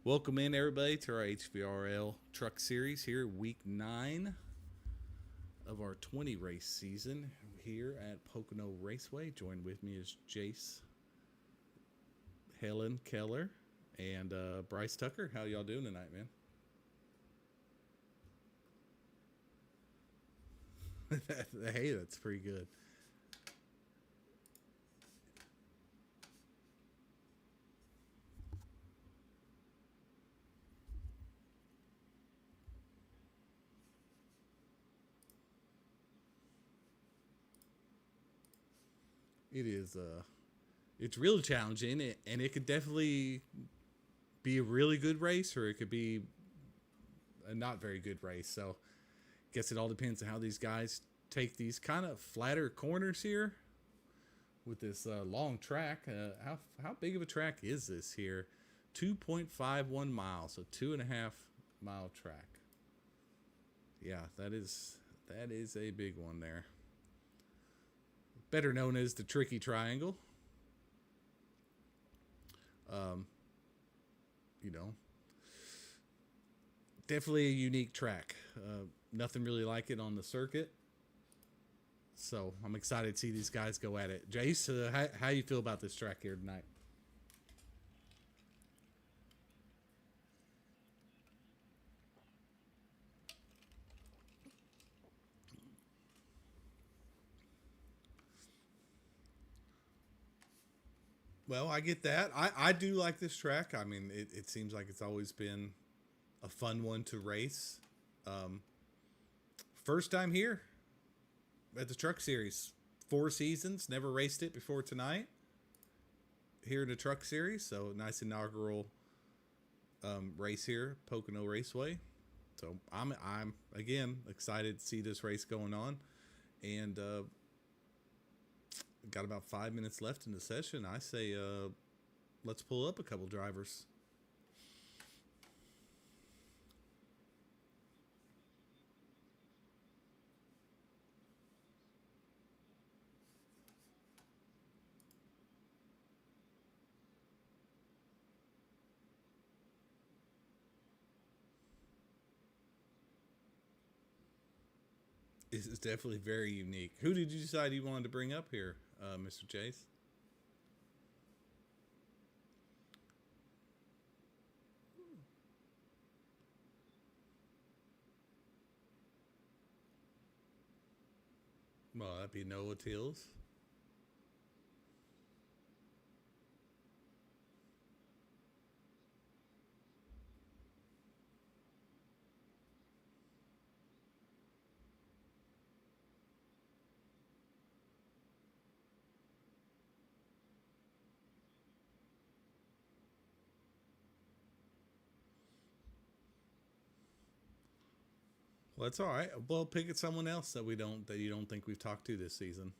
Welcome in, everybody, to our HVRL Truck Series here, week 9 of our 20 race season here at Pocono Raceway. Joined with me is Jace, Helen Keller, and Bryce Tucker. How y'all doing tonight, man? Hey, that's pretty good. It is it's really challenging, and it could definitely be a really good race, or it could be a not very good race. So I guess it all depends on how these guys take these kind of flatter corners here with this long track. How big of a track is this here? 2.51 miles, so 2.5 mile track. Yeah, that is a big one there. Better known as the Tricky Triangle. You know, definitely a unique track. Nothing really like it on the circuit. So I'm excited to see these guys go at it. Jace, how you feel about this track here tonight? Well, I get that. I do like this track. I mean, it seems like it's always been a fun one to race. Um, First time here at the Truck Series. 4 seasons, never raced it before tonight. Here in the Truck Series, so nice inaugural race here, Pocono Raceway. So I'm again excited to see this race going on, and got about 5 minutes left in the session. I say let's pull up a couple drivers. This is definitely very unique. Who did you decide you wanted to bring up here, Mr. Chase? Well, that'd be Noah Tills. Well, that's all right. Well, pick at someone else that you don't think we've talked to this season.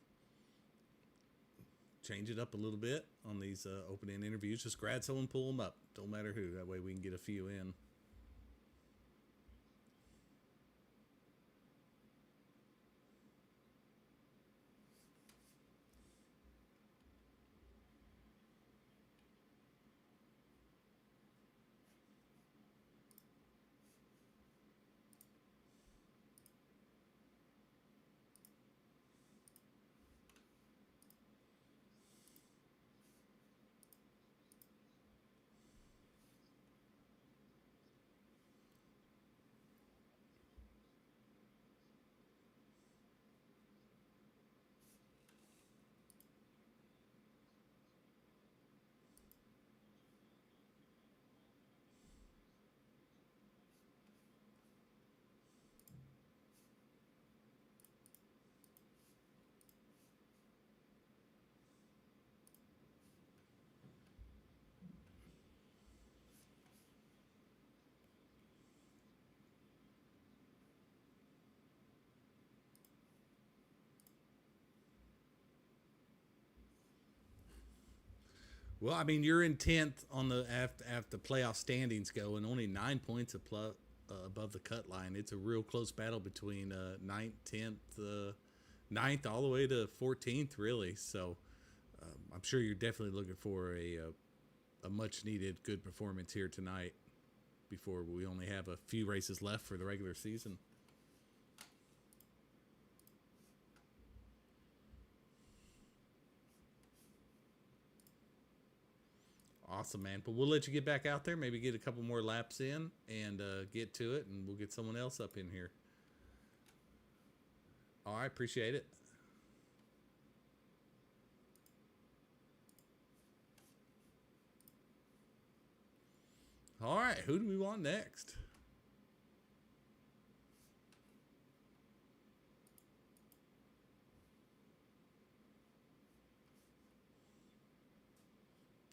Change it up a little bit on these opening interviews. Just grab someone, pull them up. Don't matter who. That way we can get a few in. Well, I mean, you're in 10th on the after playoff standings go, and only 9 points above the cut line. It's a real close battle between 9th, 10th, 9th, all the way to 14th, really. So I'm sure you're definitely looking for a much needed good performance here tonight. before we only have a few races left for the regular season. Awesome, man. But we'll let you get back out there, maybe get a couple more laps in and get to it, and we'll get someone else up in here. All right, appreciate it. All right, who do we want next?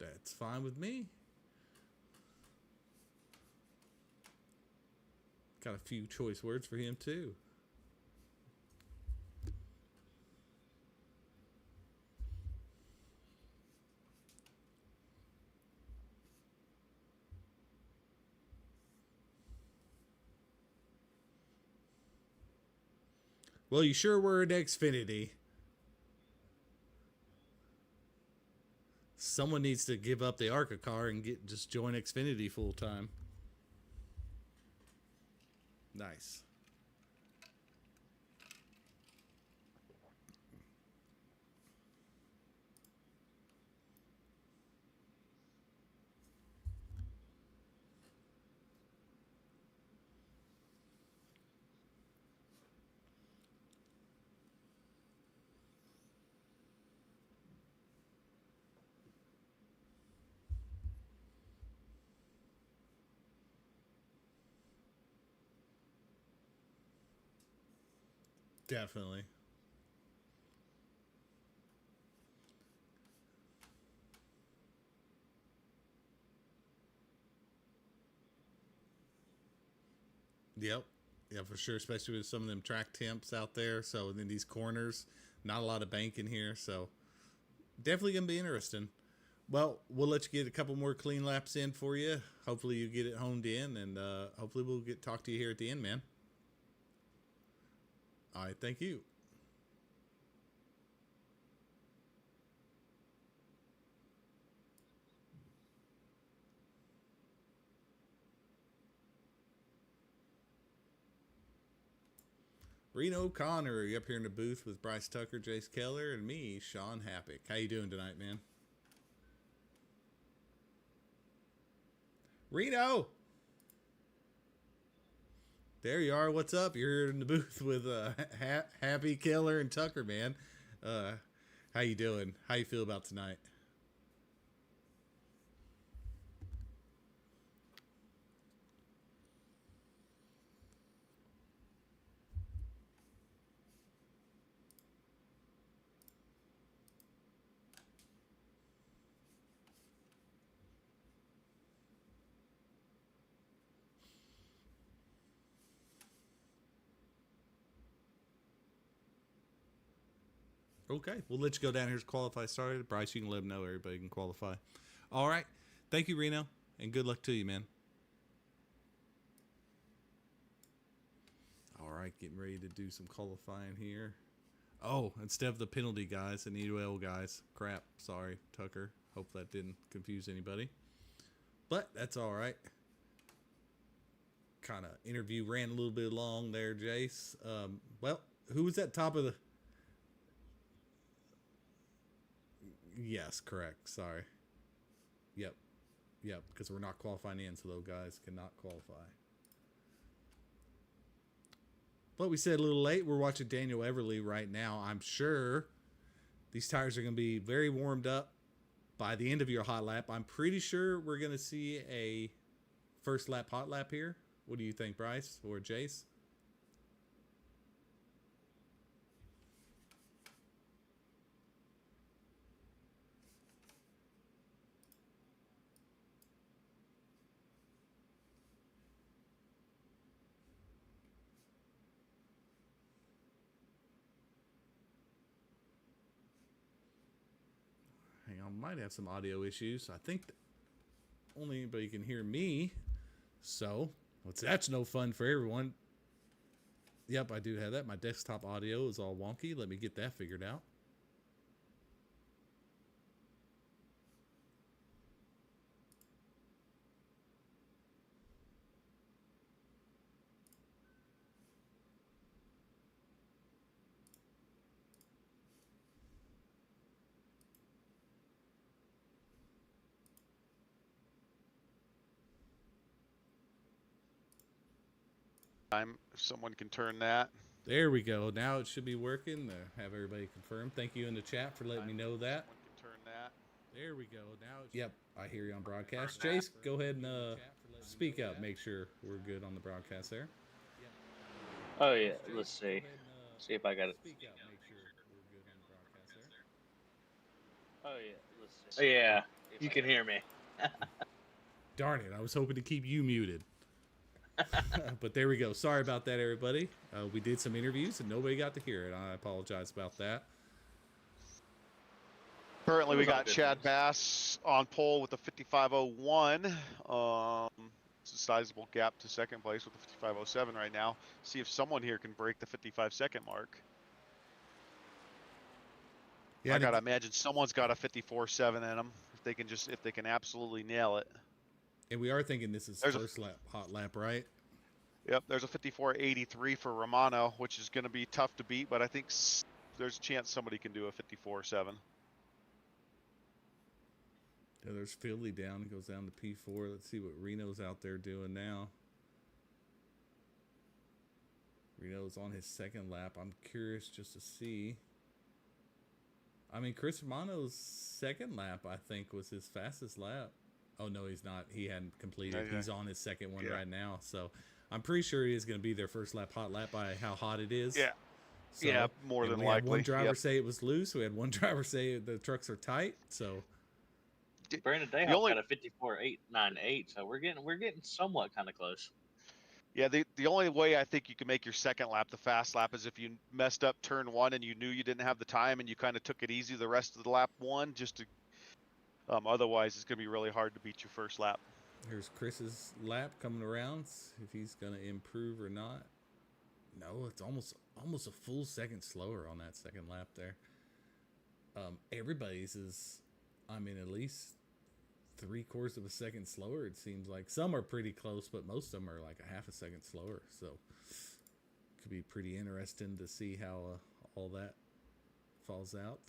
That's fine with me. Got a few choice words for him too. Well, you sure were at Xfinity. Someone needs to give up the ARCA car and just join Xfinity full time. Nice. Definitely. Yep. Yeah, for sure. Especially with some of them track temps out there. So in these corners, not a lot of bank in here. So definitely going to be interesting. Well, we'll let you get a couple more clean laps in for you. Hopefully you get it honed in, and hopefully we'll talk to you here at the end, man. All right, thank you. Reno O'Connor, you up here in the booth with Bryce Tucker, Jace Keller, and me, Sean Happick. How you doing tonight, man? Reno! There you are. What's up? You're in the booth with Happy, Keller, and Tucker, man. How you doing? How you feel about tonight? Okay, we'll let you go down here to qualify started. Bryce, you can let them know everybody can qualify. All right. Thank you, Reno, and good luck to you, man. All right, getting ready to do some qualifying here. Oh, instead of the penalty guys, the EOL guys. Crap. Sorry, Tucker. Hope that didn't confuse anybody. But that's all right. Kind of interview ran a little bit long there, Jace. Well, who was at top of the... Yes, correct. Sorry. Yep. Yep, because we're not qualifying in, so those guys cannot qualify. But we said a little late. We're watching Daniel Everly right now. I'm sure these tires are going to be very warmed up by the end of your hot lap. I'm pretty sure we're going to see a first lap hot lap here. What do you think, Bryce or Jace? Hang on, might have some audio issues. I think only anybody can hear me. So, that's no fun for everyone. Yep, I do have that. My desktop audio is all wonky. Let me get that figured out. Time if someone can turn that. There we go. Now it should be working. Have everybody confirm. Thank you in the chat for letting me know that. Someone can turn that. There we go. Now yep, I hear you on broadcast. Jace, go ahead and speak up. Make sure we're good on the broadcast there. Oh yeah, let's see. See if I got it. Speak up. Make sure we're good on the broadcast there. Oh yeah, let's see. Oh yeah, you can hear me. Darn it! I was hoping to keep you muted. But there we go. Sorry about that, everybody. We did some interviews and nobody got to hear it. I apologize about that. Currently, we got Chad Bass on pole with the 55:01. It's a sizable gap to second place with the 55:07 right now. See if someone here can break the 55-second mark. Yeah, I gotta imagine someone's got a 54.7 in them. If they can absolutely nail it. And we are thinking this is first lap, hot lap, right? Yep, there's a 54.83 for Romano, which is going to be tough to beat, but I think there's a chance somebody can do a 54.7. Yeah, there's Philly down. It goes down to P4. Let's see what Reno's out there doing now. Reno's on his second lap. I'm curious just to see. I mean, Chris Romano's second lap, I think, was his fastest lap. Oh, no, he's not. He hadn't completed. He's on his second one right now. So I'm pretty sure he is going to be their first lap, hot lap, by how hot it is. Yeah. So, yeah, more than likely. We had one driver say it was loose. We had one driver say the trucks are tight. So Brandon Dayhoff got a 54.898, so we're getting somewhat kind of close. Yeah, the only way I think you can make your second lap the fast lap is if you messed up turn one and you knew you didn't have the time and you kind of took it easy the rest of the lap one just to otherwise, it's going to be really hard to beat your first lap. Here's Chris's lap coming around. If he's going to improve or not. No, it's almost a full second slower on that second lap there. Everybody's is, I mean, at least 3/4 of a second slower, it seems like. Some are pretty close, but most of them are like a half a second slower. So could be pretty interesting to see how all that falls out.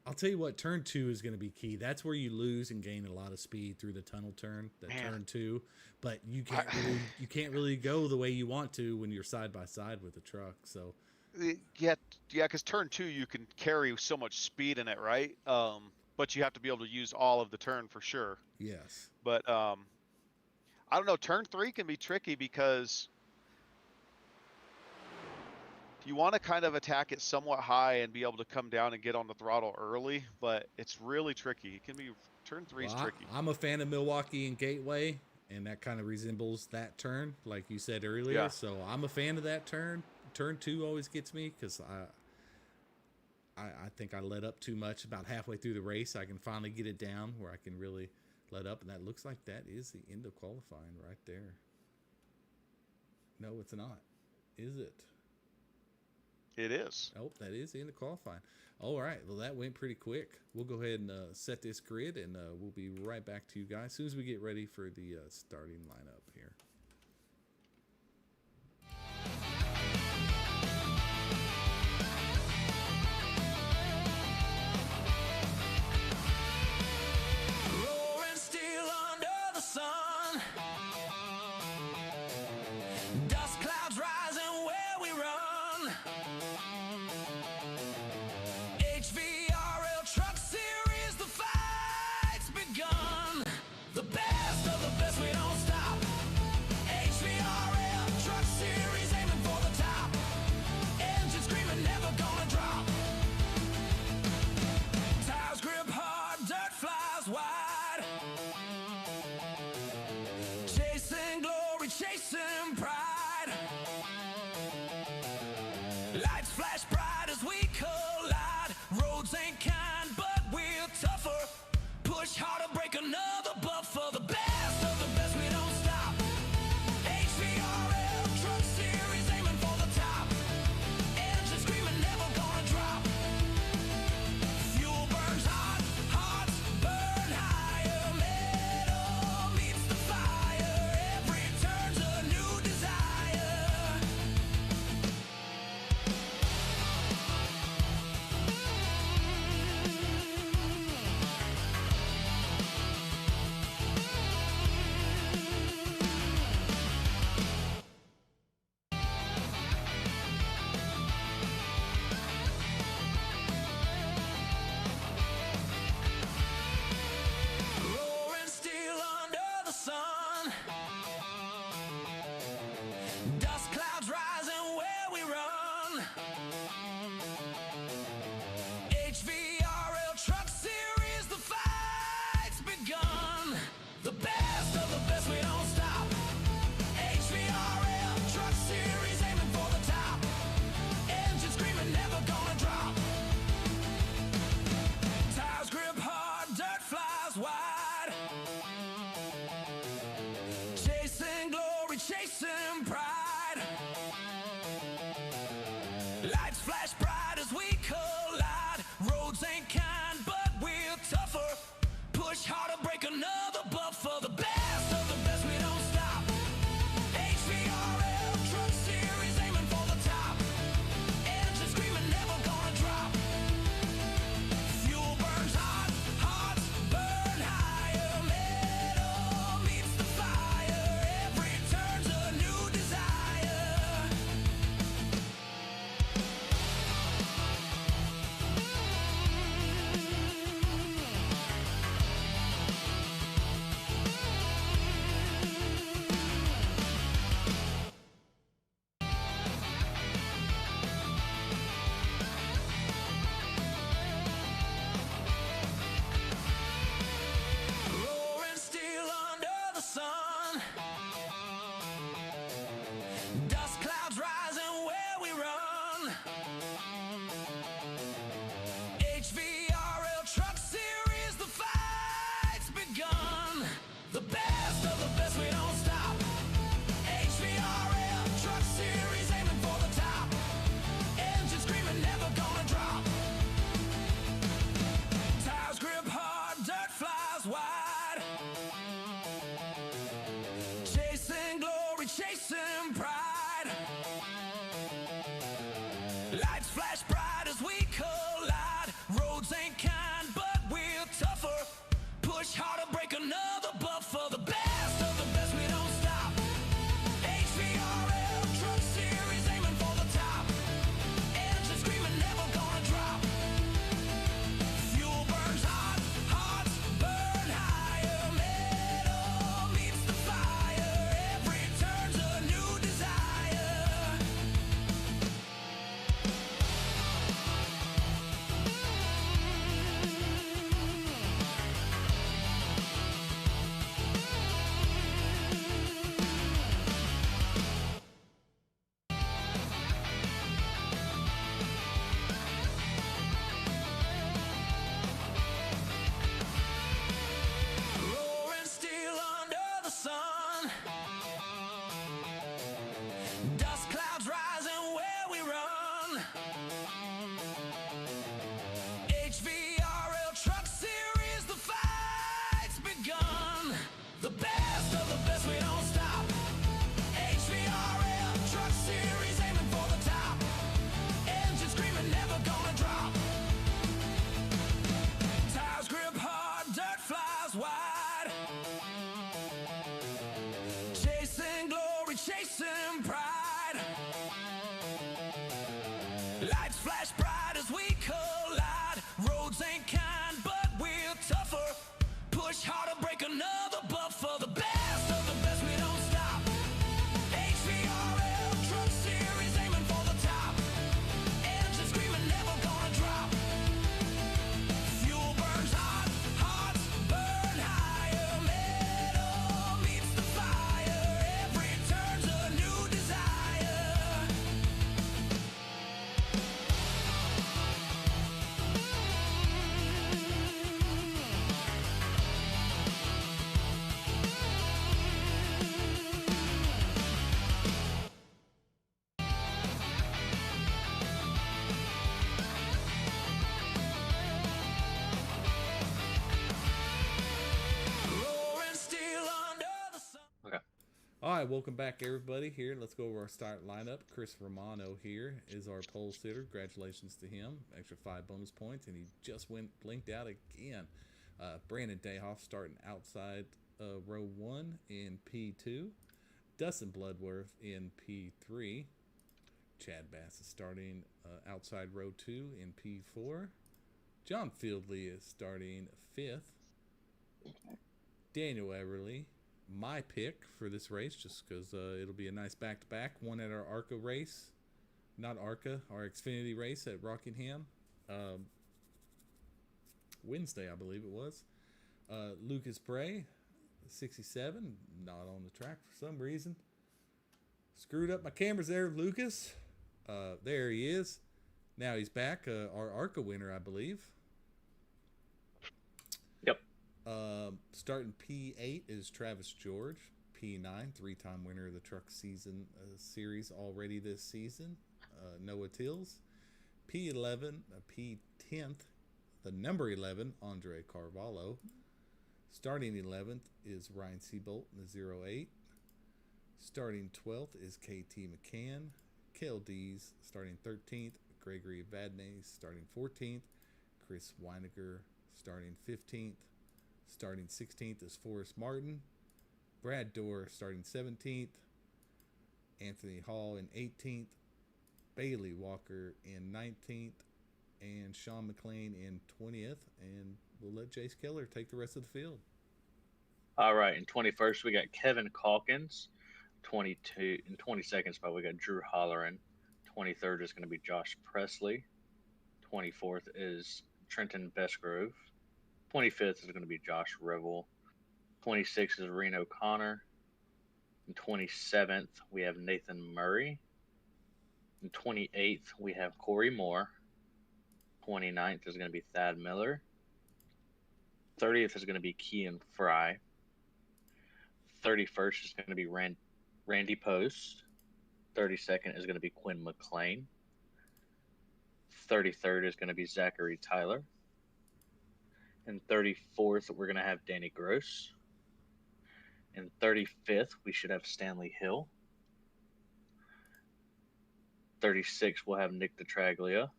I'll tell you what, turn 2 is going to be key. That's where you lose and gain a lot of speed through the tunnel turn, turn 2. But you can't really go the way you want to when you're side by side with the truck. So yeah, because turn 2 you can carry so much speed in it, right? But you have to be able to use all of the turn for sure. Yes. But I don't know. Turn 3 can be tricky because you want to kind of attack it somewhat high and be able to come down and get on the throttle early, but it's really tricky. It can be turn 3 is tricky. I'm a fan of Milwaukee and Gateway, and that kind of resembles that turn, like you said earlier. Yeah. So I'm a fan of that turn. Turn 2 always gets me because I think I let up too much about halfway through the race. I can finally get it down where I can really let up, and that looks like that is the end of qualifying right there. No, it's not. Is it? It is. Oh, that is the end of qualifying. All right. Well, that went pretty quick. We'll go ahead and set this grid, and we'll be right back to you guys as soon as we get ready for the starting lineup here. Roaring steel under the sun. Dust clouds rising where we run. HVRL Truck Series, the fight's begun. The best of the best, we don't stop. HVRL Truck Series, aiming for the top. Engine screaming, never gonna drop. Tires grip hard, dirt flies wide. Chasing glory, chasing pride. Lights flash bright as we collide. Roads ain't kind, but we're tougher. Push harder, break another buffer. The best of the best, we don't stop. HVRL Truck Series, aiming for the top. Engine screaming, never gonna drop. Fuel burns hot, hearts burn higher. Metal meets the fire. Every turn's a new desire. we collide. Roads ain't kind, but we're tougher. Push harder, break another buffer. The best of the best, we don't stop. HVRL Truck Series, aiming for the top. Engine screaming, never gonna drop. Fuel burns hot, hearts burn higher. Metal meets the fire. Every turn's a new desire. Roaring steel under the sun. Okay. All right, welcome back, everybody. Here, let's go over our start lineup. Chris Romano here is our pole sitter. Congratulations to him. Extra 5 bonus points, and he just blinked out again. Brandon Dayhoff starting outside row 1 in P2. Dustin Bloodworth in P3. Chad Bass is starting outside row 2 in P4. John Fieldley is starting 5th. Daniel Everly, my pick for this race, just because it'll be a nice back-to-back. One at our ARCA race, not ARCA, our Xfinity race at Rockingham. Wednesday, I believe it was. Lucas Bray, 67, not on the track for some reason. Screwed up my cameras there, Lucas. There he is. Now he's back. Our ARCA winner, I believe. Yep. Starting P8 is Travis George. P9, 3-time winner of the Truck Season Series already this season. Noah Tills. P11, P10th, the number 11, Andre Carvalho. Starting 11th is Ryan Seabolt in the 08. Starting 12th is KT McCann. Kale Dees starting 13th. Gregory Vadnais starting 14th. Chris Weiniger starting 15th. Starting 16th is Forrest Martin. Brad Dorr starting 17th. Anthony Hall in 18th. Bailey Walker in 19th. And Sean McLean in 20th. And we'll let Jace Keller take the rest of the field. All right. In 21st, we got Kevin Calkins. 22 in 22nd spot, we got Drew Holleran. 23rd is going to be Josh Presley. 24th is Trenton Bestgrove. 25th is going to be Josh Revel. 26th is Reno Connor. And 27th, we have Nathan Murray. And 28th, we have Corey Moore. 29th is going to be Thad Miller. 30th is going to be Kean Fry. 31st is going to be Randy Post. 32nd is going to be Quinn McLean. 33rd is going to be Zachary Tyler. And 34th, we're going to have Danny Gross. And 35th, we should have Stanley Hill. 36th, we'll have Nick DeTraglia.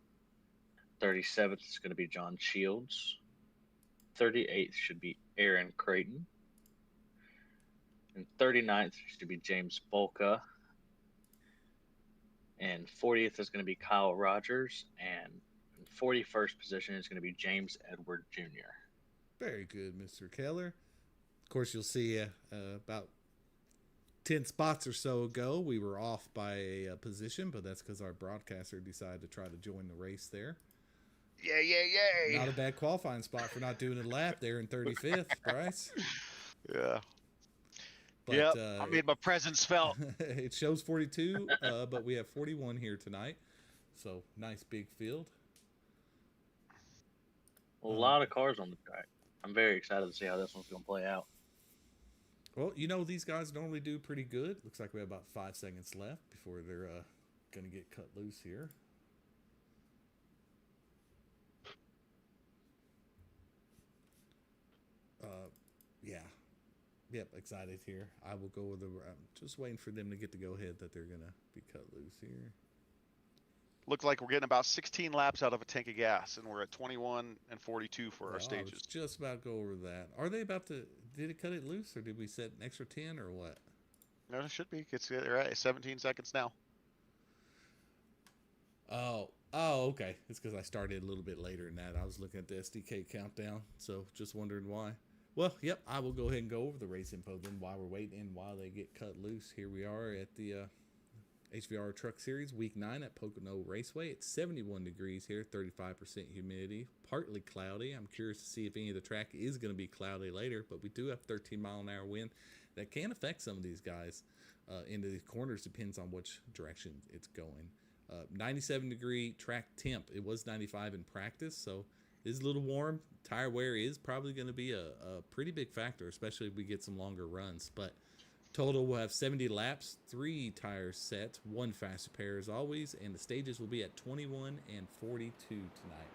37th is going to be John Shields. 38th should be Aaron Creighton. And 39th should be James Bolka. And 40th is going to be Kyle Rogers. And 41st position is going to be James Edward Jr. Very good, Mr. Keller. Of course, you'll see about 10 spots or so ago, we were off by a position, but that's because our broadcaster decided to try to join the race there. Yay. Not a bad qualifying spot for not doing a lap there in 35th, Bryce. Yeah. But, Yep. I made my presence felt. it shows 42, but we have 41 here tonight. So, nice big field. A lot of cars on the track. I'm very excited to see how this one's going to play out. Well, you know, these guys normally do pretty good. Looks like we have about 5 seconds left before they're going to get cut loose here. Yeah. Yep, excited here. I will go with I'm just waiting for them to get the go-ahead that they're going to be cut loose here. Looked like we're getting about 16 laps out of a tank of gas, and we're at 21 and 42 for our I was stages. just about to go over that. Are they about to, did it cut it loose, or did we set an extra 10, or what? No, it should be. It's right at 17 seconds now. Oh, Oh, okay. It's because I started a little bit later than that. I was looking at the SDK countdown, so just wondering why. Well, yep, I will go ahead and go over the race info then while we're waiting and while they get cut loose. Here we are at the HVR Truck Series, Week 9 at Pocono Raceway. It's 71 degrees here, 35% humidity, partly cloudy. I'm curious to see if any of the track is going to be cloudy later, but we do have 13-mile-an-hour wind that can affect some of these guys into the corners, depends on which direction it's going. 97-degree track temp. It was 95 in practice, so it is a little warm. Tire wear is probably going to be a pretty big factor, especially if we get some longer runs. But total, we'll have 70 laps, 3 tires set, 1 fast repair as always, and the stages will be at 21 and 42 tonight.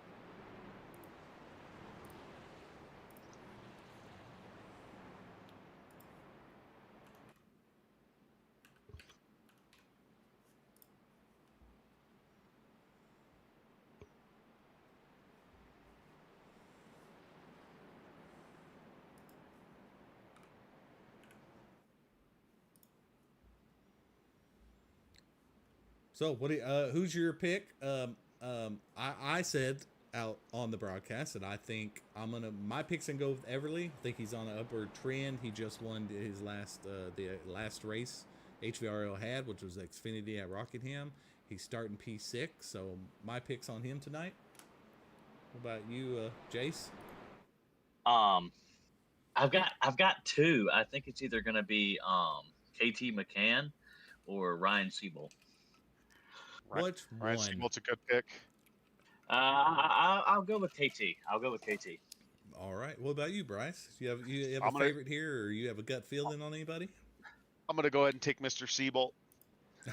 So, what? Who's your pick? I said out on the broadcast that I think my pick's gonna go with Everly. I think he's on an upward trend. He just won his the last race HVRL had, which was Xfinity at Rockingham. He's starting P6, so my pick's on him tonight. What about you, Jace? I've got 2. I think it's either going to be KT McCann or Ryan Siebel. Which Ryan one? Siebel's a good pick. I'll go with KT. I'll go with KT. All right. What about you, Bryce? You have a favorite here, or you have a gut feeling on anybody? I'm gonna go ahead and take Mr. Siebel.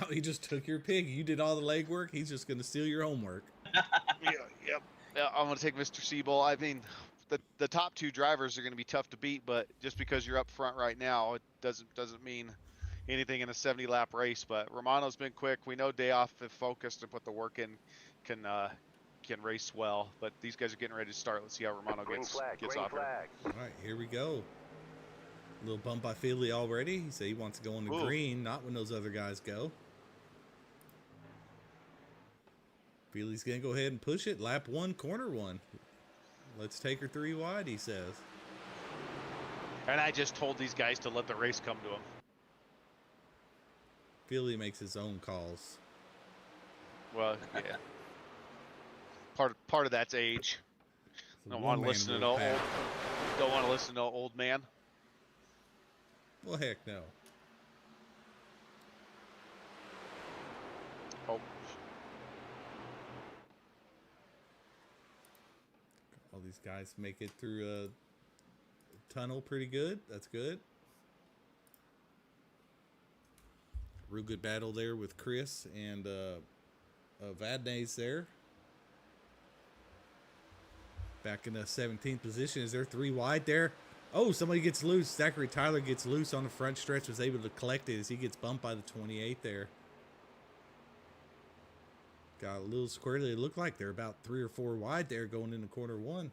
Oh, he just took your pick. You did all the legwork. He's just going to steal your homework. Yeah, I'm gonna take Mr. Siebel. I mean, the top 2 drivers are gonna be tough to beat, but just because you're up front right now, it doesn't mean anything in a 70-lap race. But Romano's been quick. We know day off, if focused and put the work in, can race well. But these guys are getting ready to start. Let's see how Romano gets off here. All right, here we go. A little bump by Feely already. He said he wants to go on the green, not when those other guys go. Feely's going to go ahead and push it. Lap 1, corner 1. Let's take her 3 wide, he says. And I just told these guys to let the race come to them. Feely makes his own calls. Well, yeah. Part of that's age. Don't want to listen to no old man. Well, heck no. Oh. All these guys make it through a tunnel pretty good. That's good. Real good battle there with Chris and Vadnais there. Back in the 17th position. Is there 3 wide there? Oh, somebody gets loose. Zachary Tyler gets loose on the front stretch, was able to collect it as he gets bumped by the 28 there. Got a little squirrely. It looked like they're about 3 or 4 wide there going into corner 1.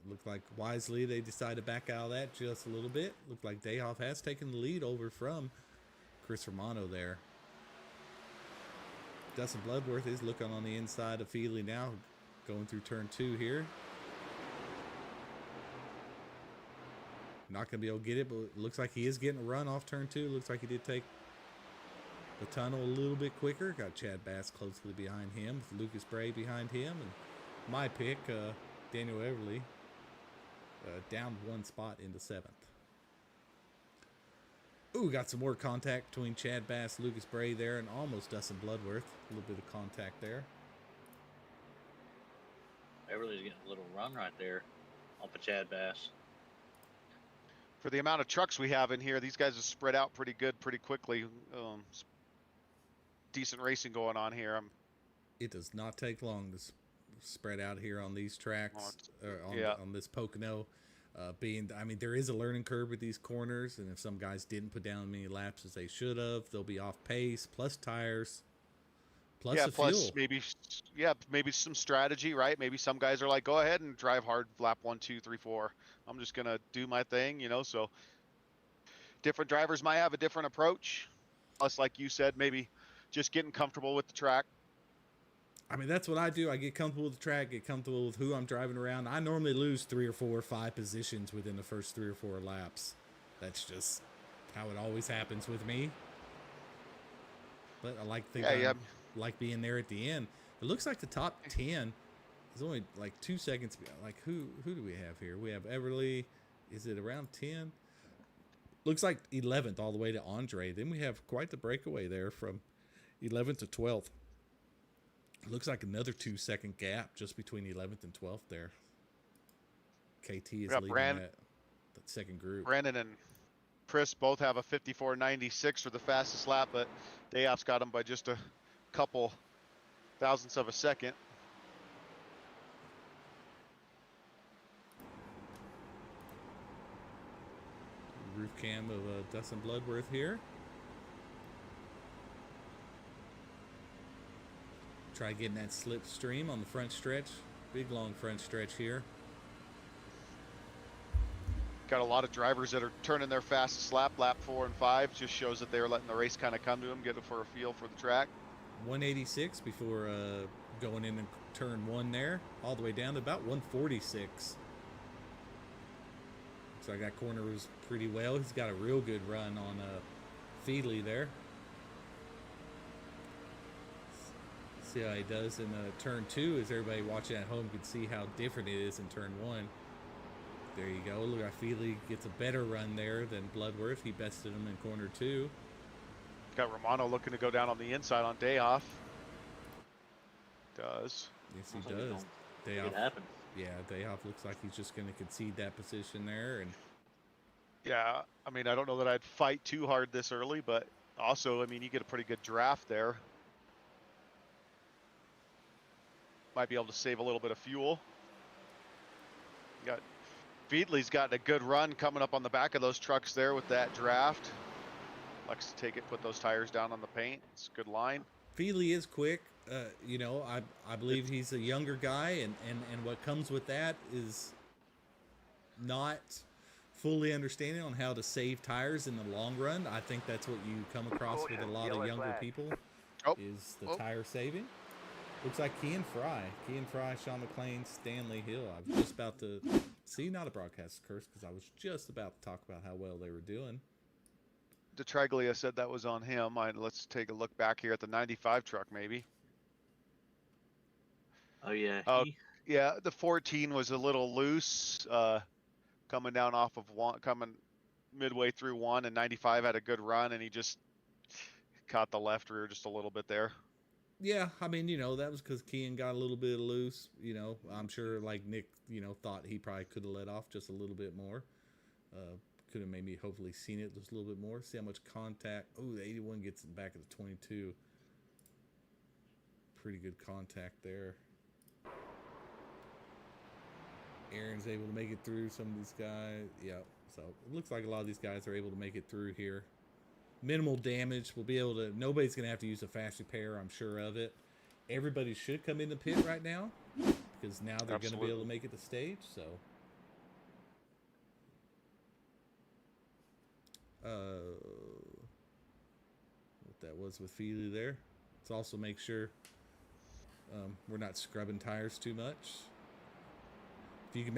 Looked like wisely they decided to back out of that just a little bit. Looked like Dayhoff has taken the lead over from Chris Romano there. Dustin Bloodworth is looking on the inside of Feely now, going through turn 2 here. Not going to be able to get it, but it looks like he is getting a run off turn 2. Looks like he did take the tunnel a little bit quicker. Got Chad Bass closely behind him, with Lucas Bray behind him. And my pick, Daniel Everly, down 1 spot into 7th. Ooh, got some more contact between Chad Bass, Lucas Bray there, and almost Dustin Bloodworth. A little bit of contact there. Everly's getting a little run right there off of Chad Bass. For the amount of trucks we have in here, these guys have spread out pretty good, pretty quickly. Decent racing going on here. It does not take long to spread out here on these tracks, on this Pocono. There is a learning curve with these corners, and if some guys didn't put down as many laps as they should have, they'll be off pace, plus tires, plus the fuel. Maybe some strategy, right? Maybe some guys are like, go ahead and drive hard lap 1, 2, 3, 4. I'm just gonna do my thing, so different drivers might have a different approach. Plus, like you said, maybe just getting comfortable with the track. I mean, that's what I do. I get comfortable with the track, get comfortable with who I'm driving around. I normally lose 3 or 4 or 5 positions within the first 3 or 4 laps. That's just how it always happens with me. But I like being there at the end. It looks like the top 10 is only like 2 seconds. Like who do we have here? We have Everly. Is it around 10? Looks like 11th all the way to Andre. Then we have quite the breakaway there from 11th to 12th. Looks like another 2 second gap just between 11th and 12th there. KT is leading that second group. Brandon and Chris both have a 54.96 for the fastest lap, but Dayoff's got them by just a couple thousandths of a second. Roof cam of Dustin Bloodworth here. Try getting that slipstream on the front stretch. Big long front stretch here. Got a lot of drivers that are turning their fastest lap 4 and 5. Just shows that they're letting the race kind of come to them, get it for a feel for the track. 186 before going in turn 1 there. All the way down to about 146. So that corner was pretty well. He's got a real good run on Feedley there. See how he does in turn 2. As everybody watching at home can see how different it is in turn 1. There you go. Look like Feedley gets a better run there than Bloodworth. He bested him in corner 2. Got Romano looking to go down on the inside on Dayoff. Does. Yes, he does. It happened. Yeah, Dayoff looks like he's just going to concede that position there. And yeah, I mean, I don't know that I'd fight too hard this early, but also, I mean, you get a pretty good draft there. Might be able to save a little bit of fuel. Feedley's gotten a good run coming up on the back of those trucks there with that draft. Likes to take it, put those tires down on the paint. It's a good line. Feedley is quick. You know, I believe he's a younger guy, and what comes with that is not fully understanding on how to save tires in the long run. I think that's what you come across with a lot of younger people is the tire saving. Looks like Kean Fry, Sean McLean, Stanley Hill. I was just about to see, not a broadcast curse, because I was just about to talk about how well they were doing. DeTraglia said that was on him. Let's take a look back here at the 95 truck, maybe. Oh yeah. Yeah, the 14 was a little loose, coming down off of coming midway through 1, and 95 had a good run, and he just caught the left rear just a little bit there. Yeah, I mean, you know, that was because Kean got a little bit loose. You know, I'm sure, like Nick, you know, thought he probably could have let off just a little bit more. Could have maybe hopefully seen it just a little bit more. See how much contact. Oh, the 81 gets it back at the 22. Pretty good contact there. Aaron's able to make it through some of these guys. Yeah, so it looks like a lot of these guys are able to make it through here. Minimal damage. We'll be able to. Nobody's going to have to use a fast repair. I'm sure of it. Everybody should come in the pit right now because now they're going to be able to make it to stage. So, what that was with Feely there. Let's also make sure we're not scrubbing tires too much. If you can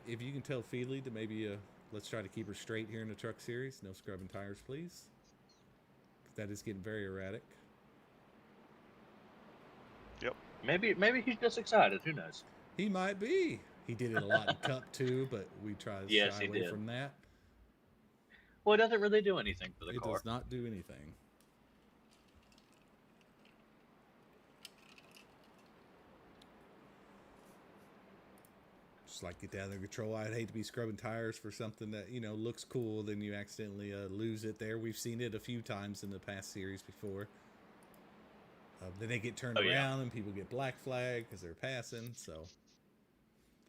if you can tell Feely to maybe let's try to keep her straight here in the truck series. No scrubbing tires, please. That is getting very erratic. Yep. Maybe he's just excited. Who knows? He might be. He did it a lot in Cup too, but we try to shy away from that. Well, it doesn't really do anything for the car. It does not do anything. Just like get down there control. I'd hate to be scrubbing tires for something that, you know, looks cool, then you accidentally lose it there. We've seen it a few times in the past series before. Then they get turned around and people get black flag because they're passing. So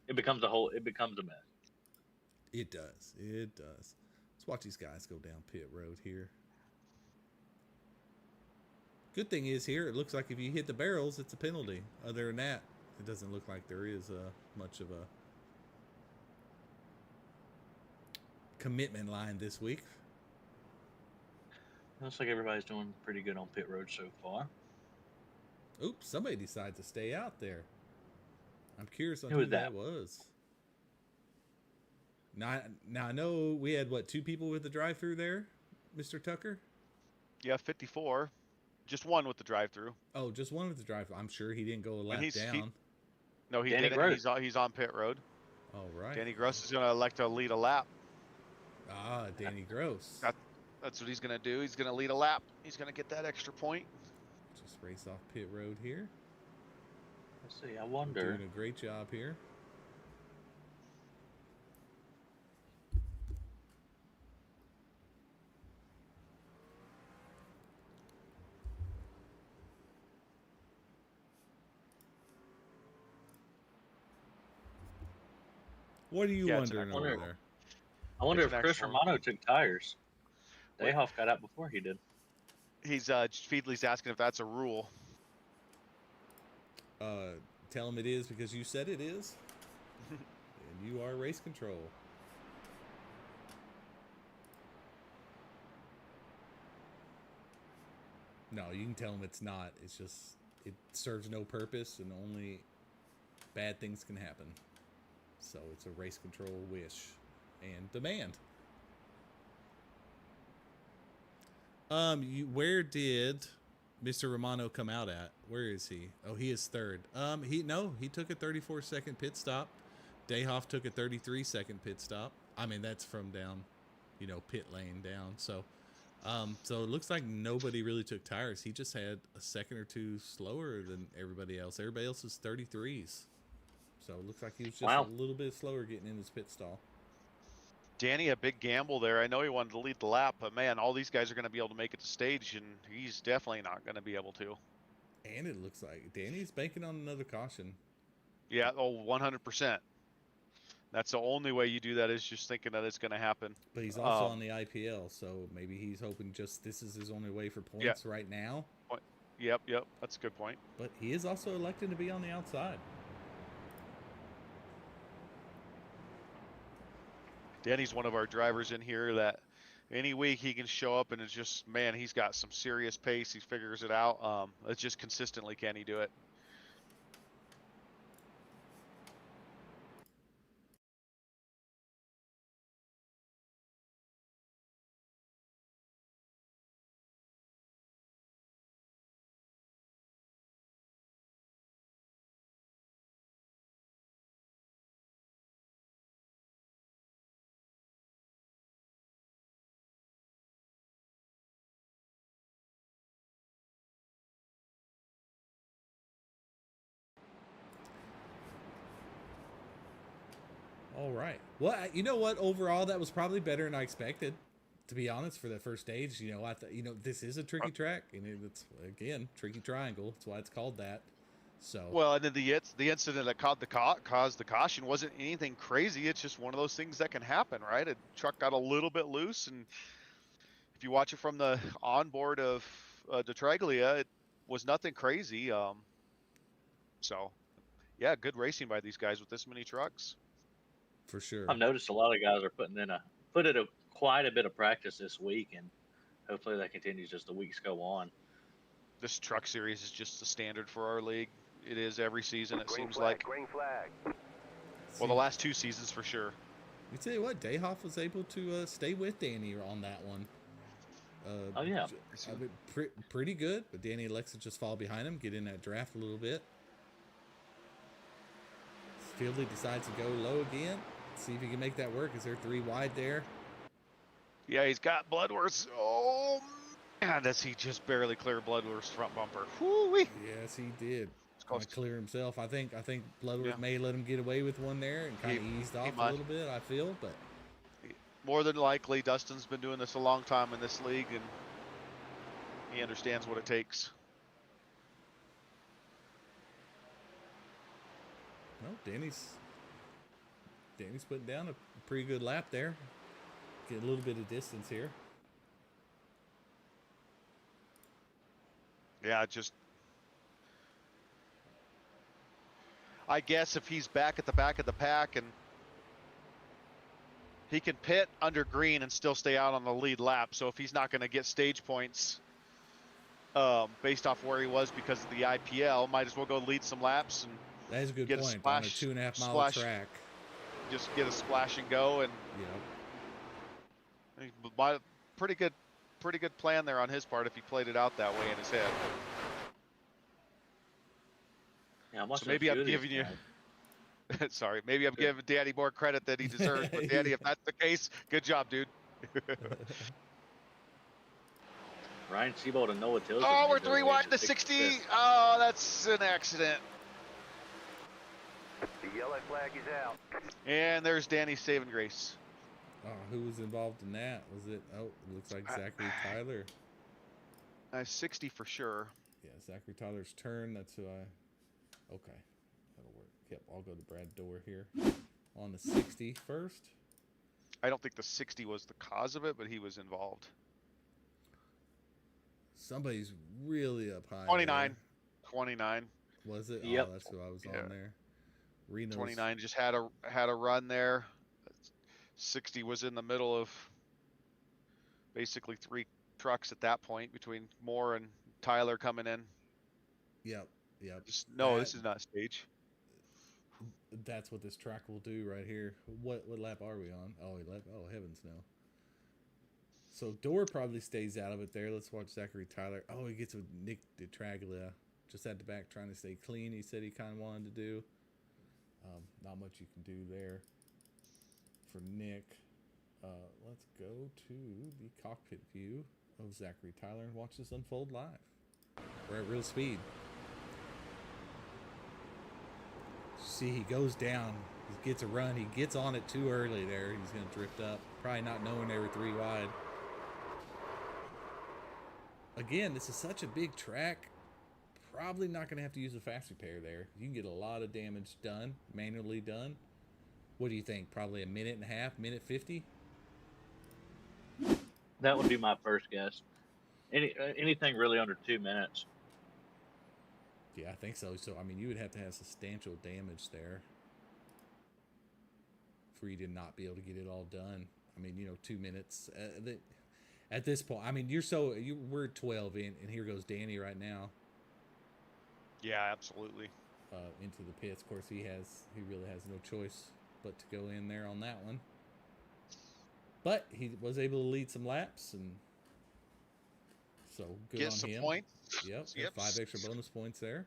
it becomes a mess. It does. It does. Let's watch these guys go down pit road here. Good thing is here, it looks like if you hit the barrels, it's a penalty. Other than that, it doesn't look like there is much of a commitment line this week. Looks like everybody's doing pretty good on pit road so far. Oops, somebody decided to stay out there. I'm curious on Who who was that? that was. Now I know we had, what, 2 people with the drive-through there, Mr. Tucker? Yeah, 54. Just one with the drive-through. Oh, just one with the drive-through. I'm sure he didn't go a lap he- down. No, he Danny didn't. Gross. He's on pit road. All right. Danny Gross is going to elect to lead a lap. Ah, Danny Gross. That's what he's going to do. He's going to lead a lap. He's going to get that extra point. Just race off pit road here. Let's see. I We're wonder. doing a great job here. What are you Yeah, it's an wondering over excellent- there? I wonder It's if an Chris excellent- Romano took tires. Wait. Dayhoff got out before he did. He's Feedley's asking if that's a rule. Tell him it is because you said it is. And you are race control. No, you can tell him it's not. It's just, it serves no purpose and only bad things can happen. So it's a race control wish and demand. Where did Mr. Romano come out at? Where is he? Oh, he is third. He took a 34-second pit stop. Dayhoff took a 33-second pit stop. I mean, that's from down, pit lane down. So it looks like nobody really took tires. He just had a second or two slower than everybody else. Everybody else is 33s. So it looks like he was just Wow. a little bit slower getting in his pit stall. Danny, a big gamble there. I know he wanted to lead the lap, but man, all these guys are going to be able to make it to stage, and he's definitely not going to be able to. And it looks like Danny's banking on another caution. Yeah, 100%. That's the only way you do that, is just thinking that it's going to happen. But he's also on the IPL, so maybe he's hoping just this is his only way for points right now. Yep, that's a good point. But he is also elected to be on the outside. Danny's one of our drivers in here that any week he can show up and it's just, man, he's got some serious pace. He figures it out. It's just consistently, can he do it? All right. Well, you know what? Overall, that was probably better than I expected. To be honest, for the first stage, I thought, this is a tricky track, and it's again tricky triangle. That's why it's called that. So Well, and then the incident that caused the caution wasn't anything crazy. It's just one of those things that can happen, right? A truck got a little bit loose, and if you watch it from the onboard of Detraglia, it was nothing crazy. So, yeah, good racing by these guys with this many trucks. for sure. I've noticed a lot of guys are putting in quite a bit of practice this week, and hopefully that continues as the weeks go on. This truck series is just the standard for our league. It is every season, it Green seems flag, like. green flag. Well, the last 2 seasons for sure. You tell you what, Dayhoff was able to stay with Danny on that one. Oh, yeah. I mean, pretty good, but Danny elects to just fall behind him, get in that draft a little bit. Fieldley decides to go low again. See if he can make that work. Is there 3 wide there? Yeah, he's got Bloodworth's. Oh, man, does he just barely clear Bloodworth's front bumper? Whoo-wee. Yes, he did. It's Trying close. to clear himself. I think Bloodworth Yeah. may let him get away with one there and kind of eased off a might. little bit, I feel. But More than likely, Dustin's been doing this a long time in this league, and he understands what it takes. no, Danny's putting down a pretty good lap there. Get a little bit of distance here. Yeah, I guess if he's back at the back of the pack and he can pit under green and still stay out on the lead lap. So if he's not going to get stage points based off where he was because of the IPL, might as well go lead some laps and That is a good get point. a splash, On a 2.5 mile splash, track. just get a splash and go. And pretty good plan there on his part if he played it out that way in his head. Yeah, So maybe I'm giving you. Sorry, maybe I'm giving Danny more credit than he deserves. But Danny, if that's the case, good job, dude. Ryan Seabold and Noah Tilson. Oh, we're 3 wide to 60. Oh, that's an accident. The yellow flag is out. And there's Danny's saving grace. Oh, who was involved in that? Was it? Oh, it looks like Zachary Tyler. 60 for sure. Yeah, Zachary Tyler's turn. That's who I. Okay, that'll work. Yep, I'll go to Brad Dorr here on the 60 first. I don't think the 60 was the cause of it, but he was involved. Somebody's really up high. 29. There. 29. Was it? Yep. Oh, that's who I was Yeah. on there. Reno's 29 just had a run there. 60 was in the middle of basically 3 trucks at that point between Moore and Tyler coming in. Yep. This is not stage. That's what this track will do right here. What lap are we on? Oh, heavens no. So Dorr probably stays out of it there. Let's watch Zachary Tyler. Oh, he gets with Nick DeTraglia just at the back trying to stay clean. He said he kind of wanted to do. Not much you can do there for Nick. Let's go to the cockpit view of Zachary Tyler and watch this unfold live. We're at real speed. See, he goes down. He gets a run. He gets on it too early there. He's going to drift up. Probably not knowing they were 3 wide. Again, this is such a big track. Probably not going to have to use a fast repair there. You can get a lot of damage done, manually done. What do you think? Probably a minute and a half, minute 50? That would be my first guess. Anything really under 2 minutes. Yeah, I think so. So, I mean, you would have to have substantial damage there for you to not be able to get it all done. I mean, 2 minutes. At this point, I mean, we're 12 in, and here goes Danny right now. Yeah, absolutely. Into the pits. Of course, he really has no choice but to go in there on that one. But he was able to lead some laps, and so good Get on some him. points. Yep, 5 extra bonus points there.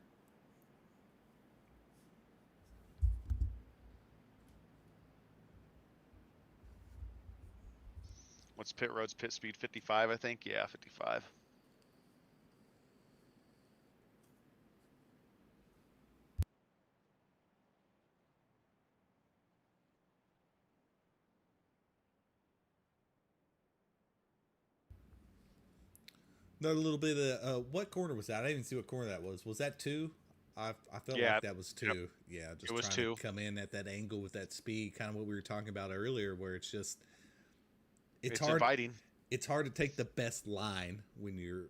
What's pit road's pit speed? 55, I think. Yeah, 55. Another little bit of what corner was that? I didn't even see what corner that was. Was that 2? I felt like that was 2. Yep. Yeah, just It was trying 2. to come in at that angle with that speed, kind of what we were talking about earlier, where it's just it's hard. Inviting. It's hard to take the best line when you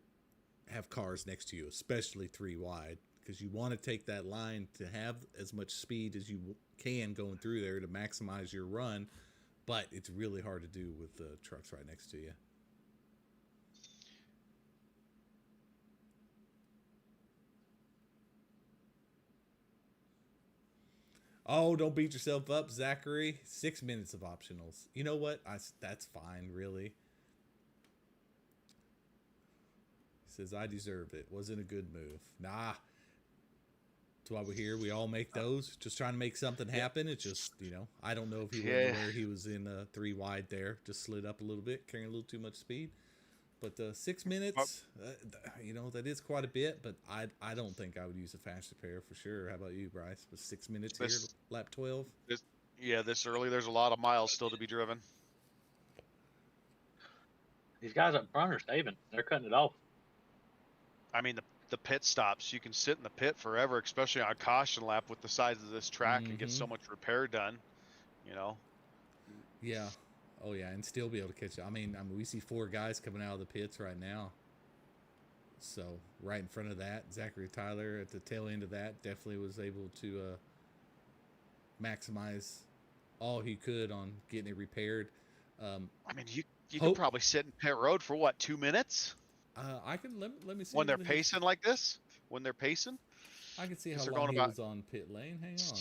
have cars next to you, especially 3 wide, because you want to take that line to have as much speed as you can going through there to maximize your run, but it's really hard to do with the trucks right next to you. Oh, don't beat yourself up, Zachary. 6 minutes of optionals. You know what? That's fine, really. He says, I deserve it. Wasn't a good move. Nah. That's why we're here. We all make those. Just trying to make something happen. It's just, I don't know if he went to where he was in 3 wide there. Just slid up a little bit, carrying a little too much speed. But 6 minutes, that is quite a bit, but I don't think I would use a fast repair for sure. How about you, Bryce? With 6 minutes here, lap 12? This early, there's a lot of miles still to be driven. These guys up front are saving. They're cutting it off. I mean, the pit stops. You can sit in the pit forever, especially on a caution lap with the size of this track and get so much repair done, Yeah. Oh, yeah, and still be able to catch it. I mean, we see 4 guys coming out of the pits right now. So, right in front of that, Zachary Tyler at the tail end of that definitely was able to maximize all he could on getting it repaired. I mean, you could Hope- probably sit in pit road for what, 2 minutes I can let me see when they're what his- pacing like this. When they're pacing, I can see how Because they're long going he about- was on pit lane. Hang on.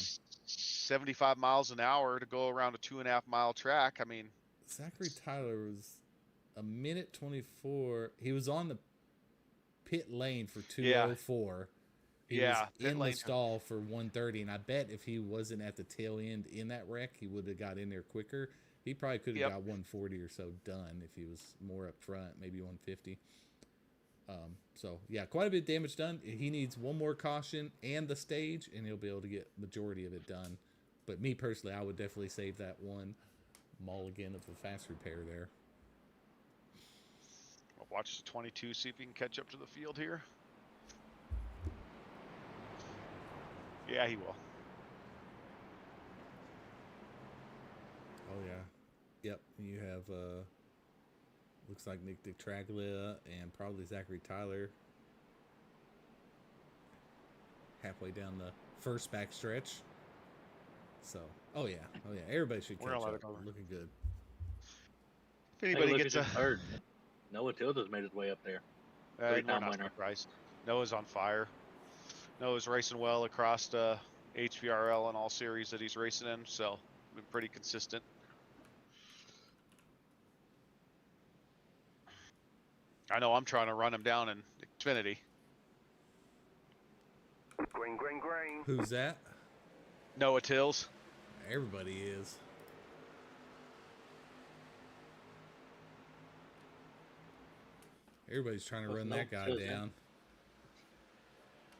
75 miles an hour to go around a 2.5 mile track. I mean, Zachary Tyler was a minute 24. He was on the pit lane for 204. He Yeah, was pit in the lane. stall for 130, and I bet if he wasn't at the tail end in that wreck, he would have got in there quicker. He probably could have Yep. got 140 or so done if he was more up front, maybe 150. So yeah, quite a bit of damage done. He needs one more caution and the stage, and he'll be able to get majority of it done. But me personally, I would definitely save that one mulligan of a fast repair there. I'll watch the 22, see if he can catch up to the field here. Yeah, he will. Oh yeah, yep. You have looks like Nick DiTraglia and probably Zachary Tyler halfway down the first back stretch. So, oh yeah, everybody should We're catch not allowed up. to go. Looking good. If Hey, anybody look gets at a, your third. Noah Tilda's made his way up there. we're Three-time not winner. surprised. Noah's on fire. Noah's racing well across HVRL and all series that he's racing in, so been pretty consistent. I know I'm trying to run him down in Xfinity. Green, green, green. Who's that? Noah Tills. Everybody is. Everybody's trying to Oh, run no, that guy Tills, eh? down.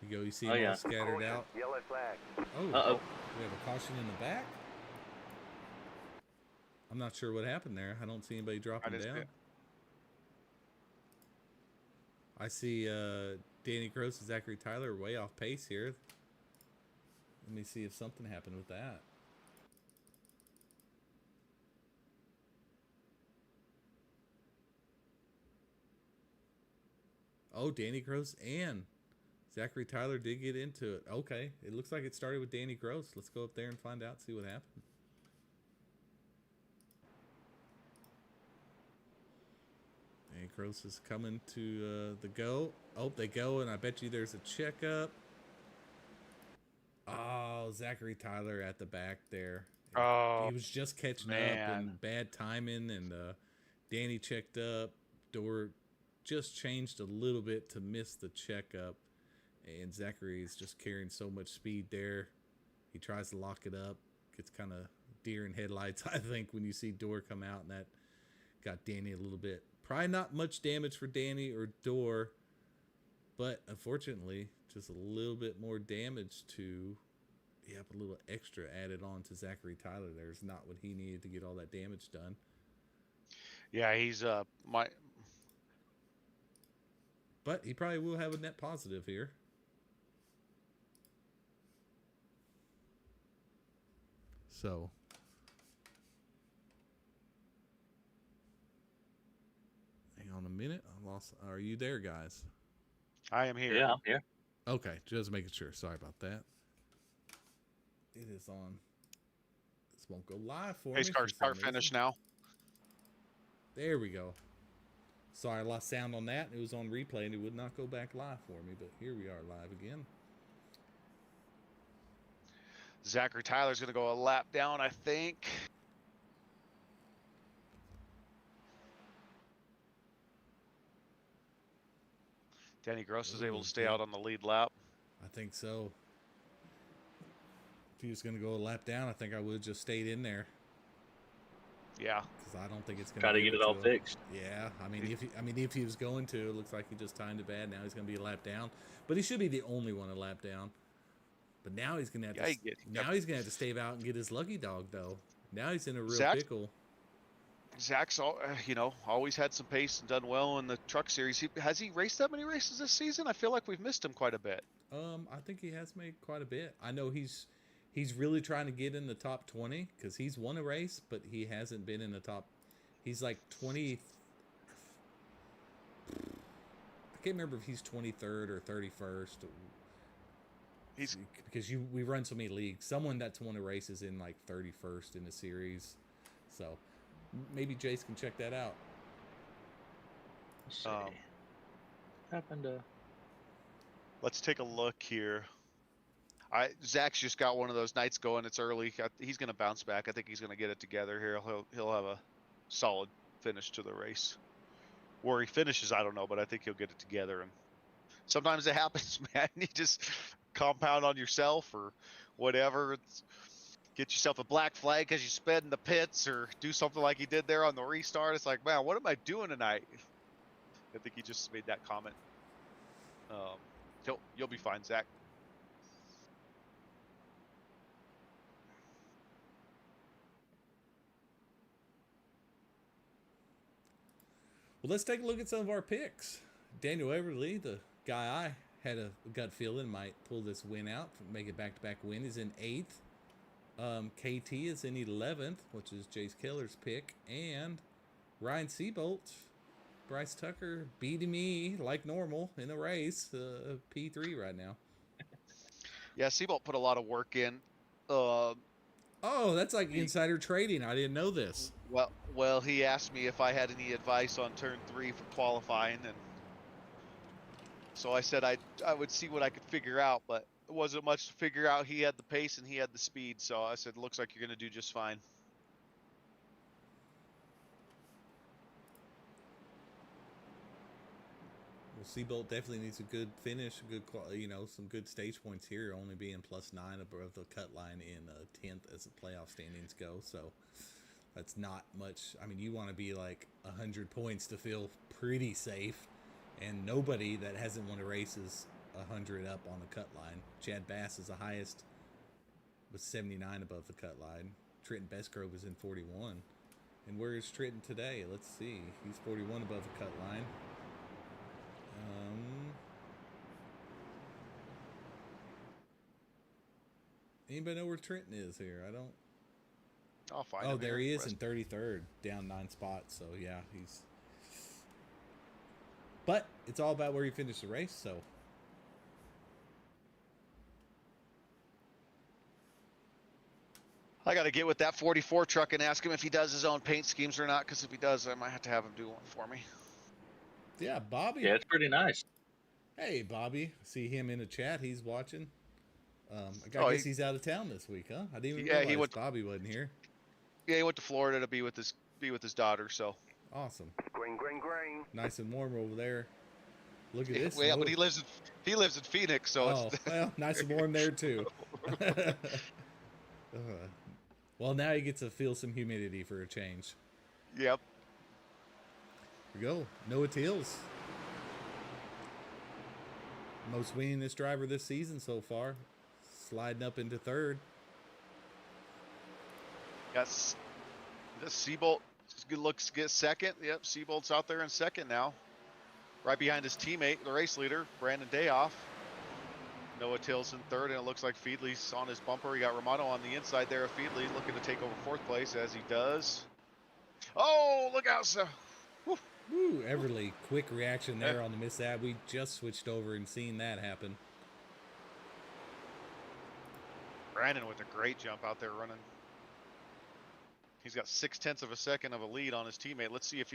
You go, you see Oh, him yeah. all scattered Caution, out. Yellow flag. Oh, Uh-oh. we have a caution in the back. I'm not sure what happened there. I don't see anybody dropping just down. did- I see Danny Gross and Zachary Tyler way off pace here. Let me see if something happened with that. Oh, Danny Gross and Zachary Tyler did get into it. Okay, it looks like it started with Danny Gross. Let's go up there and find out, see what happened. Danny Gross is coming to the go. Oh, they go, and I bet you there's a checkup. Oh, Zachary Tyler at the back there. Oh, He was just catching up man. and bad timing, and Danny checked up. Door just changed a little bit to miss the checkup, and Zachary is just carrying so much speed there. He tries to lock it up, gets kind of deer in headlights, I think, when you see Door come out, and that got Danny a little bit. Probably not much damage for Danny or Door, but unfortunately, just a little bit more damage to, yep, a little extra added on to Zachary Tyler. There's not what he needed to get all that damage done. yeah, he's But he probably will have a net positive here. So, hang on a minute. I lost. Are you there, guys? I am here. Yeah, I'm here. Okay, just making sure. Sorry about that. It is on. This won't go live for me. Pace car for some start reason. finish now. There we go. Sorry, I lost sound on that. It was on replay and it would not go back live for me, but here we are live again. Zachary Tyler's gonna go a lap down, I think. Danny Gross is able Ooh, to stay yeah. out on the lead lap. I think so. If he was going to go a lap down, I think I would have just stayed in there Yeah. because I don't think it's going Try to get it all fixed. Yeah, if he was going to, it looks like he just timed it bad. Now he's going to be a lap down, but he should be the only one a lap down. But now he's going to have Yeah, to. he get- Now he's going to have to stave out and get his lucky dog though. Now he's in a real Zach- pickle. Zach's, always had some pace and done well in the truck series. Has he raced that many races this season? I feel like we've missed him quite a bit. I think he has made quite a bit. I know he's really trying to get in the top 20 because he's won a race, but he hasn't been in the top. He's like 20. I can't remember if he's 23rd or 31st. He's Because we run so many leagues. Someone that's won a race is in like 31st in the series. So Maybe Jace can check that out. Let's see. Um, Happened to. Let's take a look here. Zach's just got one of those nights going. It's early. He's going to bounce back. I think he's going to get it together here. He'll have a solid finish to the race. Where he finishes, I don't know, but I think he'll get it together. And sometimes it happens, man. You just compound on yourself or whatever. Get yourself a black flag because you sped in the pits, or do something like he did there on the restart. It's like, man, what am I doing tonight? I think he just made that comment. You'll be fine, Zach. Well, let's take a look at some of our picks. Daniel Everly, the guy I had a gut feeling might pull this win out, make it back-to-back win, is in 8th. KT is in 11th, which is Jace Keller's pick. And Ryan Seabolt, Bryce Tucker beating me like normal in the race, P3 right now. Yeah, Seabolt put a lot of work in. Oh, that's like insider trading. I didn't know this. Well, he asked me if I had any advice on turn 3 for qualifying, and so I said I would see what I could figure out, but it wasn't much to figure out. He had the pace and he had the speed, so I said, looks like you're going to do just fine. Well, Seabolt definitely needs a good finish, a good, some good stage points here, only being +9 above the cut line in 10th as the playoff standings go. So that's not much. I mean, you want to be like 100 points to feel pretty safe, and nobody that hasn't won a race is 100 up on the cut line. Chad Bass is the highest with 79 above the cut line. Trenton Bestgrove is in 41. And where is Trenton today? Let's see. He's 41 above the cut line. Anybody know where Trenton is here? I don't. I'll find Oh, him there here. he is in 33rd, down 9 spots. So yeah, he's. But it's all about where you finish the race. So. I got to get with that 44 truck and ask him if he does his own paint schemes or not, because if he does, I might have to have him do one for me. Yeah, Bobby. Yeah, it's pretty nice. Hey, Bobby. See him in the chat. He's watching. I guess he's out of town this week, huh? I didn't even realize Bobby wasn't here. Yeah, he went to Florida to be with his daughter. So awesome. Green, green, green. Nice and warm over there. Look at this. Yeah, but he lives in Phoenix, so oh, well, nice and warm there too. Well, now he gets to feel some humidity for a change. Yep. Here we go. Noah Tills. Most winningest driver this season so far. Sliding up into 3rd. Yes. This Seabolt looks to get 2nd. Yep, Seabolt's out there in 2nd now. Right behind his teammate, the race leader, Brandon Dayoff. Noah Tills in 3rd, and it looks like Feedley's on his bumper. We got Romano on the inside there of Feedley, looking to take over 4th place, as he does. Oh, look out, sir. Woo, Everly, quick reaction there on the mishap. We just switched over and seen that happen. Brandon with a great jump out there running. He's got 0.6 of a second of a lead on his teammate. Let's see if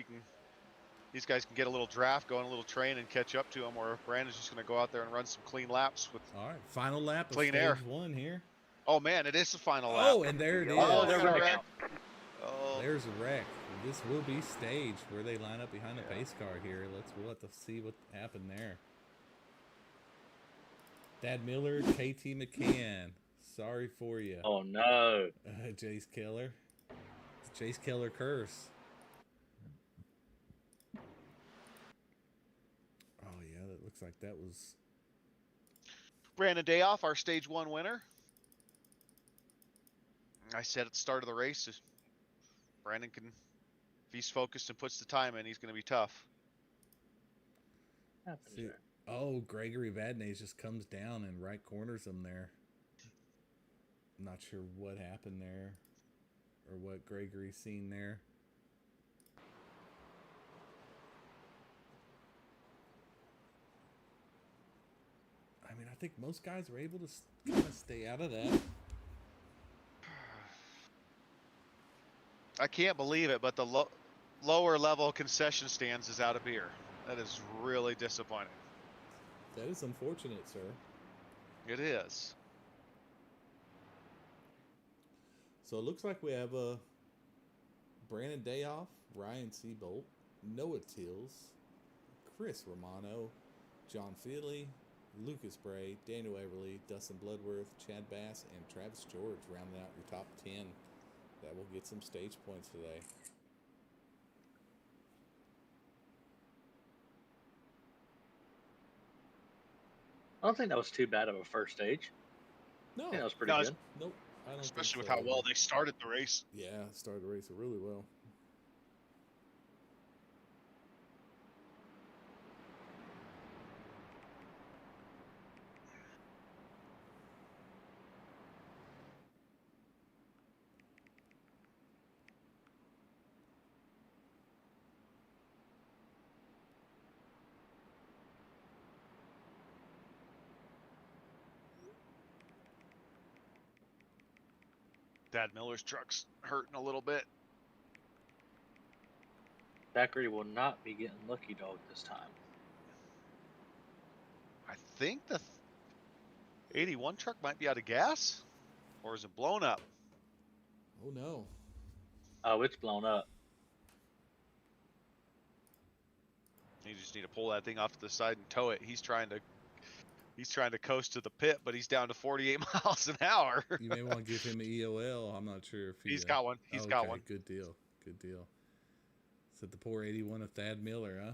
these guys can get a little draft going, a little train, and catch up to him, or Brandon's just going to go out there and run some clean laps with all right, final lap of clean air. stage 1 here. Oh man, it is the final lap. Oh, and there it is. Oh, there's a wreck. Oh. There's a wreck. This will be staged where they line up behind the pace car here. We'll have to see what happened there. Dad Miller, KT McCann. Sorry for you. Oh no. Jace Keller. It's Jace Keller curse. Oh yeah, that looks like that was Brandon Dayoff, our stage 1 winner. I said at the start of the race, Brandon can, if he's focused and puts the time in, he's going to be tough. See, oh, Gregory Vadnais just comes down and right corners him there. I'm not sure what happened there or what Gregory's seen there. I mean, I think most guys are able to kind of stay out of that. I can't believe it, but the lower level concession stands is out of beer. That is really disappointing. That is unfortunate, sir. It is. So it looks like we have Brandon Dayoff, Ryan Seabolt, Noah Tills, Chris Romano, John Feely, Lucas Bray, Daniel Everly, Dustin Bloodworth, Chad Bass, and Travis George rounding out your top 10. That will get some stage points today. I don't think that was too bad of a first stage. No, I think that was pretty No, good. nope. I don't Especially think with so how well either. they started the race. Yeah, started the race really well. Dad Miller's truck's hurting a little bit. Zachary will not be getting lucky dog this time. I think the 81 truck might be out of gas, or is it blown up? Oh no. Oh, it's blown up. You just need to pull that thing off to the side and tow it. He's trying to coast to the pit, but he's down to 48 miles an hour. You may want to give him an EOL. I'm not sure if He's got one. He's got one. Good deal. Good deal. Said the poor 81 of Thad Miller, huh?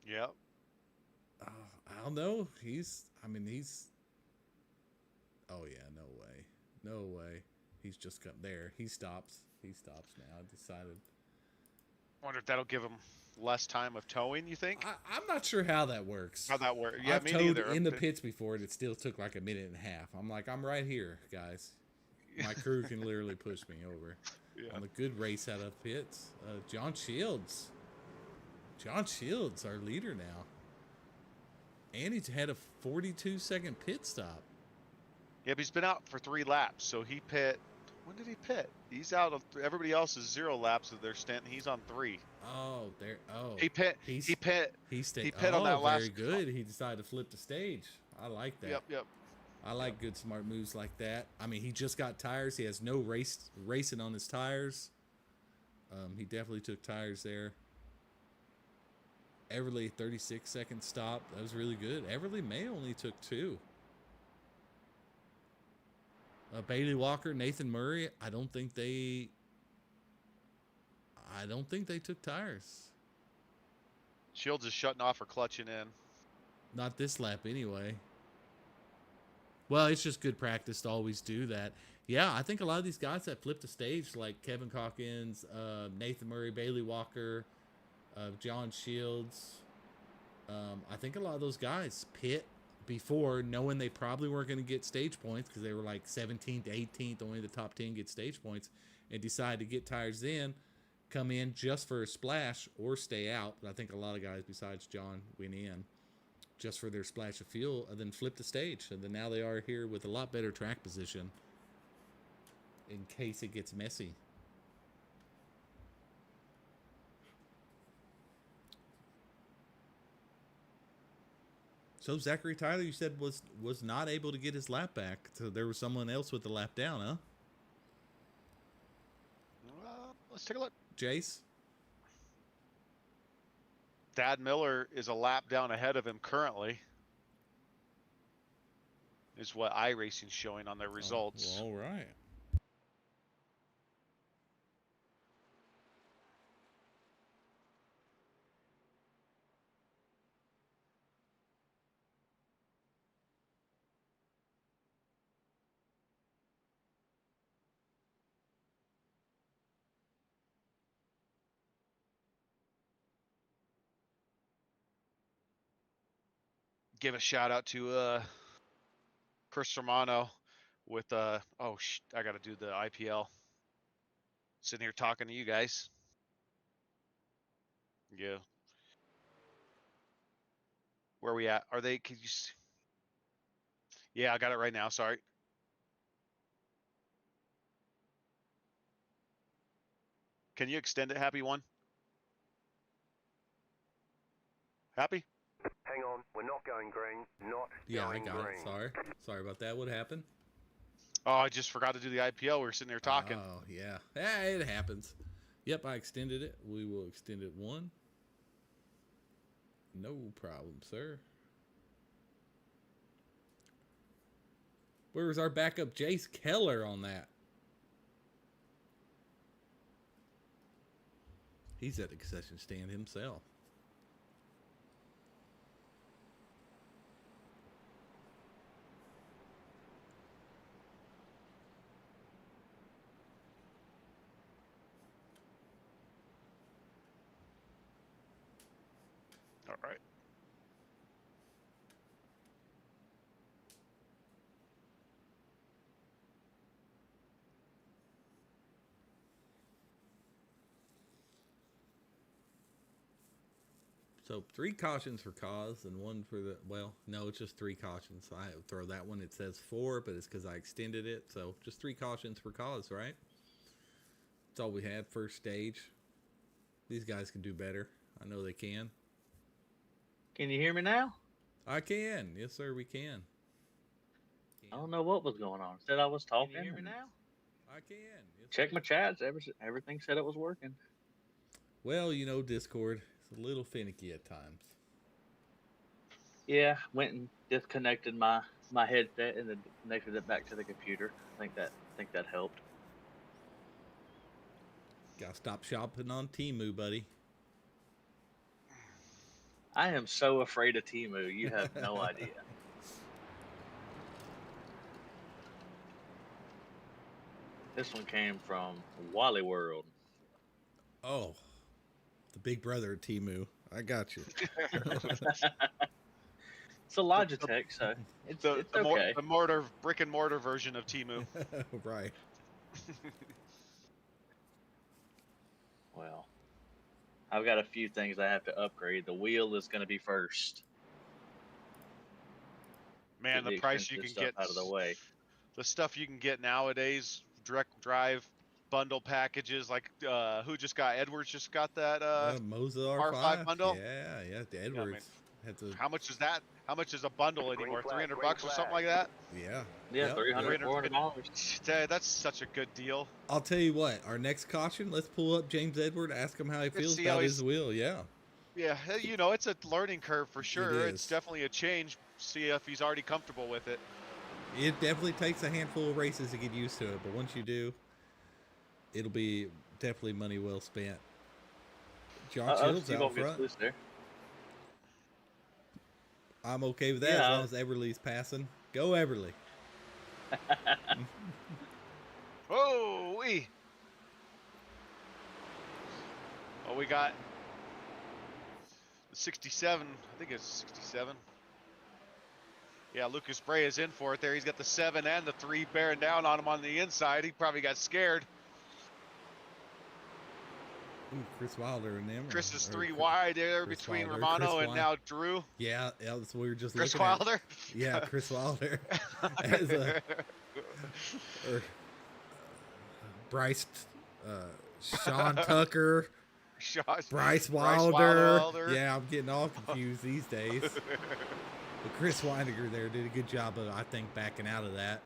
Yep. I don't know. Oh yeah, no way. No way. He's just got there. He stops. He stops now. I decided. Wonder if that'll give him less time of towing, you think? I'm not sure how that works. How that works. Yeah, I've me towed neither. in the pits before, and it still took like a minute and a half. I'm like, I'm right here, guys. My crew can literally push me over. Yeah. On a good race out of pits. John Shields. John Shields, our leader now. And he's had a 42-second pit stop. Yeah, but he's been out for 3 laps, so he pit. When did he pit? He's out of everybody else is 0 laps of their stint. And he's on 3. Oh, there. Oh, He pit. He's- he pit. he stayed. He pit on that very last. good. He decided to flip the stage. I like that. Yep. I like good smart moves like that. I mean, he just got tires. He has no racing on his tires. He definitely took tires there. Everly 36-second stop. That was really good. Everly May only took 2. Bailey Walker, Nathan Murray. I don't think they took tires. Shields is shutting off or clutching in. Not this lap anyway. Well, it's just good practice to always do that. Yeah, I think a lot of these guys that flip the stage, like Kevin Calkins, Nathan Murray, Bailey Walker, John Shields, I think a lot of those guys pit before knowing they probably weren't going to get stage points because they were like 17th, 18th, only the top 10 get stage points, and decide to get tires in, come in just for a splash or stay out. But I think a lot of guys besides John went in just for their splash of fuel and then flip the stage. And then now they are here with a lot better track position in case it gets messy. So Zachary Tyler, you said was not able to get his lap back. So there was someone else with the lap down, huh? Let's take a look. Jace? Dad Miller is a lap down ahead of him currently. Is what iRacing's showing on their results. Oh, well, all right. Give a shout out to Chris Romano with I gotta do the IPL. Sitting here talking to you guys. Yeah. Where are we at? Are they? Could you? Yeah, I got it right now. Sorry. Can you extend it, Happy One? Happy? Hang on, we're not going green. Not Yeah, I going got green. it. Sorry about that. What happened? Oh, I just forgot to do the IPL. We were sitting there talking. Oh, yeah. Yeah, it happens. Yep, I extended it. We will extend it 1. No problem, sir. Where was our backup Jace Keller on that? He's at the concession stand himself. All right. So 3 cautions for cause and 1 for the, well, no, it's just 3 cautions. So I throw that one. It says 4, but it's because I extended it. So just 3 cautions for cause, right? That's all we had. First stage. These guys can do better. I know they can. Can you hear me now? I can. Yes, sir, we can. I don't know what was going on. Said I was talking. Can you hear me and now? I can. Yes, Check sir. my chats. Everything said it was working. Well, you know, Discord is a little finicky at times. Yeah, went and disconnected my headset and then connected it back to the computer. I think that helped. Gotta stop shopping on Temu, buddy. I am so afraid of Timu. You have no idea. This one came from Wally World. Oh, the big brother of Temu. I got you. It's a Logitech, so it's okay. The brick and mortar version of Timu. Right. Well, I've got a few things I have to upgrade. The wheel is going to be first. Man, Get the price you expensive can stuff get out of the way. the stuff you can get nowadays, direct drive bundle packages, like who just got Edwards just got that Moza R5 bundle? Yeah, the Edwards. Had to, How much is that? How much is a bundle anymore? flag, $300 green or something flag. like that? yeah. Yeah, Yep, $300, yep. $400. That's such a good deal. I'll tell you what, our next caution, let's pull up James Edward, ask him how he feels see how about he's- his wheel. Yeah. Yeah, you know, it's a learning curve for sure. is. It's definitely a change. See if he's already comfortable with it. It definitely takes a handful of races to get used to it, but once you do, it'll be definitely money well spent. Josh Hill's Steve out won't get front. loose there. I'm okay with that Yeah. as long as Everly's passing. Go Everly. Oh, we got the 67. I think it's 67. Yeah, Lucas Bray is in for it there. He's got the 7 and the 3 bearing down on him on the inside. He probably got scared. Ooh, Chris Wilder and them. Chris is or 3 Chris- wide there Chris between Wilder, Romano Chris and Wi- now Drew. Yeah, that's what we were just Chris looking at. Wilder. Yeah, Chris Wilder. As a, or, Bryce, Sean Tucker, Bryce Wilder. Yeah, I'm getting all confused these days. But Chris Weininger there did a good job of, I think, backing out of that.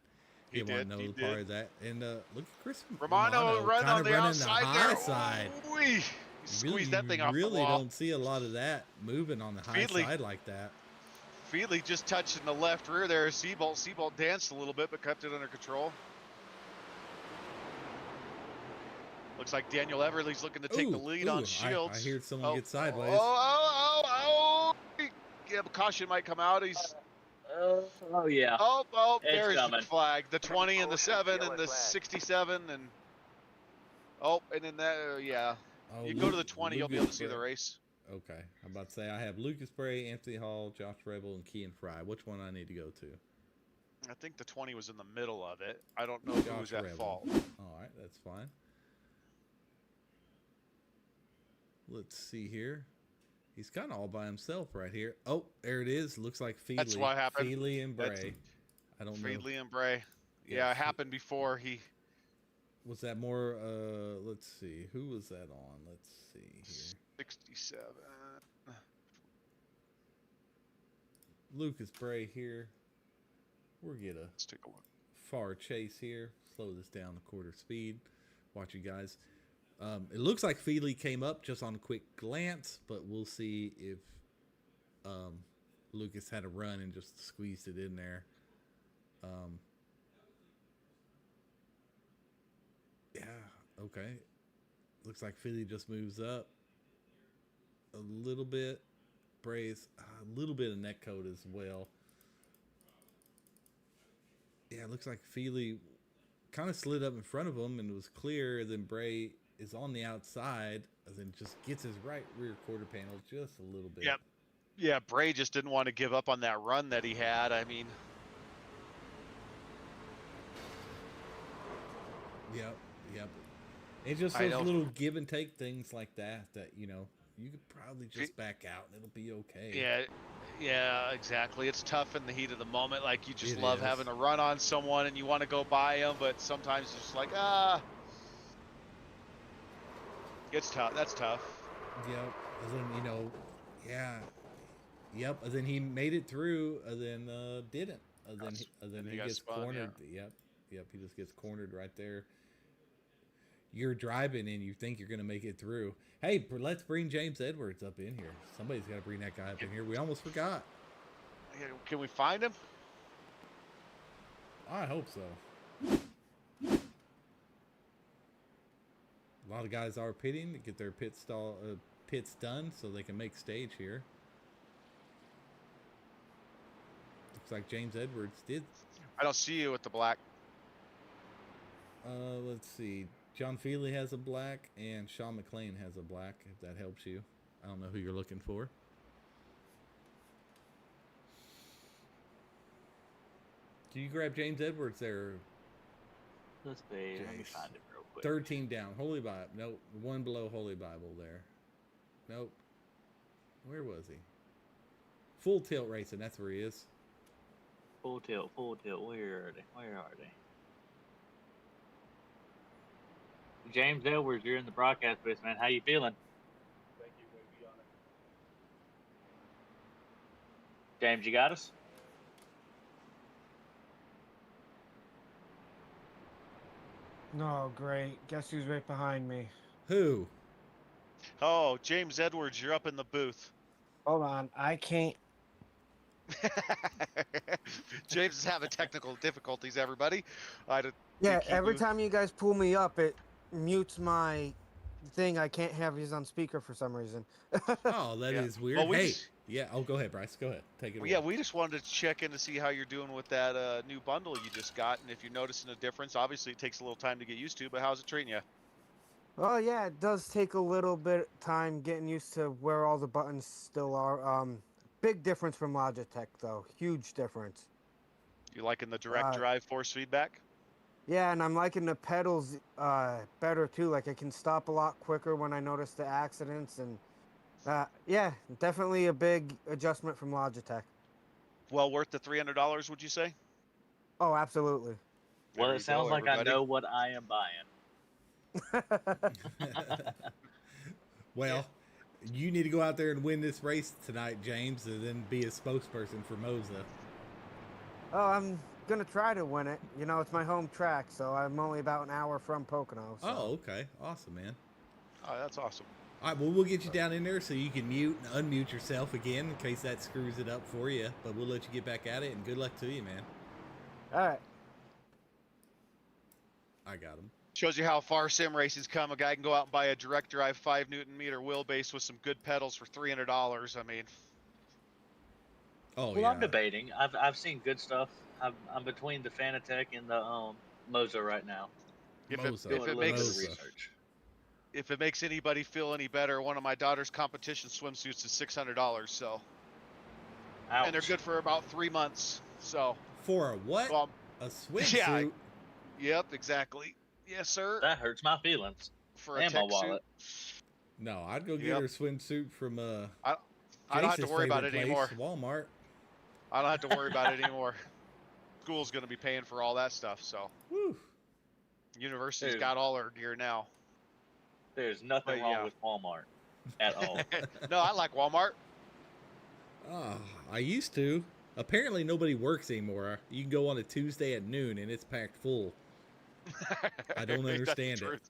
He didn't want did, no he part did. of that. And look at Chris Romano run kinda on the running outside high there. side. Ooh-wee. He squeezed that thing off really the wall. don't see a lot of that moving on the high Feedley. side like that. Feedley just touching the left rear there. Seabolt danced a little bit, but kept it under control. Looks like Daniel Everly's looking to take the lead on Shields. I heard someone get sideways. Oh! Yeah, caution might come out. He's Oh yeah. oh, It's there's the coming. flag. The 20 and the 7 Yellow and the flag. 67 and and then that yeah. Oh, You go to the 20, you'll be able to see the Bray. race. Okay, I'm about to say I have Lucas Bray, Anthony Hall, Josh Rebel, and Kean Fry. Which one I need to go to? I think the 20 was in the middle of it. I don't know who was Josh at Rebel. fault. All right, that's fine. Let's see here. He's kind of all by himself right here. Oh, there it is. Looks like Feedley. That's what happened. Feedley and That's- Bray. I don't know. Feedley and Bray. Yeah, Yeah, it happened before. Was that more? Let's see. Who was that on? Let's see here. 67. Lucas Bray here. We'll get a Let's take a look. far chase here. Slow this down to quarter speed. Watch you guys. It looks like Feely came up just on a quick glance, but we'll see if Lucas had a run and just squeezed it in there. Yeah, okay. Looks like Feely just moves up a little bit. Bray's a little bit of neck coat as well. Yeah, it looks like Feely kind of slid up in front of him and was clear. Then Bray is on the outside and then just gets his right rear quarter panel just a little bit. Yep. Yeah, Bray just didn't want to give up on that run that he had. I mean, Yep. It's just I those know. little give and take things like that you know, you could probably just back out and it'll be okay. yeah, exactly. It's tough in the heat of the moment. Like, you just It love is. having a run on someone and you want to go by them, but sometimes it's just like, it's tough. That's tough. Yep. And then, you know, yeah. Yep. And then he made it through and then didn't. And then he he got gets spun, cornered. Yep. He just gets cornered right there. You're driving and you think you're going to make it through. Hey, let's bring James Edwards up in here. Somebody's got to bring that guy up in here. We almost forgot. Can we find him? I hope so. A lot of guys are pitting to get their pits done so they can make stage here. Looks like James Edwards did. I don't see you with the black. Let's see. John Feely has a black and Sean McLean has a black, if that helps you. I don't know who you're looking for. Can you grab James Edwards there? Let's see. Let me Jace. find it real quick. Third team down. Holy Bible. Nope. One below Holy Bible there. Nope. Where was he? Full Tilt Racing. That's where he is. Full tilt. Where are they? James Edwards, you're in the broadcast booth, man. How you feeling? Thank you. Way beyond it. James, you got us? No, great. Guess who's right behind me? Who? Oh, James Edwards, you're up in the booth. Hold on. I can't. James is having technical difficulties, everybody. Yeah, think he every moved- time you guys pull me up, it mutes my thing. I can't have you on speaker for some reason. Oh, that is Yeah. weird. Well, we hey. just- Yeah. Oh, go ahead, Bryce. Go ahead. Take it away. Yeah, we just wanted to check in to see how you're doing with that new bundle you just got, and if you're noticing a difference. Obviously, it takes a little time to get used to, but how's it treating you? Well, yeah, it does take a little bit time getting used to where all the buttons still are. Big difference from Logitech, though. Huge difference. You liking the direct drive force feedback? Yeah, and I'm liking the pedals better too. Like, I can stop a lot quicker when I notice the accidents, and yeah, definitely a big adjustment from Logitech. Well worth the $300, would you say? Oh, absolutely. Well, There it you sounds go, like I everybody. know what I am buying. Well, you need to go out there and win this race tonight, James, and then be a spokesperson for Moza. Oh, I'm gonna try to win it. You know, it's my home track, so I'm only about an hour from Pocono. So. Oh, okay. Awesome, man. Oh, that's awesome. All right, well, we'll get you down in there so you can mute and unmute yourself again in case that screws it up for you. But we'll let you get back at it, and good luck to you, man. All right. I got him. Shows you how far sim races come. A guy can go out and buy a direct drive 5 Newton meter wheelbase with some good pedals for $300. I mean, Oh, Well, yeah. I'm debating. I've seen good stuff. I'm between the Fanatec and the Moza right now. if Moza. it, Doing if a it little bit makes of Moza. research. if it makes anybody feel any better, one of my daughter's competition swimsuits is $600. So, Ouch. and they're good for about 3 months. So, For a what? well, A swimsuit? Yeah, yep, exactly. Yes, sir. That hurts my feelings. For a And my tech wallet. suit. No, I'd go get Yep. her a swimsuit from I don't have to Jace's worry about favorite it place, anymore. Walmart. I don't have to worry about it anymore. School's going to be paying for all that stuff. So, Woo. University's Dude. got all our gear now. There's nothing But, wrong yeah. with Walmart at all. No, I like Walmart. Oh, I used to. Apparently nobody works anymore. You can go on a Tuesday at noon and it's packed full. I don't That's understand true. it.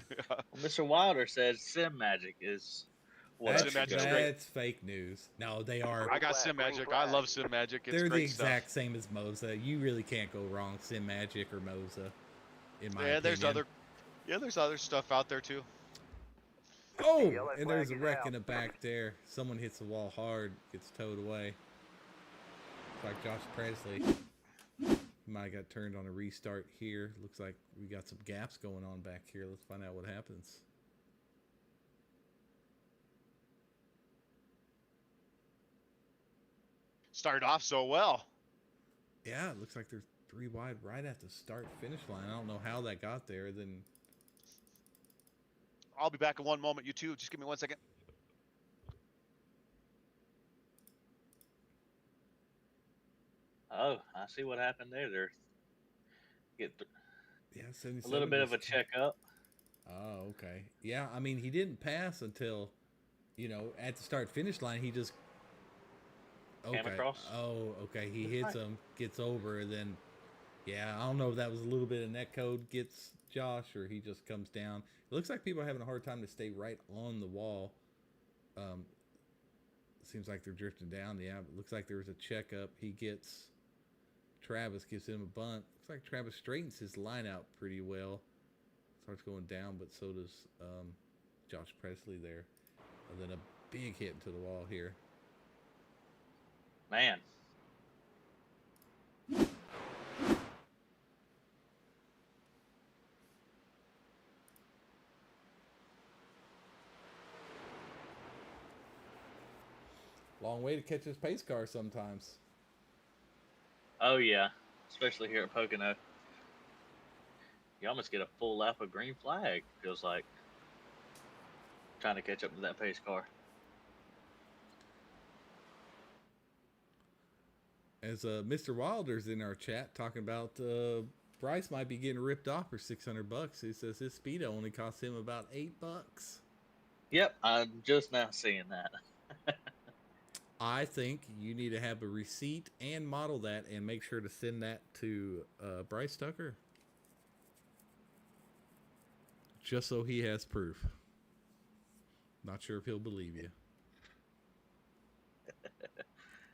Yeah. Mr. Wilder says Sim Magic is what Sim Magic's great. That's fake news. No, they are. I got Sim Magic. I love Sim Magic. It's They're the great exact stuff. same as Moza. You really can't go wrong. Sim Magic or Moza, in my Yeah, opinion. there's other stuff out there too. Oh, Yellow and there's a flag is wreck out. in the back there. Someone hits the wall hard, gets towed away. It's like Josh Presley. Might have got turned on a restart here. Looks like we got some gaps going on back here. Let's find out what happens. Started off so well. Yeah, it looks like they're 3 wide right at the start finish line. I don't know how that got there. Then I'll be back in one moment. You two, just give me 1 second. Oh, I see what happened there. They're yeah, a 77 little bit of a just- checkup. Oh, okay. Yeah, I mean, he didn't pass until, at the start finish line, he just. Came across? Oh, okay. He That's hits fine. him, gets over, and then, yeah, I don't know if that was a little bit of net code gets Josh or he just comes down. It looks like people are having a hard time to stay right on the wall. Seems like they're drifting down. Yeah, it looks like there was a checkup. He gets. Travis gives him a bunt. Looks like Travis straightens his line out pretty well. Starts going down, but so does Josh Presley there. And then a big hit into the wall here. Man, Long way to catch his pace car sometimes. oh yeah, especially here at Pocono. You almost get a full lap of green flag. Feels like trying to catch up to that pace car. As Mr. Wilder's in our chat talking about Bryce might be getting ripped off for $600. He says his speedo only cost him about $8. Yep, I'm just now seeing that. I think you need to have a receipt and model that and make sure to send that to Bryce Tucker. Just so he has proof. Not sure if he'll believe you.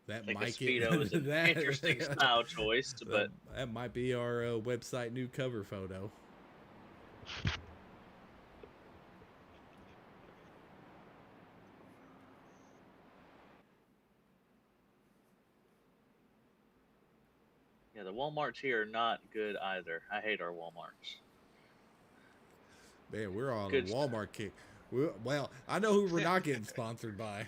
That I think a might Speedo is an interesting style choice, but that might be our website new cover photo. yeah, the Walmarts here are not good either. I hate our Walmarts. Man, we're on Good a Walmart kick. Well, I know who we're not getting sponsored by.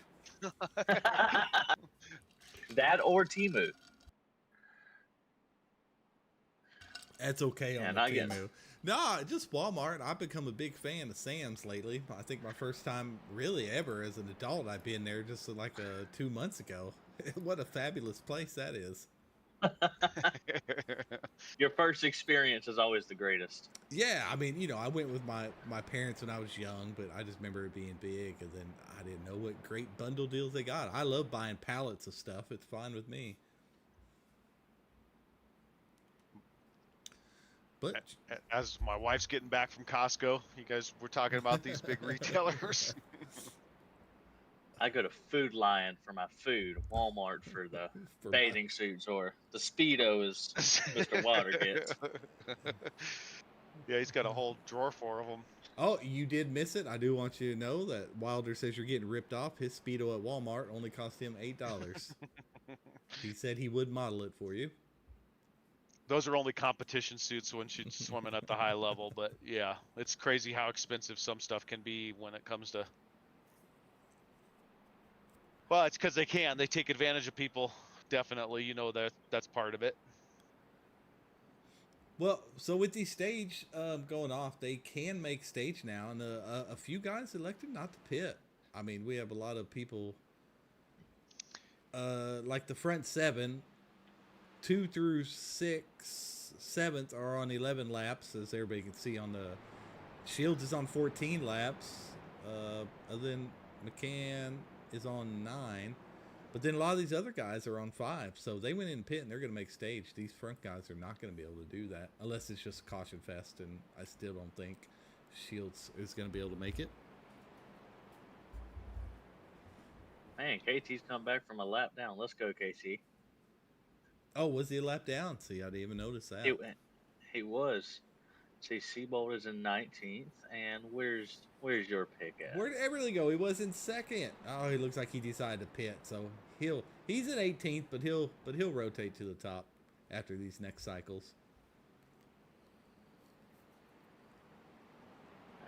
That or Temu. That's okay Yeah, on not the yet. Temu. No, just Walmart. I've become a big fan of Sam's lately. I think my first time really ever as an adult I've been there just like 2 months ago. What a fabulous place that is. Your first experience is always the greatest. Yeah, I mean, I went with my parents when I was young, but I just remember it being big, and then I didn't know what great bundle deals they got. I love buying pallets of stuff. It's fine with me. But As my wife's getting back from Costco, you guys were talking about these big retailers. I go to Food Lion for my food, Walmart for the for bathing suits, or the Speedo is Mr. Wilder gets. Yeah, he's got a whole drawer full of them. Oh, you did miss it. I do want you to know that Wilder says you're getting ripped off. His Speedo at Walmart only cost him $8. He said he would model it for you. Those are only competition suits when she's swimming at the high level, but yeah, it's crazy how expensive some stuff can be when it comes to. Well, it's because they can. They take advantage of people. Definitely, that's part of it. Well, so with the stage going off, they can make stage now, and a few guys elected not to pit. I mean, we have a lot of people, like the front 7, 2 through 6, 7th are on 11 laps, as everybody can see on the Shields is on 14 laps. Other than McCann is on 9. But then a lot of these other guys are on 5. So they went in pit and they're going to make stage. These front guys are not going to be able to do that unless it's just a caution fest. And I still don't think Shields is going to be able to make it. Man, KT's come back from a lap down. Let's go, KT. Oh, was he a lap down? See, I didn't even notice that. He was. See, Seabold is in 19th, and where's your pick at? Where did Everly go? He was in 2nd. Oh, he looks like he decided to pit, so he's in 18th, but he'll rotate to the top after these next cycles.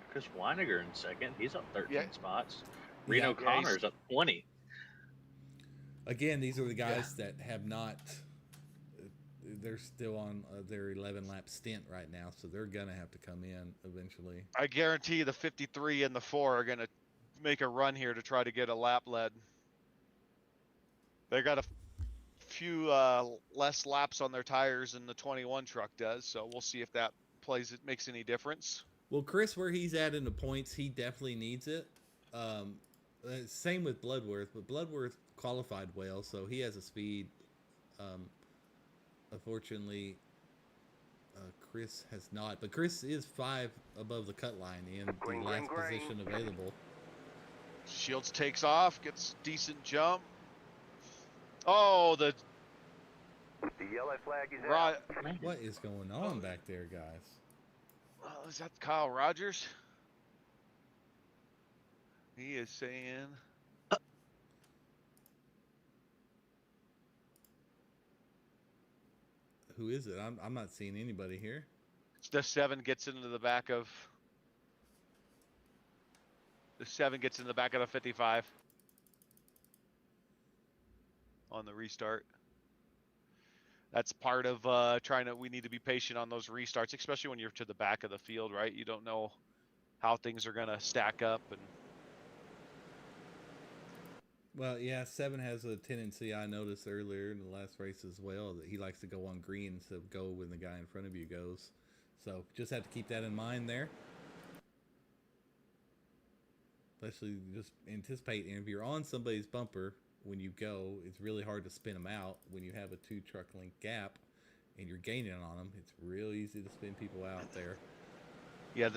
Chris Weiniger in 2nd. He's up 13 spots. Yeah, Reno Connor's up 20. Again, these are the guys that have not. They're still on their 11 lap stint right now, so they're gonna have to come in eventually. I guarantee the 53 and the 4 are gonna make a run here to try to get a lap lead. They got a few less laps on their tires than the 21 truck does, so we'll see if that makes any difference. Well, Chris, where he's at in the points, he definitely needs it. Same with Bloodworth, but Bloodworth qualified well, so he has a speed. Unfortunately, Chris has not, but Chris is 5 above the cut line in the last position available. Shields takes off, gets decent jump. Oh, the yellow flag is right. out. What is going on back there, guys? Oh, is that Kyle Rogers? He is saying. Who is it? I'm not seeing anybody here. The 7 gets into the back of. The 7 gets in the back of the 55 on the restart. That's part of we need to be patient on those restarts, especially when you're to the back of the field, right? You don't know how things are going to stack up. And Well, yeah, 7 has a tendency, I noticed earlier in the last race as well, that he likes to go on green instead of go when the guy in front of you goes. So just have to keep that in mind there. Especially just anticipate, and if you're on somebody's bumper when you go, it's really hard to spin them out. When you have a 2 truck length gap and you're gaining on them, it's real easy to spin people out there. yeah,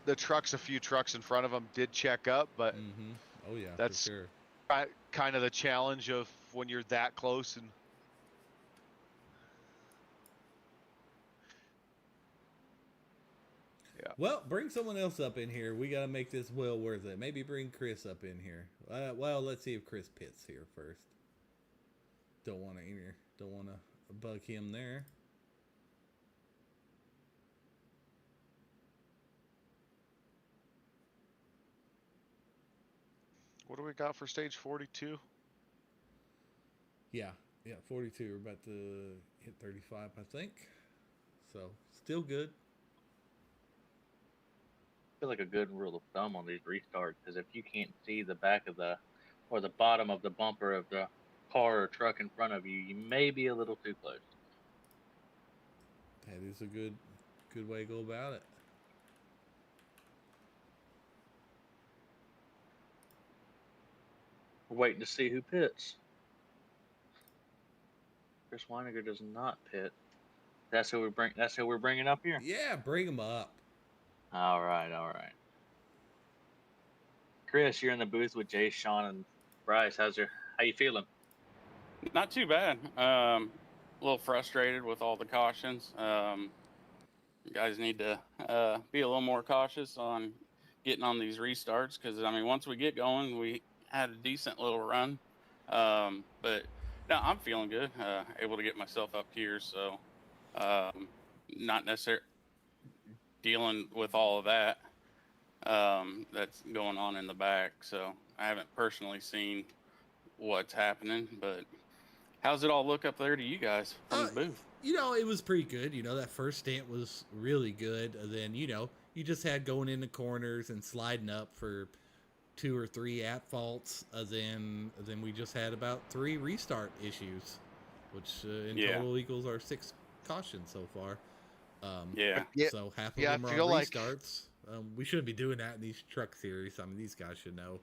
the trucks, a few trucks in front of them did check up, but Oh yeah, that's for sure. kind of the challenge of when you're that close. And yeah, Well, bring someone else up in here. We got to make this well worth it. Maybe bring Chris up in here. Well, let's see if Chris pits here first. Don't want to bug him there. what do we got for stage 42? Yeah, 42. We're about to hit 35, I think. So, still good. I feel like a good rule of thumb on these restarts is if you can't see the back of the bottom of the bumper of the car or truck in front of you, you may be a little too close. That is a good way to go about it. We're waiting to see who pits. Chris Weiniger does not pit. That's who we're bringing up here. Yeah, bring him up. All right. Chris, you're in the booth with Jay, Sean, and Bryce. How you feeling? Not too bad. A little frustrated with all the cautions. You guys need to be a little more cautious on getting on these restarts because, I mean, once we get going, we had a decent little run. But no, I'm feeling good. Able to get myself up here, so not necessarily dealing with all of that that's going on in the back. So I haven't personally seen what's happening, but how's it all look up there to you guys from the booth? It was pretty good. That first stint was really good. And then, you just had going into corners and sliding up for 2 or 3 at faults. Then we just had about 3 restart issues, which in Yeah. total equals our 6 cautions so far. Yeah. Yeah, So half of yeah, I them are on feel like- restarts. We shouldn't be doing that in these truck series. I mean, these guys should know.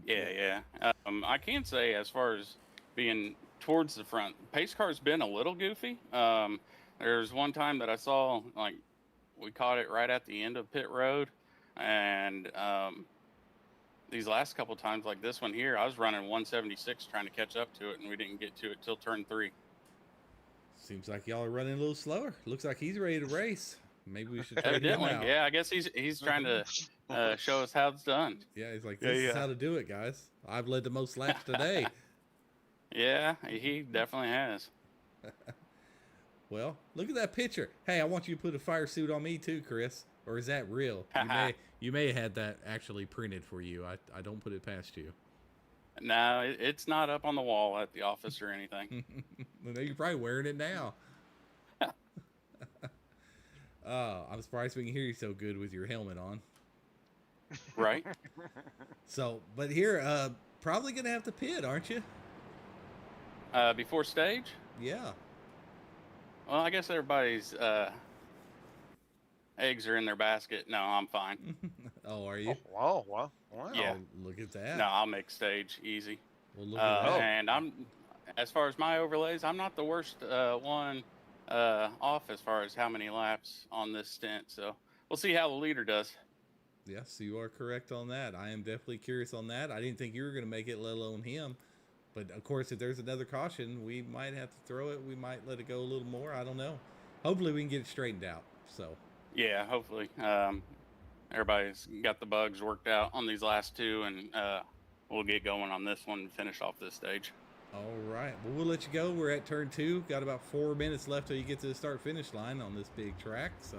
Yeah. I can say, as far as being towards the front, pace car's been a little goofy. There's one time that I saw, like, we caught it right at the end of pit road, and these last couple times, like this one here, I was running 176 trying to catch up to it, and we didn't get to it till turn 3. Seems like y'all are running a little slower. Looks like he's ready to race. Maybe we should trade him Evidently, out. yeah. I guess he's trying to show us how it's done. Yeah, he's like, Yeah, this is yeah. how to do it, guys. I've led the most laps today. Yeah, he definitely has. Well, look at that picture. Hey, I want you to put a fire suit on me too, Chris. Or is that real? You may have had that actually printed for you. I don't put it past you. No, it's not up on the wall at the office or anything. Well, you're probably wearing it now. I'm surprised we can hear you so good with your helmet on. Right? So, but here, probably gonna have to pit, aren't you? Before stage? Yeah. Well, I guess everybody's eggs are in their basket. No, I'm fine. Oh, are you? Oh, wow. Wow. Yeah. Oh, look at that. No, I'll make stage easy. Well, look at that. And I'm, as far as my overlays, I'm not the worst one off as far as how many laps on this stint. So we'll see how the leader does. Yes, you are correct on that. I am definitely curious on that. I didn't think you were going to make it, let alone him. But, of course, if there's another caution, we might have to throw it. We might let it go a little more. I don't know. Hopefully, we can get it straightened out. So, Yeah, hopefully. Everybody's got the bugs worked out on these last 2, and we'll get going on this one and finish off this stage. all right. Well, we'll let you go. We're at turn 2. Got about 4 minutes left till you get to the start-finish line on this big track. So,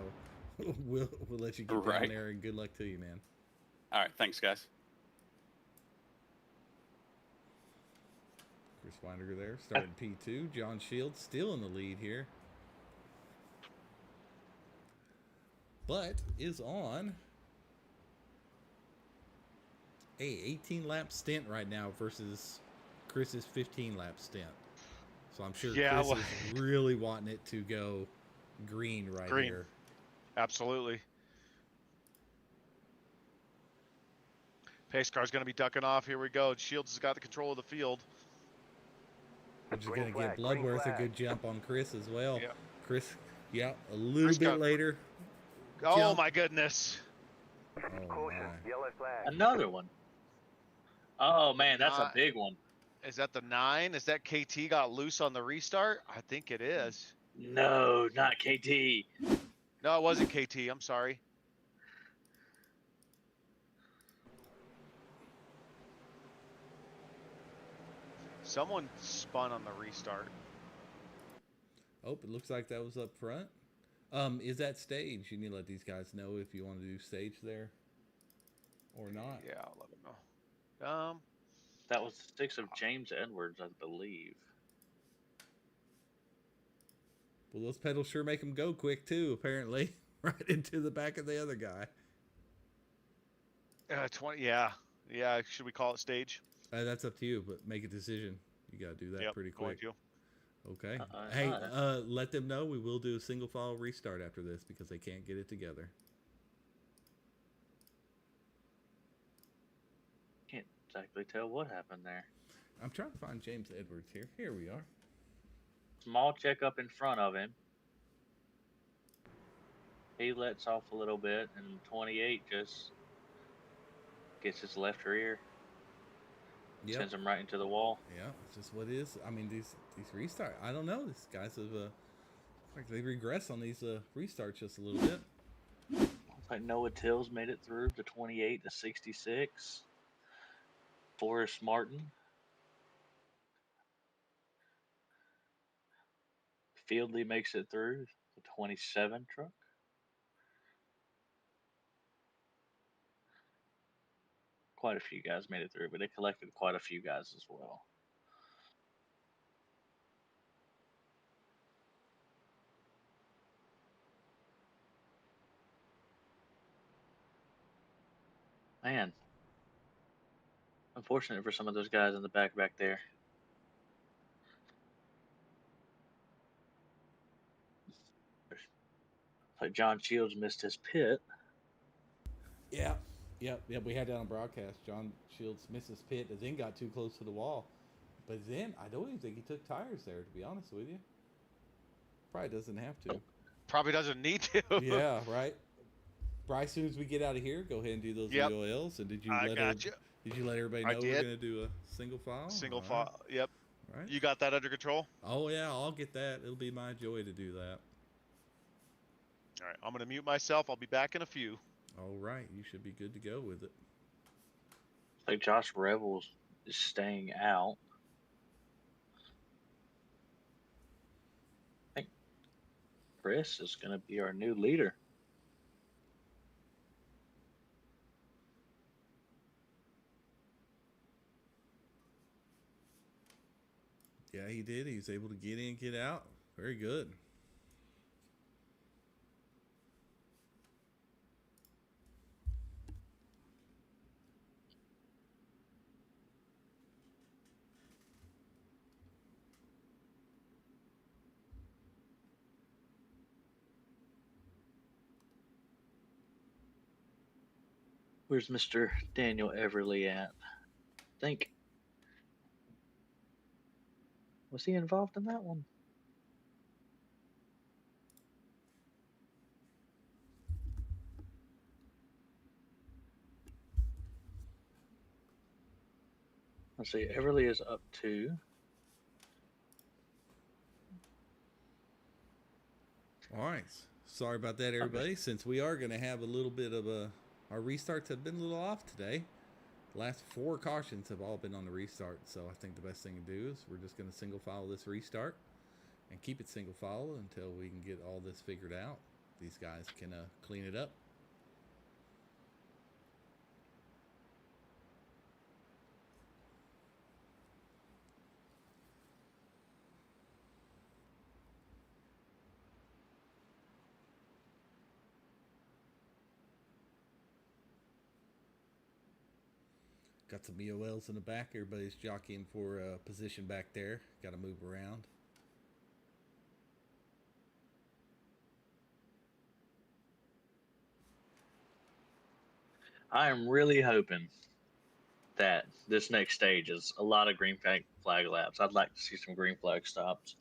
we'll let you get down there, and good luck to you, man. All right, thanks, guys. Chris Weininger there, starting P2. John Shields still in the lead here. But is on a 18-lap stint right now versus Chris's 15-lap stint. So I'm sure Yeah, Chris is really wanting it to go green here. Absolutely. Pace car's going to be ducking off. Here we go. Shields has got the control of the field. Which is Green going to give flag, green Bloodworth a flag. good jump on Chris as well. Yeah. Chris, yeah, a little Chris bit got- later. Oh, Jump. my goodness. Oh, Caution, my. yellow flag. Another one. Oh man, that's a Uh, big one. Is that the 9? Is that KT got loose on the restart? I think it is. No, not KT. No, it wasn't KT. I'm sorry. Someone spun on the restart. Oh, it looks like that was up front. Is that stage? You need to let these guys know if you want to do stage there or not. Yeah, I'll let them know. That was 6 of James Edwards, I believe. Well, those pedals sure make them go quick too, apparently. Right into the back of the other guy. 20. Yeah. Yeah. Should we call it stage? That's up to you, but make a decision. You got to do that Yep, pretty going quick. to. Okay. Uh-uh, Hey, uh-uh. let them know we will do a single file restart after this because they can't get it together. Can't exactly tell what happened there. I'm trying to find James Edwards here. Here we are. Small check up in front of him. He lets off a little bit, and 28 just gets his left rear. Yep. Sends him right into the wall. Yeah, it's just what it is. I mean, these restart. I don't know. These guys have like they regress on these restarts just a little bit. Looks like Noah Tills made it through to 28 to 66. Forrest Martin. Fieldley makes it through the 27 truck. Quite a few guys made it through, but they collected quite a few guys as well. Man, unfortunate for some of those guys in the back there. Like John Shields missed his pit. Yeah. Yep. We had that on broadcast. John Shields misses pit and then got too close to the wall. But then I don't even think he took tires there, to be honest with you. Probably doesn't have to. Probably doesn't need to. Yeah, right. Bryce, as soon as we get out of here, go ahead and do those Yep. EOLs. And did you I let gotcha. Did you let everybody I know we're did. gonna do a single file? Single All right. file. Yep. Right. You got that under control? Oh yeah, I'll get that. It'll be my joy to do that. All right. I'm going to mute myself. I'll be back in a few. All right, you should be good to go with it. Like Josh Revels is staying out. I think Chris is going to be our new leader. Yeah, he did. He was able to get in, get out. Very good. Where's Mr. Daniel Everly at? I think. Was he involved in that one? Let's see. Everly is up 2. All right. Sorry about that, everybody. Since we are going to have a little bit of our restarts have been a little off today. The last 4 cautions have all been on the restart. So I think the best thing to do is we're just going to single file this restart and keep it single file until we can get all this figured out. These guys can clean it up. Got some EOLs in the back. Everybody's jockeying for a position back there. Got to move around. I am really hoping that this next stage is a lot of green flag laps. I'd like to see some green flag stops.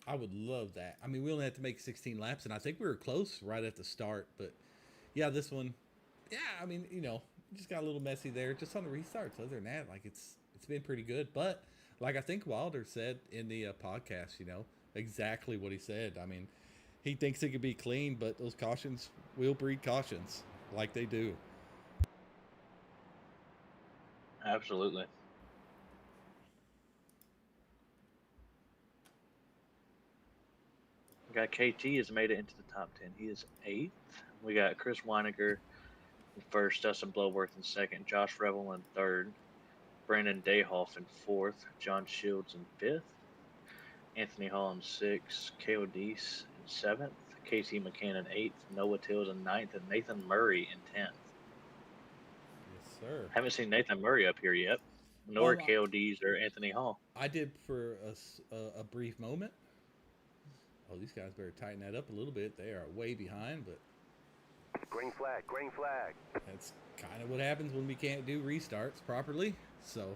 I would love that. I mean, we only have to make 16 laps, and I think we were close right at the start. But, yeah, this one, yeah, I mean, just got a little messy there just on the restarts. Other than that, like, it's been pretty good. But, like I think Wilder said in the podcast, exactly what he said. I mean, he thinks it could be clean, but those cautions will breed cautions like they do. Absolutely. We got KT has made it into the top 10. He is 8th. We got Chris Weininger in 1st, Dustin Bloworth in 2nd, Josh Revel in 3rd, Brandon Dayhoff in 4th, John Shields in 5th, Anthony Hall in 6th, K.O. Deese in 7th, KT McCann in 8th, Noah Tills in 9th, and Nathan Murray in 10th. Yes, sir. Haven't seen Nathan Murray up here yet, nor K.O. Deese or Anthony Hall. I did for a brief moment. Oh, these guys better tighten that up a little bit. They are way behind, but Green flag, green flag. that's kind of what happens when we can't do restarts properly. So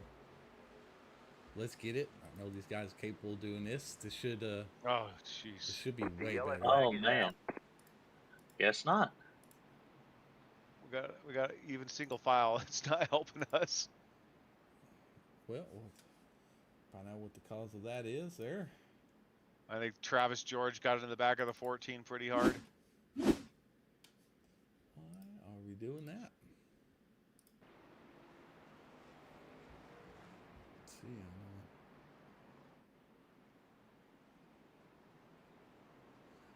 let's get it. I know these guys are capable of doing this. This should Oh, this jeez. should be way yellow better. flag. Oh, man. Guess not. We got even single file. It's not helping us. Well, we'll find out what the cause of that is there. I think Travis George got it in the back of the 14 pretty hard. Why are we doing that? Let's see.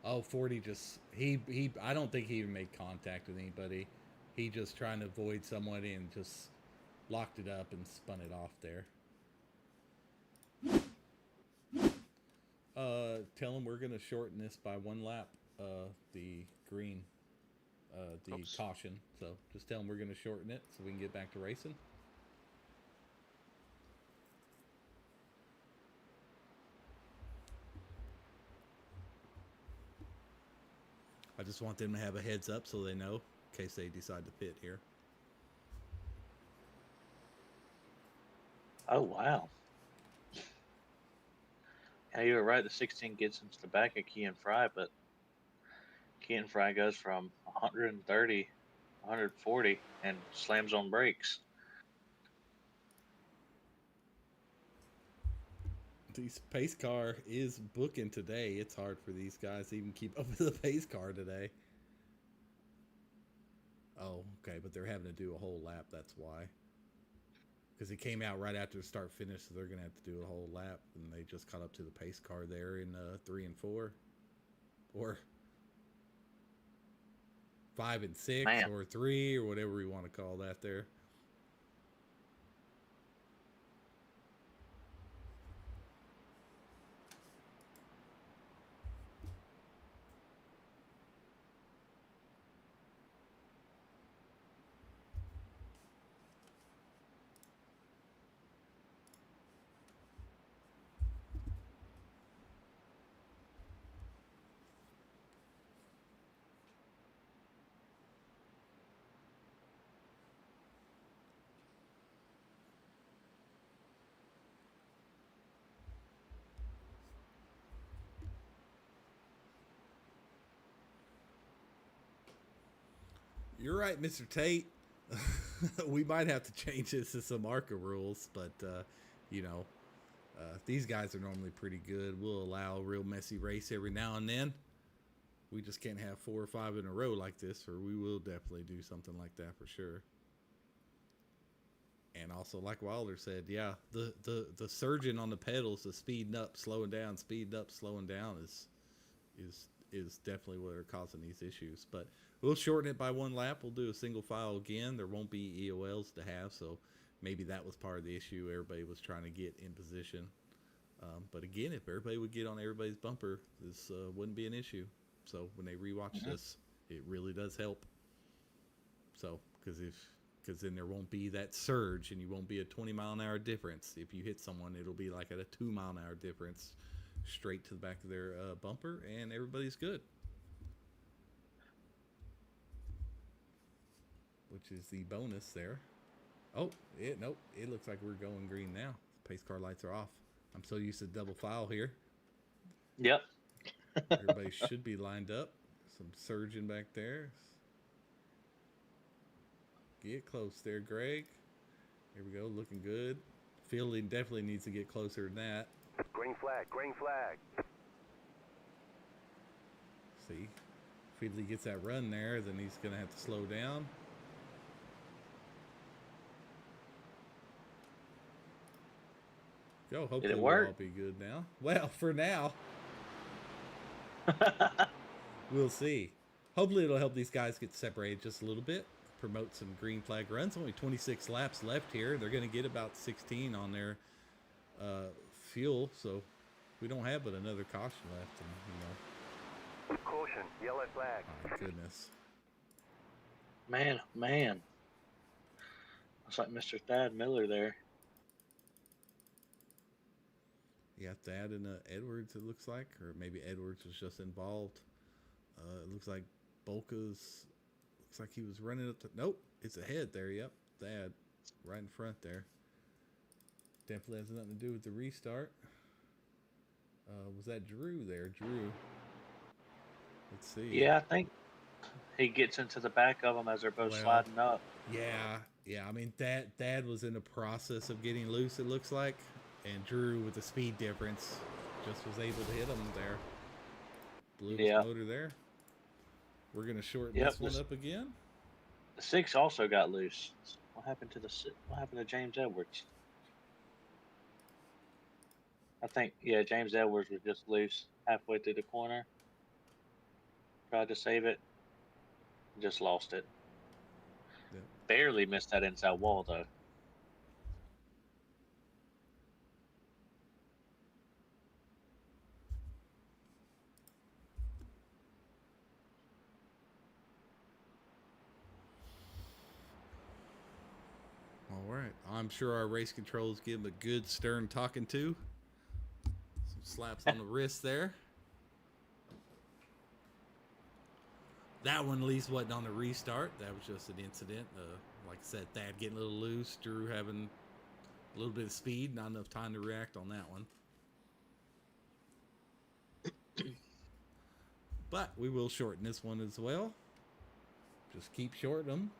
Oh, 40 just he I don't think he even made contact with anybody. He just trying to avoid somebody and just locked it up and spun it off there. Tell him we're gonna shorten this by 1 lap. The green, the Oops. caution. So just tell him we're gonna shorten it so we can get back to racing. I just want them to have a heads up so they know in case they decide to pit here. Oh, wow. Yeah, you were right. The 16 gets into the back of Key and Fry, but Key and Fry goes from 130, 140, and slams on brakes. These pace car is booking today. It's hard for these guys to even keep up with the pace car today. Oh, okay, but they're having to do a whole lap. That's why. Because it came out right after the start finish, so they're going to have to do a whole lap. And they just caught up to the pace car there in 3 and 4. Or 5 and 6, Man. or 3, or whatever we want to call that there. You're right, Mr. Tate. We might have to change this to some ARCA rules, but, these guys are normally pretty good. We'll allow a real messy race every now and then. We just can't have 4 or 5 in a row like this, or we will definitely do something like that for sure. And also, like Wilder said, yeah, the surging on the pedals, the speeding up, slowing down, is definitely what are causing these issues. But we'll shorten it by 1 lap. We'll do a single file again. There won't be EOLs to have, so maybe that was part of the issue. Everybody was trying to get in position. But again, if everybody would get on everybody's bumper, this wouldn't be an issue. So when they rewatch this, it really does help. So, because then there won't be that surge and you won't be a 20-mile-an-hour difference. If you hit someone, it'll be like at a 2-mile-an-hour difference straight to the back of their bumper, and everybody's good. Which is the bonus there. Oh, nope. It looks like we're going green now. Pace car lights are off. I'm so used to double file here. Yep. Everybody should be lined up. Some surging back there. Get close there, Greg. Here we go, looking good. Fielding definitely needs to get closer than that. Green flag, green flag. See, if Fiedley gets that run there, then he's going to have to slow down. Go, hopefully we'll all be good now. Well, for now. We'll see. Hopefully it'll help these guys get separated just a little bit. Promote some green flag runs. Only 26 laps left here. They're going to get about 16 on their fuel, so we don't have but another caution left. And, Caution, yellow flag. My goodness. Man. Looks like Mr. Thad Miller there. Yeah, Thad and Edwards, it looks like, or maybe Edwards was just involved. It looks like Bolka's. Looks like he was running up to. Nope, it's ahead there. Yep, Thad, right in front there. Definitely has nothing to do with the restart. Was that Drew there? Drew. Let's see. Yeah, I think he gets into the back of them as they're both sliding up. Yeah. I mean, Thad was in the process of getting loose, it looks like. And Drew, with the speed difference, just was able to hit him there. Blew his motor there. We're going to shorten this one up again. The 6 also got loose. What happened to James Edwards? I think, James Edwards was just loose halfway through the corner. Tried to save it. Just lost it. Yeah. Barely missed that inside wall, though. All right. I'm sure our race controls give him a good stern talking to. Some slaps on the wrist there. That one at least wasn't on the restart. That was just an incident. Like I said, Thad getting a little loose, Drew having a little bit of speed, not enough time to react on that one. But we will shorten this one as well. Just keep shorting them.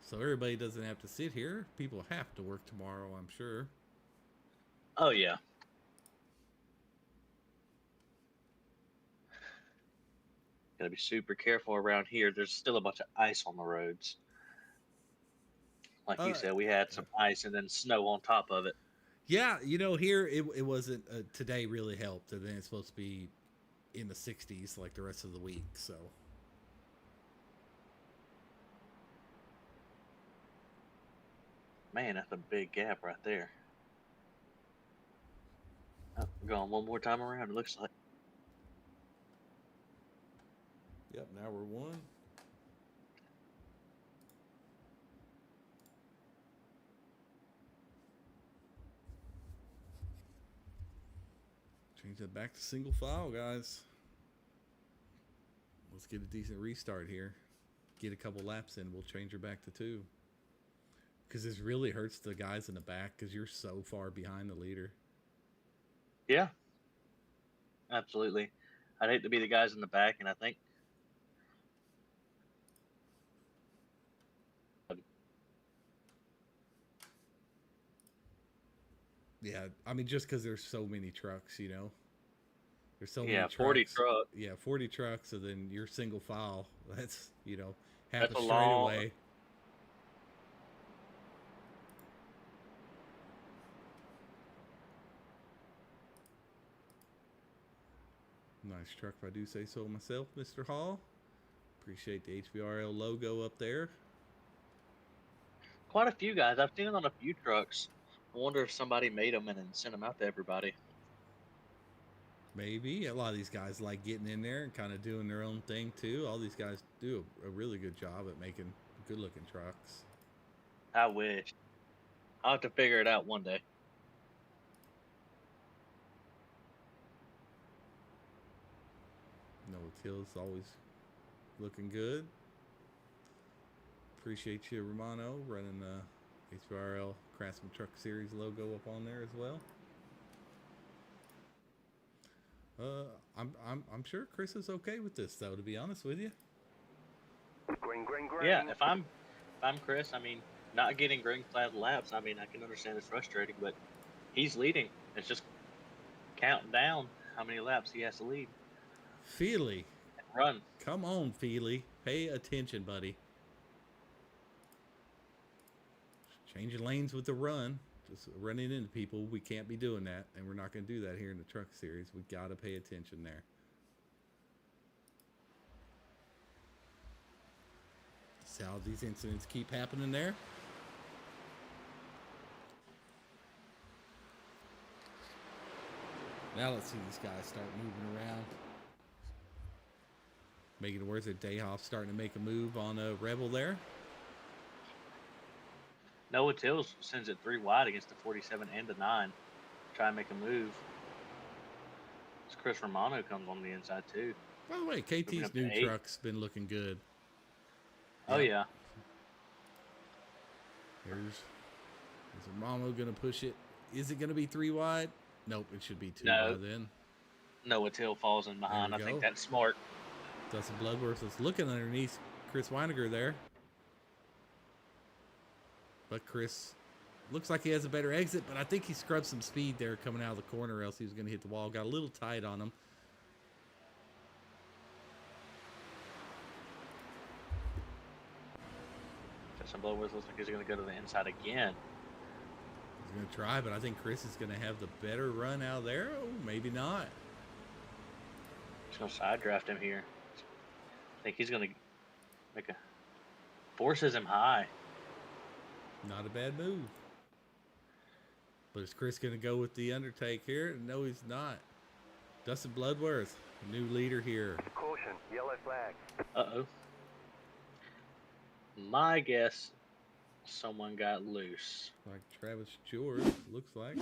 So everybody doesn't have to sit here. People have to work tomorrow, I'm sure. Oh, yeah. Gotta be super careful around here. There's still a bunch of ice on the roads. Like you said, we had some ice and then snow on top of it. Yeah, you know, here it wasn't. Today really helped, and then it's supposed to be in the 60s like the rest of the week. So Man, that's a big gap right there. Oh, we're going one more time around, it looks like. yep, now we're one. Change that back to single file, guys. Let's get a decent restart here. Get a couple laps in. We'll change her back to 2. Because this really hurts the guys in the back because you're so far behind the leader. Yeah. Absolutely. I'd hate to be the guys in the back, and I think Yeah, I mean, just because there's so many trucks, you know. There's so many 40 trucks. trucks. Yeah, 40 trucks, so then you're single file. That's, you know, half That's a a long- straightaway. Nice truck, if I do say so myself, Mr. Hall. Appreciate the HVRL logo up there. Quite a few guys. I've seen it on a few trucks. I wonder if somebody made them and then sent them out to everybody. Maybe. A lot of these guys like getting in there and kind of doing their own thing, too. All these guys do a really good job at making good-looking trucks. I wish. I'll have to figure it out one day. Noah Till's always looking good. Appreciate you, Romano, running the HVRL Craftsman Truck Series logo up on there as well. I'm sure Chris is okay with this, though, to be honest with you. Green, green, green. Yeah, if I'm Chris, I mean, not getting green flag laps, I mean, I can understand it's frustrating, but he's leading. It's just counting down how many laps he has to lead. Feely, Run. come on, Feely. Pay attention, buddy. Changing lanes with the run. Just running into people. We can't be doing that, and we're not going to do that here in the truck series. We got to pay attention there. See how these incidents keep happening there. Now let's see these guys start moving around. Making it worth it. Dayhoff starting to make a move on a Rebel there. Noah Tills sends it 3 wide against the 47 and the 9. Try and make a move. It's Chris Romano comes on the inside too. By the way, KT's new truck's been looking good. Oh yeah. Is Romano going to push it? Is it going to be 3 wide? Nope, it should be 2 No. by then. Noah Till falls in behind. There I we think go. that's smart. Dustin Bloodworth is looking underneath Chris Weiniger there. But Chris looks like he has a better exit, but I think he scrubbed some speed there coming out of the corner, or else he was going to hit the wall. Got a little tight on him. Justin Bloodworth looks like he's going to go to the inside again. He's going to try, but I think Chris is going to have the better run out there. Oh, maybe not. He's going to side draft him here. I think he's going to make a forces him high. Not a bad move. But is Chris going to go with the undertake here? No, he's not. Dustin Bloodworth, new leader here. Caution, yellow flag. Uh-oh. My guess, someone got loose. Like Travis George, looks like.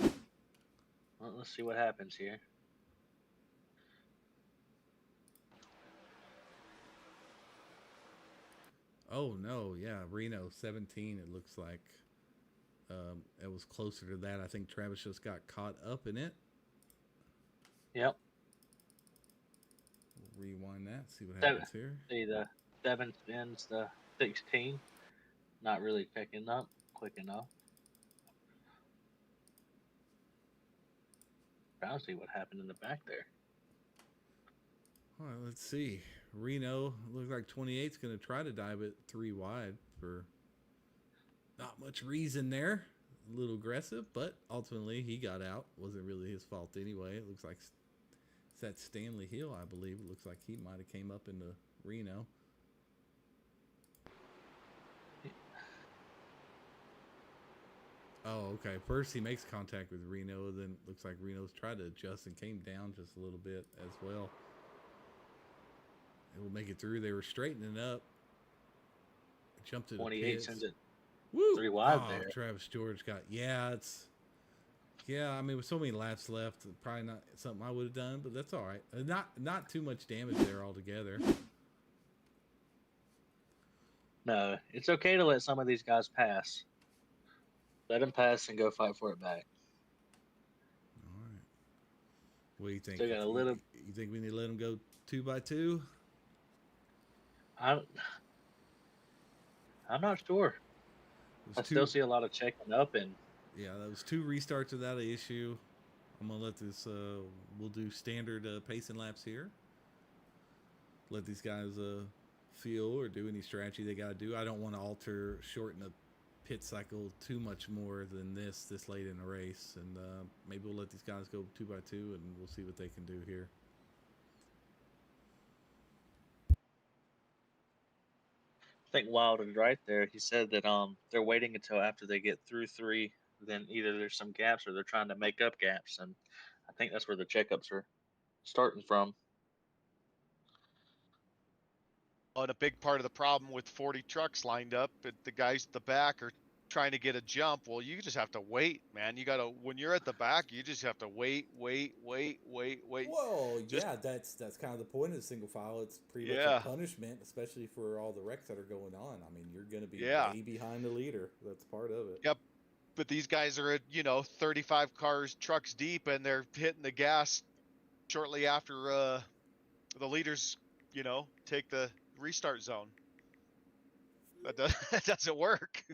Well, let's see what happens here. – – – – – – – – – – – – – – – – – – – – – – – – – – – – – – – – – – – – – – – – – – – – – – – – – – – – – – – – – – – – – – – – – – – – – – – – – – – – – – – – – – – – – – – – – – – Oh no, yeah, Reno 17. It looks like it was closer to that. I think Travis just got caught up in it. Yep. We'll rewind that. See what Seven, happens here. see the 7 spins the 16. Not really picking up quick enough. Trying to see what happened in the back there. All right, let's see. Reno looks like 28's going to try to dive it 3 wide for not much reason there. A little aggressive, but ultimately he got out. Wasn't really his fault anyway. It looks like it's that Stanley Hill, I believe. It looks like he might have came up into Reno. Oh, okay. First he makes contact with Reno, then looks like Reno's tried to adjust and came down just a little bit as well. It will make it through. They were straightening up. Jumped to the 28 pits. sends it Woo! 3 wide Oh, there. Travis George got, I mean, with so many laps left, probably not something I would have done, but that's all right. Not too much damage there altogether. No, it's okay to let some of these guys pass. Let them pass and go fight for it back. All right. What do you think? Still got a little. You think we need to let them go 2 by 2? I'm not sure. I still see a lot of checking up, and yeah, that was 2 restarts without an issue. I'm gonna let this. We'll do standard pacing laps here. Let these guys feel or do any strategy they gotta do. I don't want to shorten the pit cycle too much more than this late in the race, and maybe we'll let these guys go 2 by 2, and we'll see what they can do here. I think Wild is right there. He said that they're waiting until after they get through 3, then either there's some gaps or they're trying to make up gaps, and I think that's where the checkups are starting from. And a big part of the problem with 40 trucks lined up, the guys at the back are trying to get a jump. Well, you just have to wait, man. You gotta, when you're at the back, you just have to wait. Well, yeah, that's kind of the point of the single file. It's pretty much a punishment, especially for all the wrecks that are going on. I mean, you're going to be way behind the leader. That's part of it. Yep. But these guys are at 35 trucks deep, and they're hitting the gas shortly after the leaders take the restart zone. That doesn't work.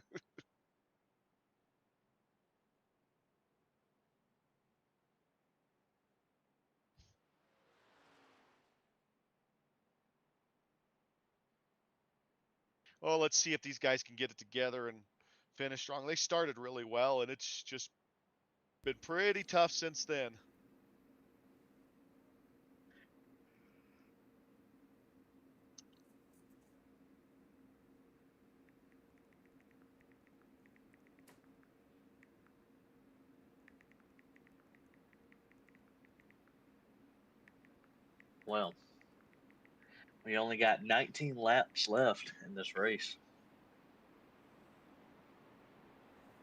Well, let's see if these guys can get it together and finish strong. They started really well, and it's just been pretty tough since then. Well, we only got 19 laps left in this race.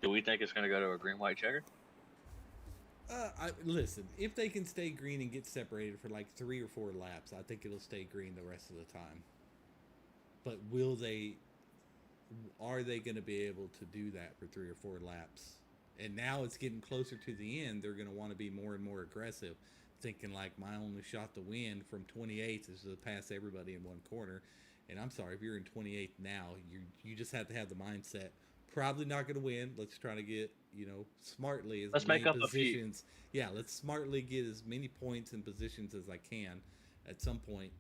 Do we think it's going to go to a green-white checker? Listen, if they can stay green and get separated for like 3 or 4 laps, I think it'll stay green the rest of the time. But are they going to be able to do that for 3 or 4 laps? And now it's getting closer to the end. They're going to want to be more and more aggressive, thinking like my only shot to win from 28th is to pass everybody in one corner. And I'm sorry, if you're in 28th now, you just have to have the mindset. Probably not going to win. Let's try to get, smartly as many positions. Yeah, let's smartly get as many points and positions as I can. At some point,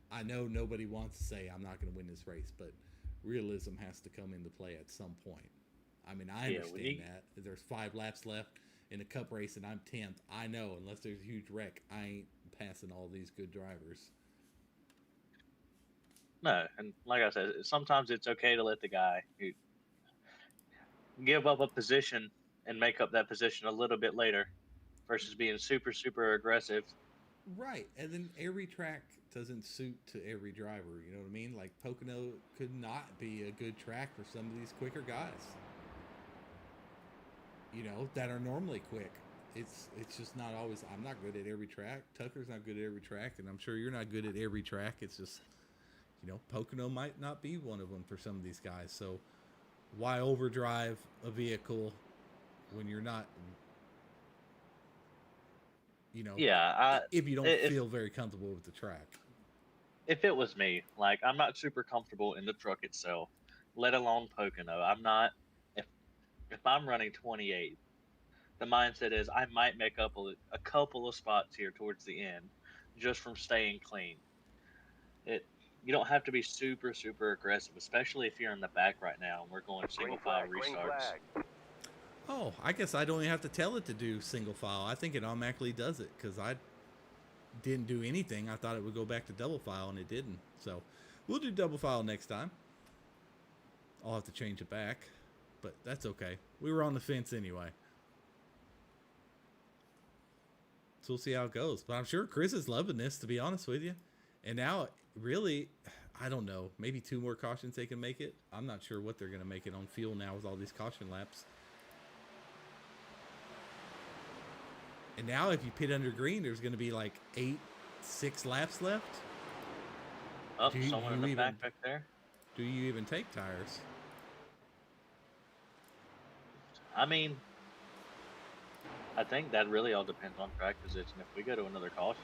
I know nobody wants to say I'm not going to win this race, but realism has to come into play at some point. I mean, I understand that. There's 5 laps left in a cup race and I'm 10th. I know, unless there's a huge wreck, I ain't passing all these good drivers. No, and like I said, sometimes it's okay to let the guy give up a position and make up that position a little bit later versus being super, super aggressive. Right, and then every track doesn't suit to every driver, you know what I mean? Like Pocono could not be a good track for some of these quicker guys, that are normally quick. It's just not always. I'm not good at every track. Tucker's not good at every track, and I'm sure you're not good at every track. It's just Pocono might not be one of them for some of these guys. So why overdrive a vehicle when you're not, Yeah, if you don't if feel very comfortable with the track? if it was me, like I'm not super comfortable in the truck itself, let alone Pocono. I'm not. If I'm running 28, the mindset is I might make up a couple of spots here towards the end, just from staying clean. It You don't have to be super super aggressive, especially if you're in the back right now and we're going single file green restarts. flag. Oh, I guess I don't even have to tell it to do single file. I think it automatically does it because I didn't do anything. I thought it would go back to double file and it didn't. So we'll do double file next time. I'll have to change it back, but that's okay. We were on the fence anyway. So we'll see how it goes. But I'm sure Chris is loving this, to be honest with you. And now, really, I don't know. Maybe 2 more cautions they can make it. I'm not sure what they're going to make it on fuel now with all these caution laps. And now if you pit under green, there's going to be like 6 laps left. Oh, someone in the back there. Do you even take tires? I mean, I think that really all depends on track position. If we go to another caution,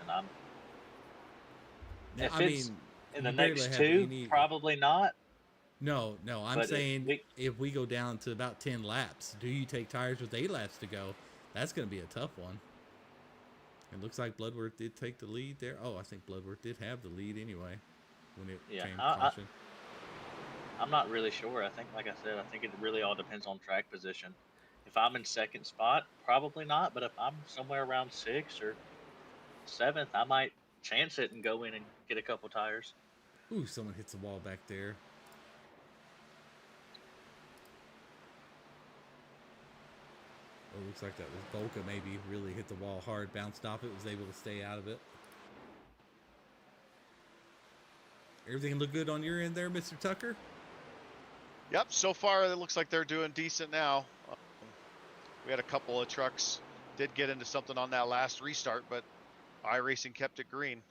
if it's in the next 2, probably not. No, I'm saying if we go down to about 10 laps, do you take tires with 8 laps to go? That's going to be a tough one. It looks like Bloodworth did take the lead there. Oh, I think Bloodworth did have the lead anyway when it came to caution. I'm not really sure. I think, like I said, I think it really all depends on track position. If I'm in second spot, probably not. But if I'm somewhere around 6th or 7th, I might chance it and go in and get a couple tires. Ooh, someone hits the wall back there. Oh, looks like that was Volca maybe really hit the wall hard, bounced off it, was able to stay out of it. Everything look good on your end there, Mr. Tucker? Yep, so far it looks like they're doing decent now. We had a couple of trucks did get into something on that last restart, but iRacing kept it green.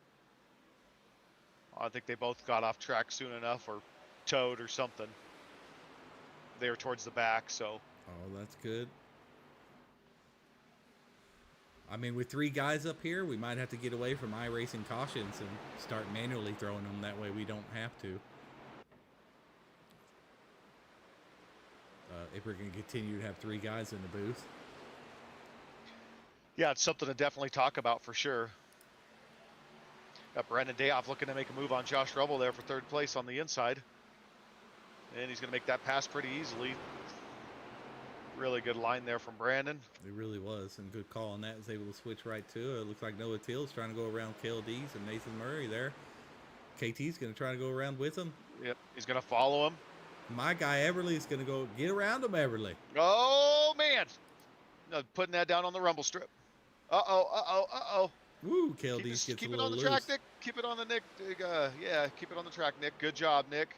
I think they both got off track soon enough or towed or something. They were towards the back, so. Oh, that's good. I mean, with 3 guys up here, we might have to get away from iRacing cautions and start manually throwing them. That way we don't have to. If we're going to continue to have 3 guys in the booth. Yeah, it's something to definitely talk about for sure. Got Brandon Dayoff looking to make a move on Josh Rubble there for 3rd place on the inside. And he's going to make that pass pretty easily. Really good line there from Brandon. It really was, and good call on that. Was able to switch right to it. It looks like Noah Till's trying to go around KLD's and Nathan Murray there. KT's going to try to go around with him. Yep, he's going to follow him. My guy Everly's going to go get around him, Everly. Oh, man. No, putting that down on the rumble strip. Uh-oh. Woo, KLD's gets keep a it little on the loose. track, Nick. Keep it on the Nick. Yeah, keep it on the track, Nick. Good job, Nick.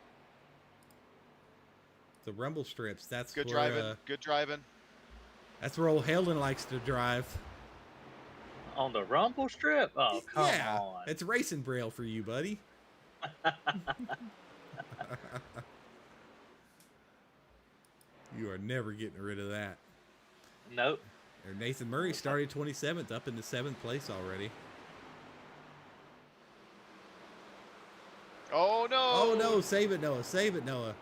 The rumble strips, that's good where, driving. Good driving. That's where old Heldon likes to drive. On the rumble strip? Oh, come on. It's racing braille for you, buddy. You are never getting rid of that. Nope. Or Nathan Murray started 27th, up into 7th place already. Oh, no. Oh, no. Save it, Noah. Save it, Noah.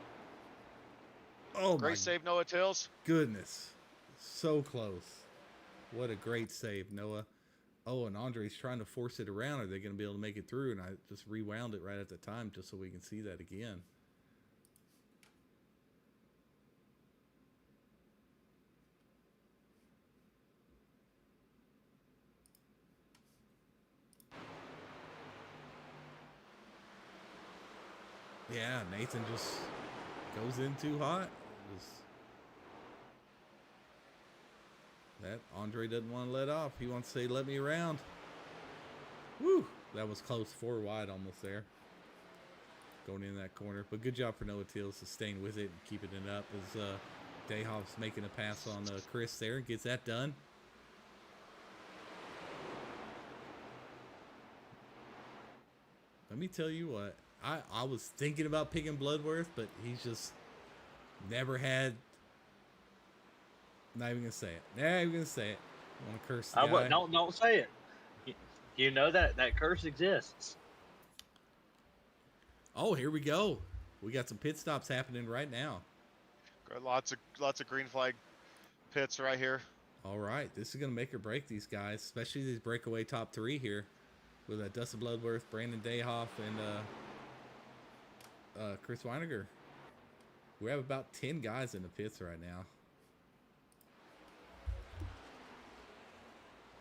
Oh, great my save, Noah Tills. Goodness. So close. What a great save, Noah. Oh, and Andre's trying to force it around. Are they going to be able to make it through? And I just rewound it right at the time just so we can see that again. Yeah, Nathan just goes in too hot. That Andre doesn't want to let off. He wants to say, let me around. Woo! That was close. 4 wide almost there. Going in that corner. But good job for Noah Tills to staying with it and keeping it up as Dayhoff's making a pass on Chris there and gets that done. Let me tell you what. I was thinking about picking Bloodworth, but he's just never had. Not even gonna say it. Not even gonna say it. I want to curse the guy. Don't say it. You know that curse exists. Oh, here we go. We got some pit stops happening right now. Got lots of green flag pits right here. All right, this is gonna make or break these guys, especially these breakaway top three here, with Dustin Bloodworth, Brandon Dayhoff, and Chris Weiniger. We have about 10 guys in the pits right now.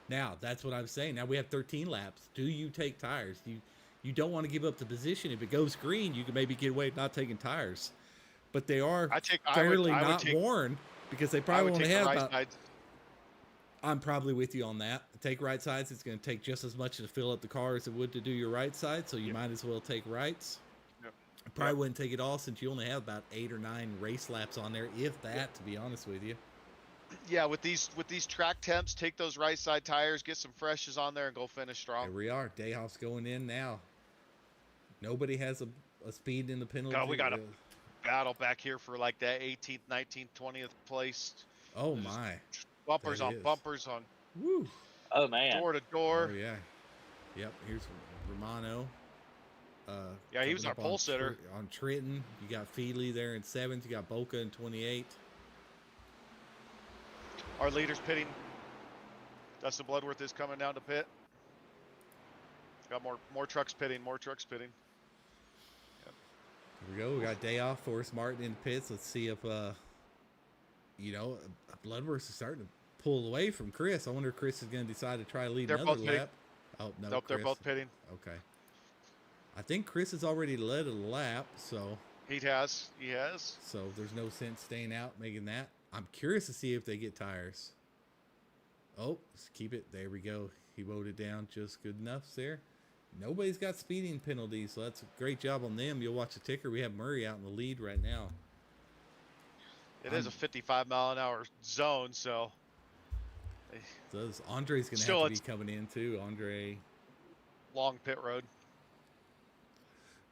Now, that's what I'm saying. Now we have 13 laps. Do you take tires? You don't want to give up the position. If it goes green, you can maybe get away with not taking tires. But they are fairly not worn because they probably only have about... Sides. I'm probably with you on that. Take right sides. It's going to take just as much to fill up the car as it would to do your right side, so you might as well take rights. Yep. I probably wouldn't take it all since you only have about 8 or 9 race laps on there, if that, to be honest with you. Yeah, with these track temps, take those right side tires, get some freshes on there, and go finish strong. Here we are. Dayhoff's going in now. Nobody has a speed in the penalty. God, we got a battle back here for like that 18th, 19th, 20th place. Oh my! Bumpers on bumpers on. Woo! Oh man! Door to door. Oh yeah. Yep. Here's Romano. Yeah, he was our pole sitter on Trenton. You got Feely there in 7th. You got Boca in 28th. Our leader's pitting. Dustin Bloodworth is coming down to pit. Got more trucks pitting. More trucks pitting. Yep. Here we go. We got Dayoff, Forrest Martin in the pits. Let's see if Bloodworth is starting to pull away from Chris. I wonder if Chris is going to decide to try to lead another lap. Oh no! Nope, they're both pitting. Okay. I think Chris has already led a lap, so. He has. So there's no sense staying out making that. I'm curious to see if they get tires. Oh, let's keep it. There we go. He rode it down just good enough there. Nobody's got speeding penalties, so that's a great job on them. You'll watch the ticker. We have Murray out in the lead right now. It is a 55-mile-an-hour zone, so. Andre's going to have to be coming in, too. Andre. Long pit road.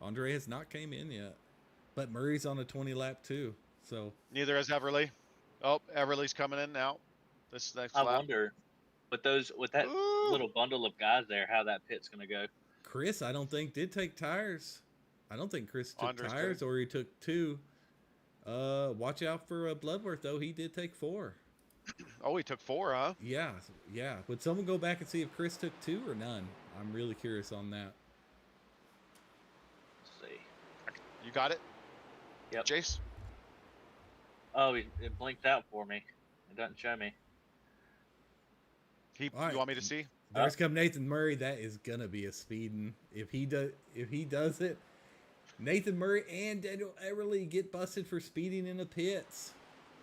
Andre has not came in yet. But Murray's on a 20-lap, too. So. Neither has Everly. Oh, Everly's coming in now. This next lap. I wonder, with that little bundle of guys there, how that pit's going to go. Chris, I don't think, did take tires. I don't think Chris took Andre's tires, good. or he took 2. Watch out for Bloodworth, though. He did take 4. Oh, he took 4, huh? Yeah. Would someone go back and see if Chris took 2 or none? I'm really curious on that. Let's see. You got it? Yep. Jace? Oh, it blinked out for me. It doesn't show me. You All right. want me to see? There's come Nathan Murray. That is gonna be a speeding. If he does it, Nathan Murray and Daniel Everly get busted for speeding in the pits.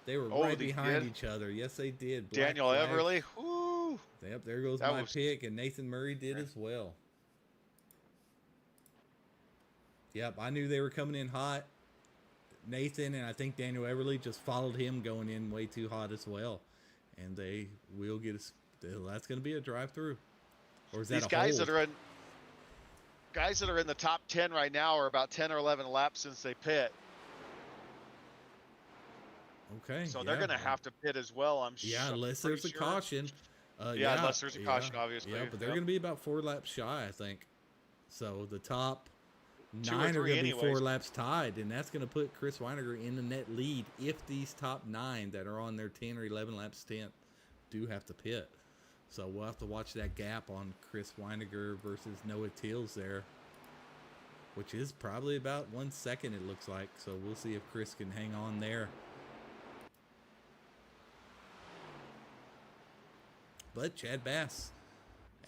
They were right behind each other. Yes, they did. Black Daniel flag. Everly. Woo! Yep, there goes my pick, and Nathan Murray did as well. Yep, I knew they were coming in hot. Nathan and I think Daniel Everly just followed him going in way too hot as well, and they will get that's going to be a drive-through, or is that These guys that are in the top 10 right now are about 10 or 11 laps since they pit. Okay. So they're going to have to pit as well, I'm sure. Yeah, unless there's a caution. Unless there's a caution, obviously. Yeah, but they're going to be about 4 laps shy, I think. So the top 9 are going to be 4 laps tied, and that's going to put Chris Weiniger in the net lead if these top 9 that are on their 10 or 11 lap stint do have to pit. So we'll have to watch that gap on Chris Weiniger versus Noah Tills there, which is probably about 1 second, it looks like. So we'll see if Chris can hang on there. But Chad Bass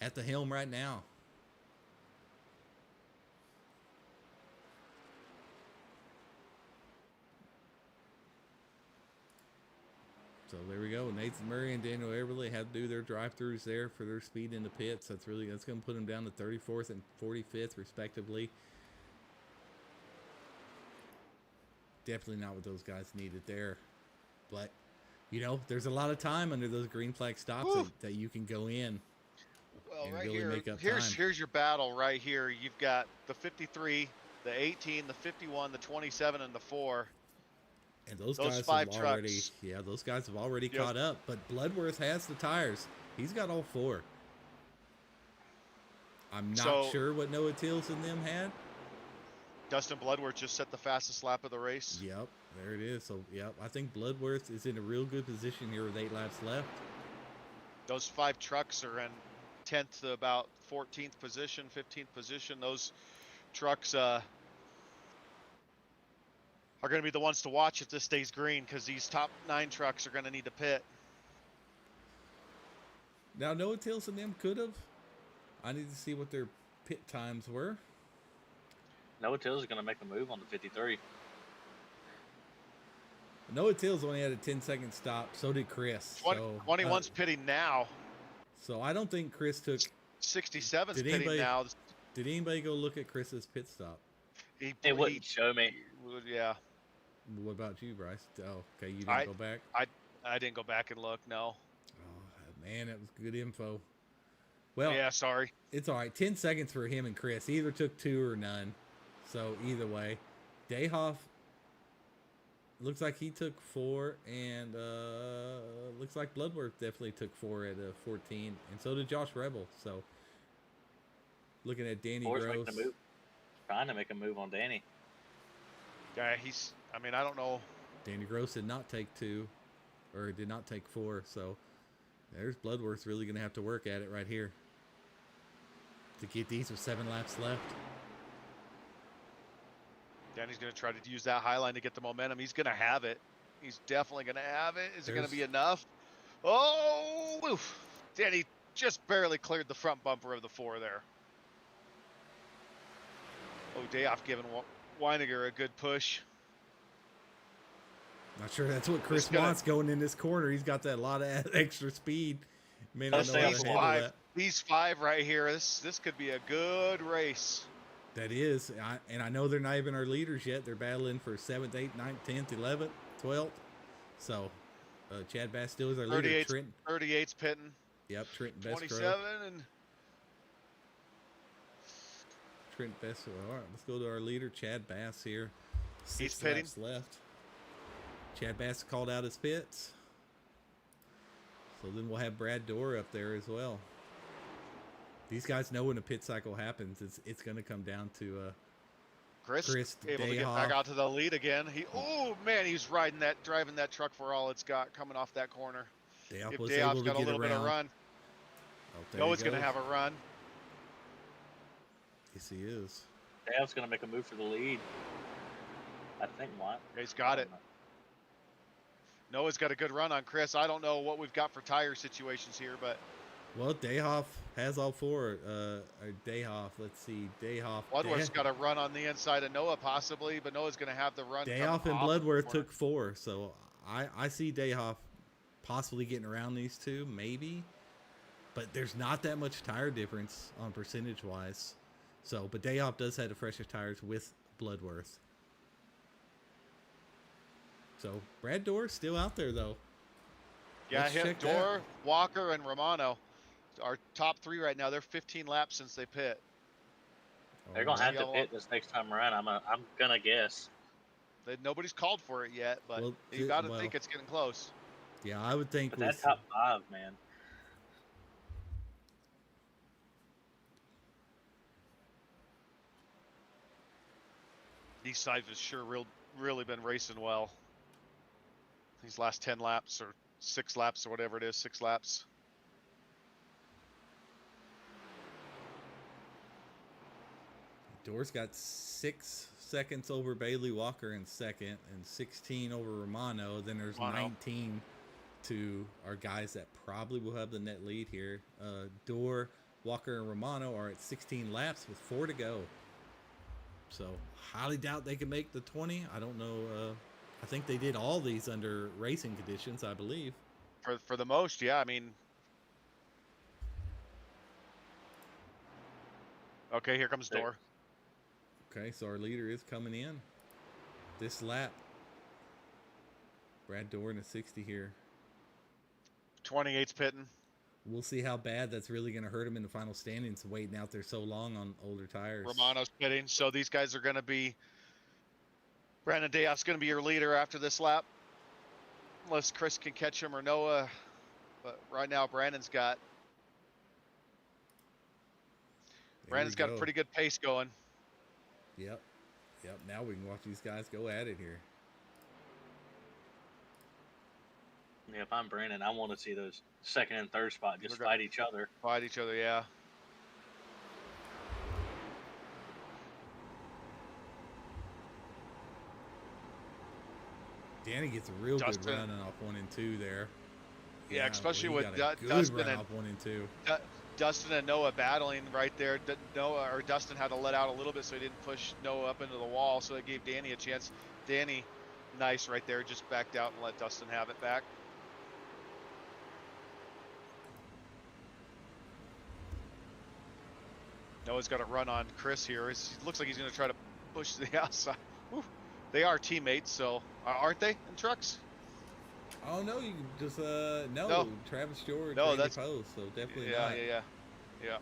at the helm right now. So there we go. Nathan Murray and Daniel Everly had to do their drive-throughs there for their speed in the pits. That's going to put them down to 34th and 45th respectively. Definitely not what those guys needed there. But, there's a lot of time under those green flag stops that you can go in. Well, and right really here, make up time. here's your battle right here. You've got the 53 the 18, the 51, the 27, and the 4. And those Those guys 5 have already, trucks. yeah, those guys have already Yep. caught up. But Bloodworth has the tires. He's got all 4. I'm not So- sure what Noah Tills and them had. Dustin Bloodworth just set the fastest lap of the race. Yep, there it is. So, yep, I think Bloodworth is in a real good position here with 8 laps left. Those 5 trucks are in 10th to about 14th position, 15th position. Those trucks are going to be the ones to watch if this stays green, because these top 9 trucks are going to need to pit. Now, Noah Tills and them could have. I need to see what their pit times were. Noah Tills is going to make a move on the 53. Noah Tills only had a 10-second stop. So did Chris. 21's pitting now. So I don't think Chris took. 67's Did pitting anybody- now. Did anybody go look at Chris's pit stop? It wouldn't show me. Yeah, What about you, Bryce? Oh, okay, you didn't I- go back. I didn't go back and look. No. Oh man, that was good info. Well, Yeah, sorry. it's all right. 10 seconds for him and Chris. Either took 2 or none. So either way, Dayhoff looks like he took 4, and looks like Bloodworth definitely took 4 at 14, and so did Josh Rebel. So looking at Danny Ford's making Gross. a move. Trying to make a move on Danny. Yeah, I don't know. Danny Gross did not take 2, or did not take 4. So there's Bloodworth really going to have to work at it right here to get these with 7 laps left. Danny's going to try to use that high line to get the momentum. He's going to have it. He's definitely going to have it. Is it going to be There's- enough? Oh, oof. Danny just barely cleared the front bumper of the 4 there. Oh, Dayoff giving Weininger a good push. Not sure that's what Chris gonna- wants going in this corner. He's got that lot of extra speed. May not Let's know stay how on to the handle Five. that. These 5 right here. This could be a good race. That is, and I know they're not even our leaders yet. They're battling for 7th, 8th, 9th, 10th, 11th, 12th. So, Chad Bass still is our leader. 38's, Trent, 38's pitting. yep, Trent Best 27 and Trent Best. All right, let's go to our leader, Chad Bass here. He's 6 pitting. laps left. Chad Bass called out his pits. So then we'll have Brad Dorr up there as well. These guys know when a pit cycle happens, it's going to come down to Chris able to get Dayhoff. back out to the lead again. Oh man, he's driving that truck for all it's got coming off that corner. Dayhoff If was Dayoff's able to got a get little around. bit of run, Oh, there no he one's going to goes. have a run. Yes, he is. Dayoff's going to make a move for the lead. I think what? He's got it. Noah's got a good run on Chris. I don't know what we've got for tire situations here, but Well, Dayhoff has all 4. Dayhoff, let's see. Dayhoff. Bloodworth's got a run on the inside of Noah possibly, but Noah's going to have the run. Dayhoff come and off the Bloodworth corner. took 4. So I see Dayhoff possibly getting around these 2, maybe. But there's not that much tire difference on percentage-wise. So, but Dayhoff does have the freshest tires with Bloodworth. So, Brad Dorr still out there, though. Yeah, Let's him, check that. Dorr, Walker, and Romano. Our top 3 right now. They're 15 laps since they pit. They're going to have to Yellow. pit this next time around. I'm going to guess. Nobody's called for it yet, but Well, you got to well, think it's getting close. Yeah, I would think But that with top 5, man. These sides have sure really been racing well. These last 10 laps or 6 laps or whatever it is, 6 laps. Dorr's got 6 seconds over Bailey Walker in second and 16 over Romano. Then there's Romano. 19 to our guys that probably will have the net lead here. Dorr, Walker, and Romano are at 16 laps with 4 to go. So highly doubt they can make the 20. I don't know. I think they did all these under racing conditions, I believe. For the most, yeah. I mean, okay, here comes Dorr. Okay, so our leader is coming in this lap. Brad Dorr in a 60 here. 28's pitting. we'll see how bad that's really going to hurt him in the final standings, waiting out there so long on older tires. Romano's pitting, so these guys are going to be. Brandon Dayoff's going to be your leader after this lap, unless Chris can catch him or Noah. But right now, Brandon's got a pretty good pace going. Yep. Now we can watch these guys go at it here. Yeah, if I'm Brandon, I want to see those second and third spot just fight each other. Fight each other, yeah. Danny gets a real Dustin. good running off 1 and 2 there. Yeah, especially he with got a good Dustin run and off 1 and 2. Dustin and Noah battling right there. Dustin had to let out a little bit so he didn't push Noah up into the wall, so it gave Danny a chance. Danny, nice right there, just backed out and let Dustin have it back. Noah's got a run on Chris here. He looks like he's going to try to push to the outside. Whew. They are teammates, so aren't they in trucks? Oh no, you can just no. Travis George, no, Randy that's Post, so definitely yeah, not. yeah.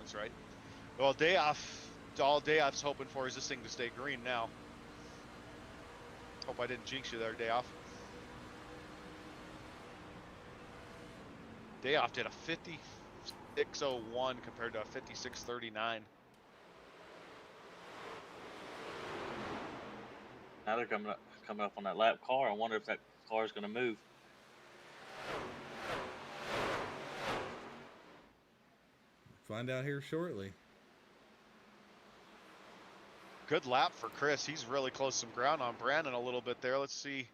That's right. Well, all Dayoff's hoping for is this thing to stay green now. Hope I didn't jinx you there, Dayoff. Dayoff did a 56.01 compared to a 56.39. Now they're coming up on that lap car. I wonder if that car is going to move. Find out here shortly. Good lap for Chris. He's really close some ground on Brandon a little bit there. Let's see.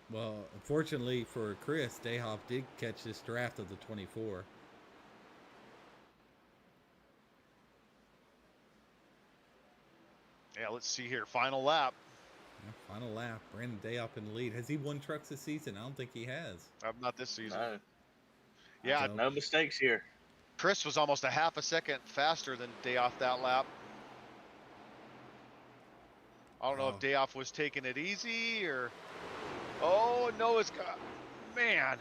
Well, unfortunately for Chris, Dayhoff did catch this draft of the 24. Yeah, let's see here. Final lap. Yeah, final lap. Brandon Dayhoff in the lead. Has he won trucks this season? I don't think he has. Not this season. No. Yeah, No mistakes here. Chris was almost a half a second faster than Dayoff that lap. I don't know if Dayoff was taking it easy or. Oh no, it's got. Man.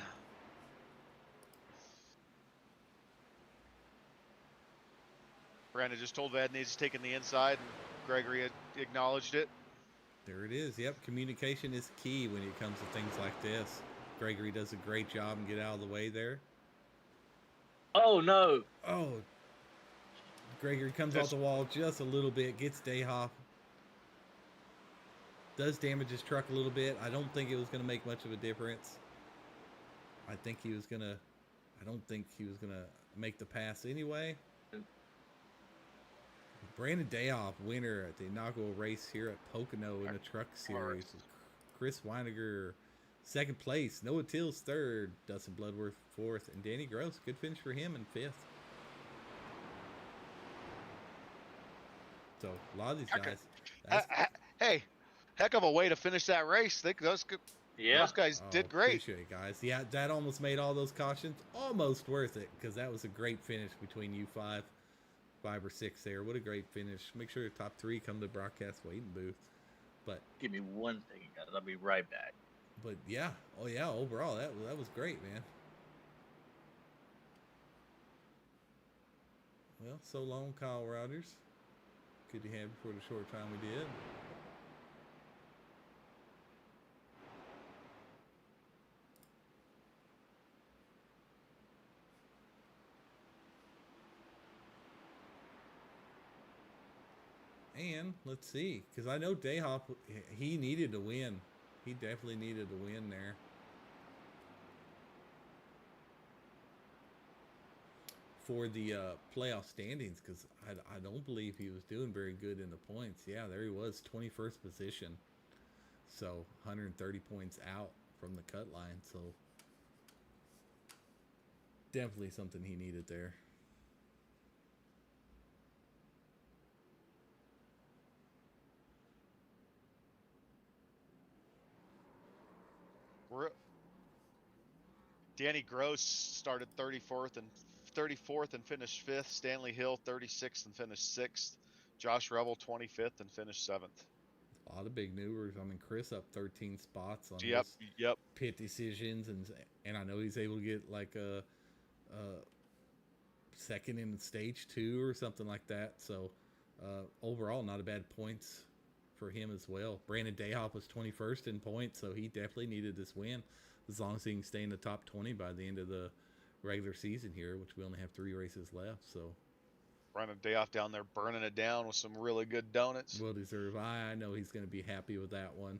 Brandon just told Vadnais he's taking the inside, and Gregory had acknowledged it. There it is. Yep, communication is key when it comes to things like this. Gregory does a great job and get out of the way there. Oh no! Oh, Gregory comes off the wall just a little bit, gets Dayhoff. Does damage his truck a little bit. I don't think it was going to make much of a difference. I don't think he was going to make the pass anyway. Brandon Dayhoff, winner at the inaugural race here at Pocono in the Truck Series. Chris Weiniger, second place. Noah Tills, third. Dustin Bloodworth, fourth. And Danny Gross, good finish for him in fifth. So, a lot of these guys. Hey, heck of a way to finish that race. Those guys did great. Appreciate it, guys. Yeah, that almost made all those cautions almost worth it because that was a great finish between you five or six there. What a great finish. Make sure your top three come to the broadcast waiting booth. But give me one thing, guys. I'll be right back. But yeah, overall that was great, man. Well, so long, Kyle Routers. Good to have you for the short time we did. And let's see, because I know Dayhoff, he needed to win. He definitely needed to win there. For the playoff standings, because I don't believe he was doing very good in the points. Yeah, there he was, 21st position. So 130 points out from the cut line. So definitely something he needed there. Danny Gross started 34th and finished 5th. Stanley Hill 36th and finished 6th. Josh Revel 25th and finished 7th. A lot of big movers. I mean, Chris up 13 spots on Yep, his yep. pit decisions, and I know he's able to get like a second in stage 2 or something like that. So overall, not a bad points for him as well. Brandon Dayhoff was 21st in points, so he definitely needed this win as long as he can stay in the top 20 by the end of the regular season here, which we only have 3 races left. So Running a day off down there, burning it down with some really good donuts. well deserved. I know he's going to be happy with that one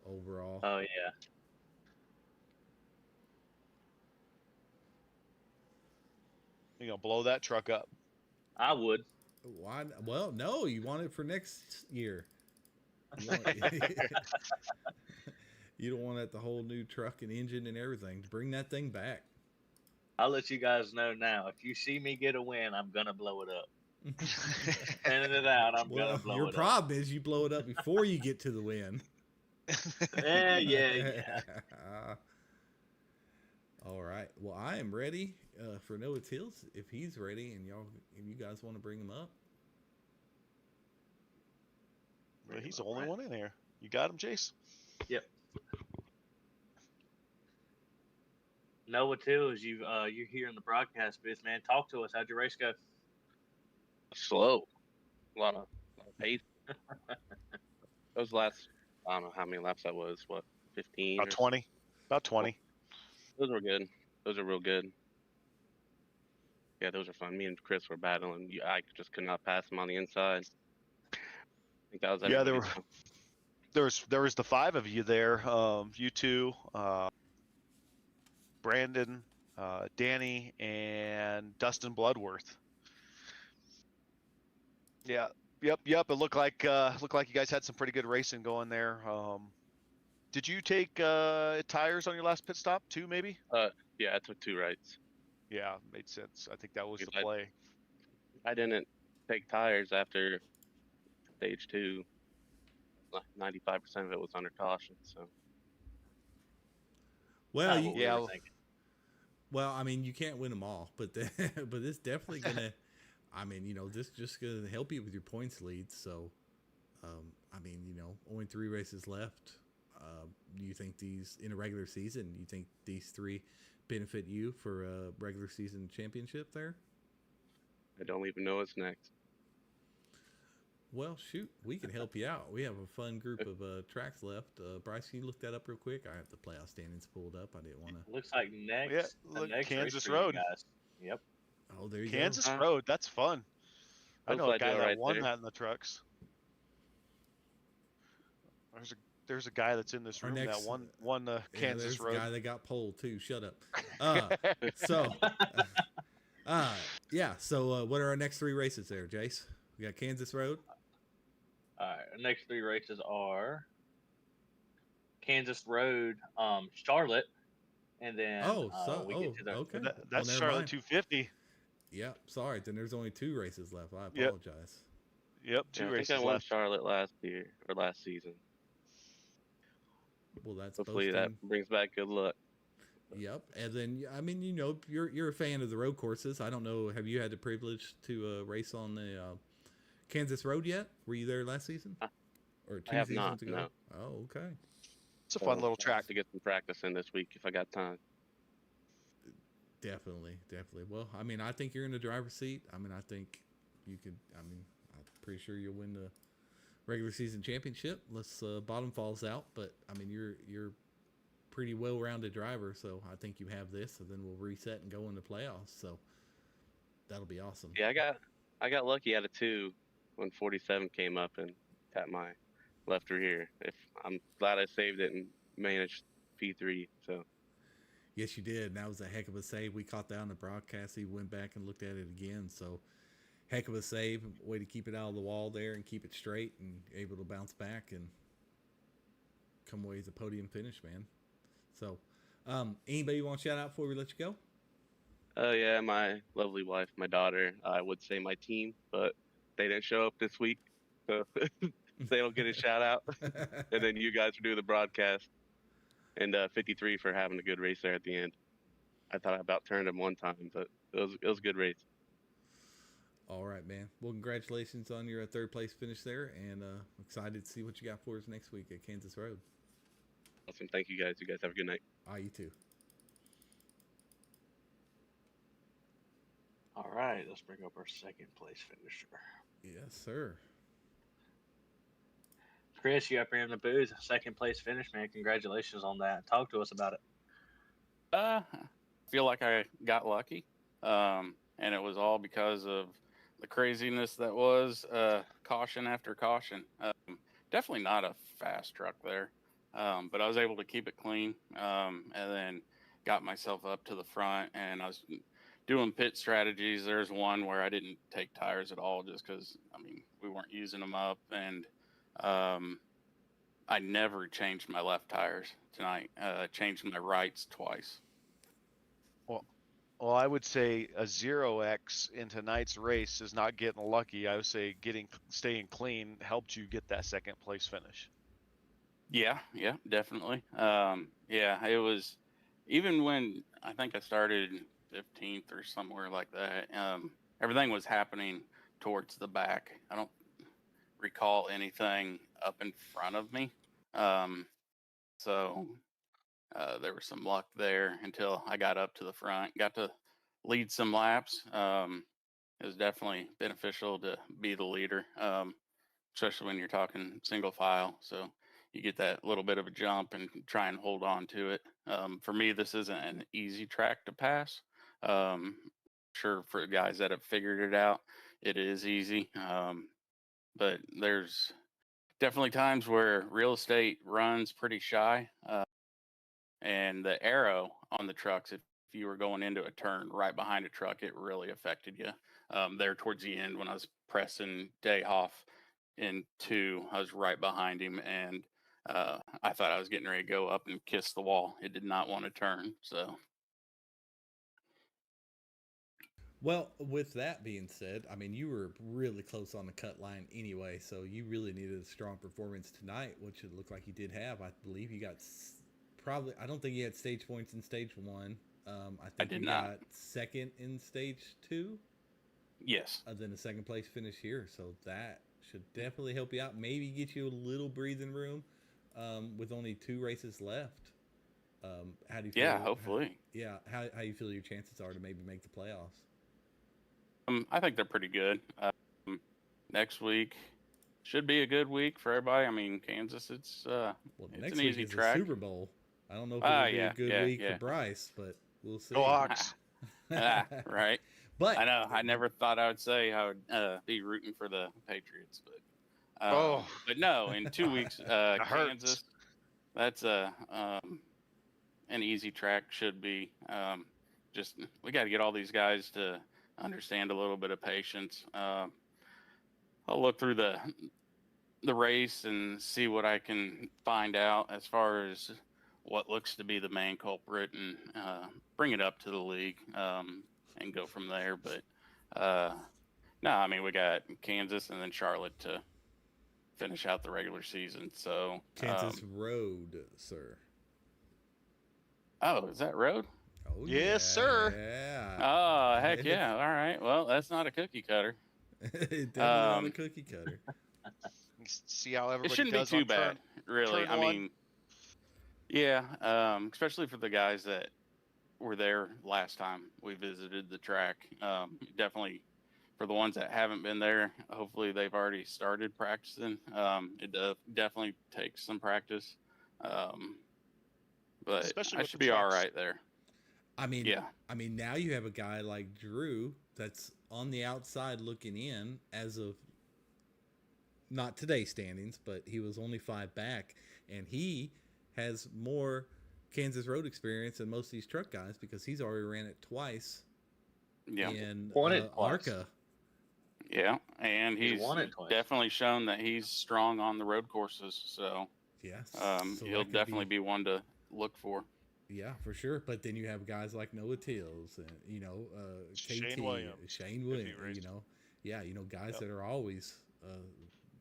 overall. Oh yeah. You know, blow that truck up. I would. Why? Well, no, you want it for next year. You, want, you don't want that the whole new truck and engine and everything. Bring that thing back. I'll let you guys know now. If you see me get a win, I'm gonna blow it up. Sending it out, I'm gonna blow your it problem is you blow it up before you get to the win. up. Yeah. All right. Well, I am ready for Noah Tills if he's ready, and you guys want to bring him up. Well, he's the only one in here. You got him, Jace? Yep. Noah Tills, you're here in the broadcast booth, man. Talk to us. How'd your race go? Slow. A lot of pace. Those last, I don't know how many laps that was. What, 15? About 20. About 20. Those were good. Those are real good. Yeah, those are fun. Me and Chris were battling. I just could not pass him on the inside. I think that was Yeah, everybody. there was the 5 of you there. You two, Brandon, Danny, and Dustin Bloodworth. Yeah. Yep. It looked like you guys had some pretty good racing going there. Did you take tires on your last pit stop too? Maybe. Yeah, I took 2 rights. Yeah, made sense. I think that was the I- play. I didn't take tires after stage 2. 95% of it was under caution. So Well, That's what we were thinking. well, I mean, you can't win them all, but but it's definitely gonna. I mean, this just gonna help you with your points lead. So, I mean, only 3 races left. Do you think these in a regular season? You think these 3 benefit you for a regular season championship there? I don't even know what's next. Well, shoot, we can help you out. We have a fun group of tracks left. Bryce, can you look that up real quick? I have the playoff standings pulled up. I didn't want to. Looks like next. Yeah, the look, next Kansas race for you Road. guys. Yep. Oh, there you Kansas go. Road. That's fun. I know a Hopefully I guy do that right won there. that in the trucks. There's a guy that's in this Our room next- that won the Yeah, Kansas there's Road. the guy that got polled too. Shut up. So, yeah. So, what are our next 3 races there, Jace? We got Kansas Road. All right. The next 3 races are Kansas Road, Charlotte, and then we get to the okay. That's never Charlotte mind. 250. Yeah, sorry. Then there's only 2 races left. I Yep. apologize. Yep, 2 Yeah, I races think I won left. Charlotte last year or last season. Well, that's Hopefully boasting. that brings back good luck. Yep. And then, I mean, you're a fan of the road courses. I don't know. Have you had the privilege to race on the Kansas Road yet? Were you there last season? Or 2 I have seasons not, ago? no. Oh, okay. It's a fun little I'll track. have to get some practice in this week if I got time. Definitely. Well, I mean, I think you're in the driver's seat. I mean, I think you could. I mean, I'm pretty sure you'll win the regular season championship unless bottom falls out. But I mean, you're pretty well-rounded driver, so I think you have this, and then we'll reset and go into playoffs. So that'll be awesome. Yeah, I got lucky out of 2 when 47 came up and tapped my left rear. I'm glad I saved it and managed P3. So Yes, you did. And that was a heck of a save. We caught that on the broadcast. He went back and looked at it again. So heck of a save. Way to keep it out of the wall there and keep it straight and able to bounce back and come away as a podium finish, man. So anybody want to shout out before we let you go? oh yeah, my lovely wife, my daughter, I would say my team, but they didn't show up this week, so they don't get a shout out. And then you guys for doing the broadcast, and 53 for having a good race there at the end. I thought I about turned him one time, but it was a good race. All right, man. Well, congratulations on your third place finish there, and excited to see what you got for us next week at Kansas Road. Awesome. Thank you guys. You guys have a good night. You too. All right, let's bring up our second place finisher. Yes, sir. Chris, you up here in the booth, second place finish, man. Congratulations on that. Talk to us about it. I feel like I got lucky, and it was all because of the craziness that was caution after caution. Definitely not a fast truck there, but I was able to keep it clean, and then got myself up to the front, and I was doing pit strategies. There's one where I didn't take tires at all just because, we weren't using them up, and I never changed my left tires tonight. Changed my rights twice. Well, I would say a 0x in tonight's race is not getting lucky. I would say staying clean helped you get that second place finish. Yeah, definitely. It was, even when I think I started 15th or somewhere like that, everything was happening towards the back. I don't recall anything up in front of me. So there was some luck there until I got up to the front, got to lead some laps. It was definitely beneficial to be the leader, especially when you're talking single file. So you get that little bit of a jump and try and hold on to it. For me, this isn't an easy track to pass. Sure, for guys that have figured it out, it is easy. But there's definitely times where real estate runs pretty shy. And the arrow on the trucks, if you were going into a turn right behind a truck, it really affected you. There towards the end when I was pressing Dayhoff in 2, I was right behind him, and I thought I was getting ready to go up and kiss the wall. It did not want to turn. So, Well, with that being said, you were really close on the cut line anyway, so you really needed a strong performance tonight, which it looked like you did have. I believe you got I don't think you had stage points in stage 1. I think you got second in stage 2. Yes. Then a second place finish here, so that should definitely help you out. Maybe get you a little breathing room with only 2 races left. How do you feel? Yeah, hopefully. How you feel your chances are to maybe make the playoffs? I think they're pretty good. Next week should be a good week for everybody. Kansas, it's next an week easy is track. The Super Bowl. I don't know if it'll be a good week for Bryce, but we'll see. Go Hawks. Right. But I know I never thought I would say I would be rooting for the Patriots, but but no, in 2 weeks, Kansas, that's an easy track. Should be. Just we got to get all these guys to understand a little bit of patience. I'll look through the race and see what I can find out as far as what looks to be the main culprit, and bring it up to the league and go from there. But no, we got Kansas and then Charlotte to finish out the regular season. So Kansas Road, sir. Oh, is that road? Oh, yes, sir. Yeah. Oh, heck yeah. All right. Well, that's not a cookie cutter. Definitely not a cookie cutter. See how everybody It shouldn't does be too on bad, really. turn one. Especially for the guys that were there last time we visited the track. Definitely for the ones that haven't been there, hopefully they've already started practicing. It definitely takes some practice. But Especially I with should the be all trucks. right there. Now you have a guy like Drew that's on the outside looking in as of not today's standings, but he was only 5 back, and he has more Kansas Road experience than most of these truck guys because he's already ran it twice in ARCA. Yeah, and he's definitely shown that he's strong on the road courses. So he'll definitely be one to look for. Yeah, for sure. But then you have guys like Noah Tills and KT, Shane Williams, guys that are always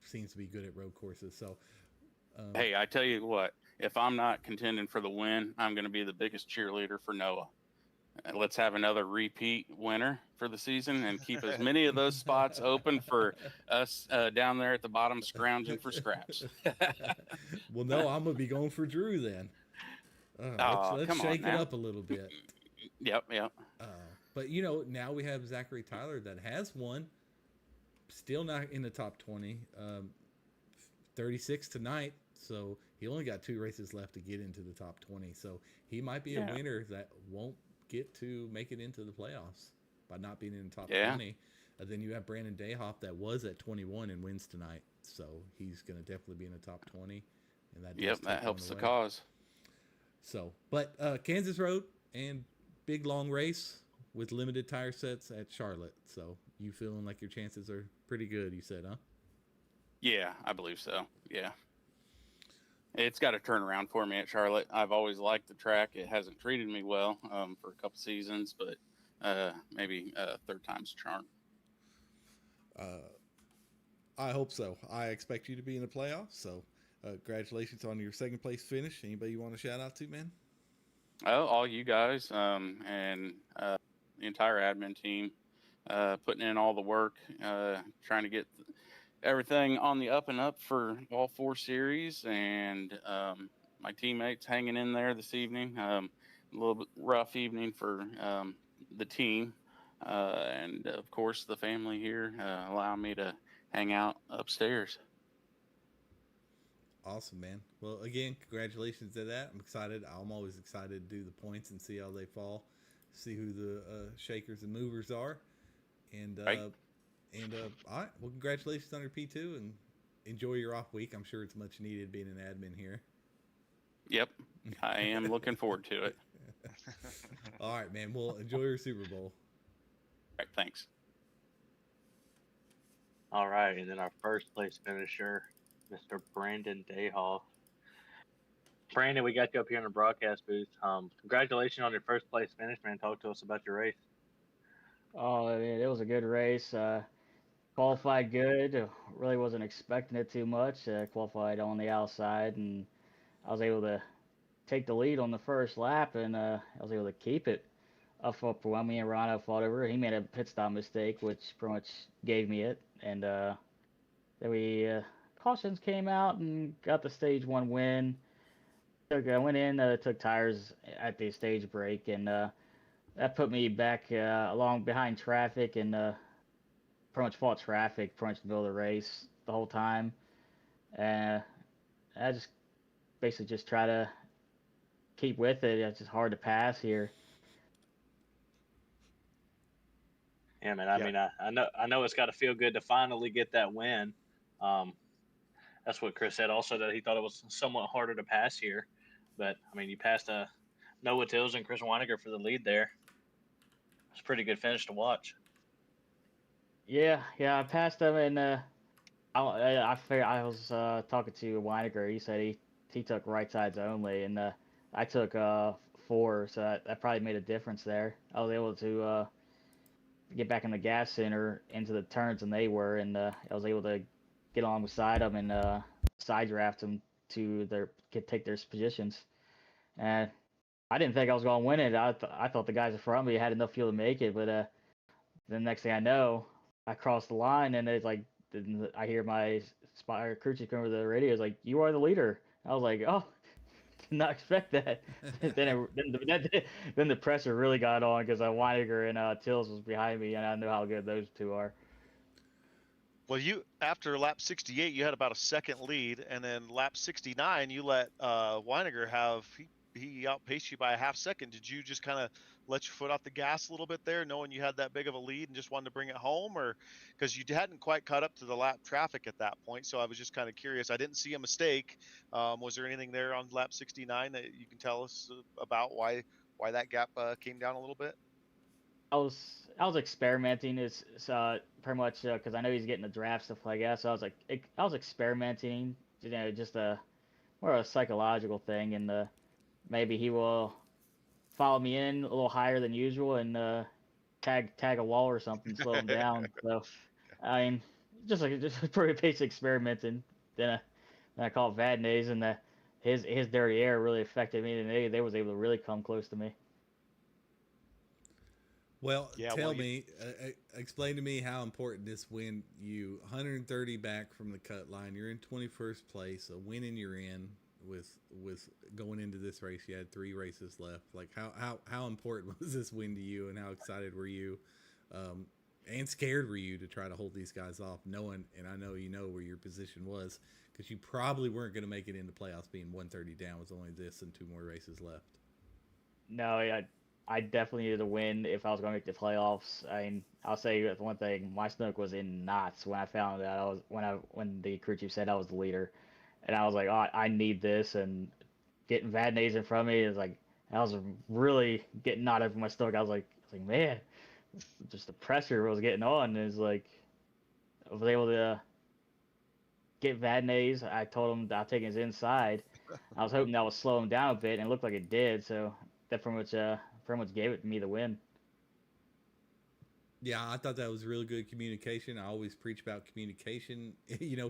seems to be good at road courses. So hey, I tell you what, if I'm not contending for the win, I'm going to be the biggest cheerleader for Noah. let's have another repeat winner for the season and keep as many of those spots open for us down there at the bottom scrounging for scraps. Well, no, I'm gonna be going for Drew then. Oh, Let's come on shake it now. up a little bit. Yep. But now we have Zachary Tyler that has won, still not in the top 20. 36 tonight, so he only got 2 races left to get into the top 20. So he might be a winner that won't get to make it into the playoffs by not being in the top 20. Then you have Brandon Dayhoff that was at 21 and wins tonight, so he's going to definitely be in the top 20. And that helps the cause. So, but Kansas Road and big long race with limited tire sets at Charlotte. So you feeling like your chances are pretty good? You said, huh? Yeah, I believe so. Yeah. It's got to turn around for me at Charlotte. I've always liked the track. It hasn't treated me well for a couple seasons, but maybe third time's a charm. I hope so. I expect you to be in the playoffs. So congratulations on your second place finish. Anybody you want to shout out to, man? Oh, all you guys and the entire admin team putting in all the work, trying to get everything on the up and up for all 4 series, and my teammates hanging in there this evening. A little bit rough evening for the team, and of course the family here allowing me to hang out upstairs. Awesome, man. Well, again, congratulations to that. I'm excited. I'm always excited to do the points and see how they fall, see who the shakers and movers are, and right. All right. Well, congratulations on your P2 and enjoy your off week. I'm sure it's much needed being an admin here. Yep. I am looking forward to it. All right, man. Well, enjoy your Super Bowl. All right. Thanks. All right. And then our first place finisher, Mr. Brandon Dayhoff. Brandon, we got you up here in the broadcast booth. Congratulations on your first place finish, man. Talk to us about your race. Oh, man, it was a good race. Qualified good. Really wasn't expecting it too much. Qualified on the outside, and I was able to take the lead on the first lap, and I was able to keep it up for when me and Rano fought over. He made a pit stop mistake, which pretty much gave me it, and then we cautions came out and got the stage 1 win. I went in, took tires at the stage break, and that put me back along behind traffic, and pretty much fought traffic pretty much the middle of the race the whole time. I just basically just try to keep with it. It's just hard to pass here. Yeah, man. I mean, I know it's got to feel good to finally get that win. That's what Chris said also, that he thought it was somewhat harder to pass here. But, I mean, you passed Noah Tills and Chris Weiniger for the lead there. It's a pretty good finish to watch. Yeah, I passed him, and I was talking to Weiniger. He said he took right sides only, and I took 4, so that probably made a difference there. I was able to get back in the gas center into the turns than they were, and I was able to get along beside them and side draft them to take their positions. And I didn't think I was going to win it. I thought the guys in front of me had enough fuel to make it, but the next thing I know, I crossed the line, and it's like I hear my crew chief come over the radio. It's like, "You are the leader." I was like, "Oh, did not expect that." then the pressure really got on because Weiniger and Tills was behind me, and I know how good those two are. Well, after lap 68, you had about a second lead, and then lap 69, you let Weiniger have he outpaced you by a half second. Did you just kind of let your foot off the gas a little bit there, knowing you had that big of a lead and just wanted to bring it home, or because you hadn't quite caught up to the lap traffic at that point? So I was just kind of curious. I didn't see a mistake. Was there anything there on lap 69 that you can tell us about why that gap came down a little bit? I was experimenting. It's pretty much because I know he's getting the draft stuff like that. So I was experimenting. Just more of a psychological thing, and maybe he will follow me in a little higher than usual and tag a wall or something, slow him down. So I mean, just pretty basic experimenting. Then I called Vadnais, and his dirty air really affected me, and they was able to really come close to me. Well, Yeah, tell well, me, explain to me how important this win. You 130 back from the cut line. You're in 21st place. A win and you're in with going into this race. You had 3 races left. Like how important was this win to you, and how excited were you, and scared were you to try to hold these guys off, knowing, and I know you know where your position was, because you probably weren't going to make it into playoffs being 130 down with only this and 2 more races left. No, I definitely needed to win if I was going to make the playoffs. I mean, I'll say one thing: my stomach was in knots when I found out when the crew chief said I was the leader, and I was like, oh, I need this, and getting Vadnais in front of me is like I was really getting knot over my stomach. I was like, man, just the pressure was getting on. It's like I was able to get Vadnais. I told him I'll take his inside. I was hoping that would slow him down a bit, and it looked like it did. So that pretty much gave it me the win. Yeah, I thought that was really good communication. I always preach about communication.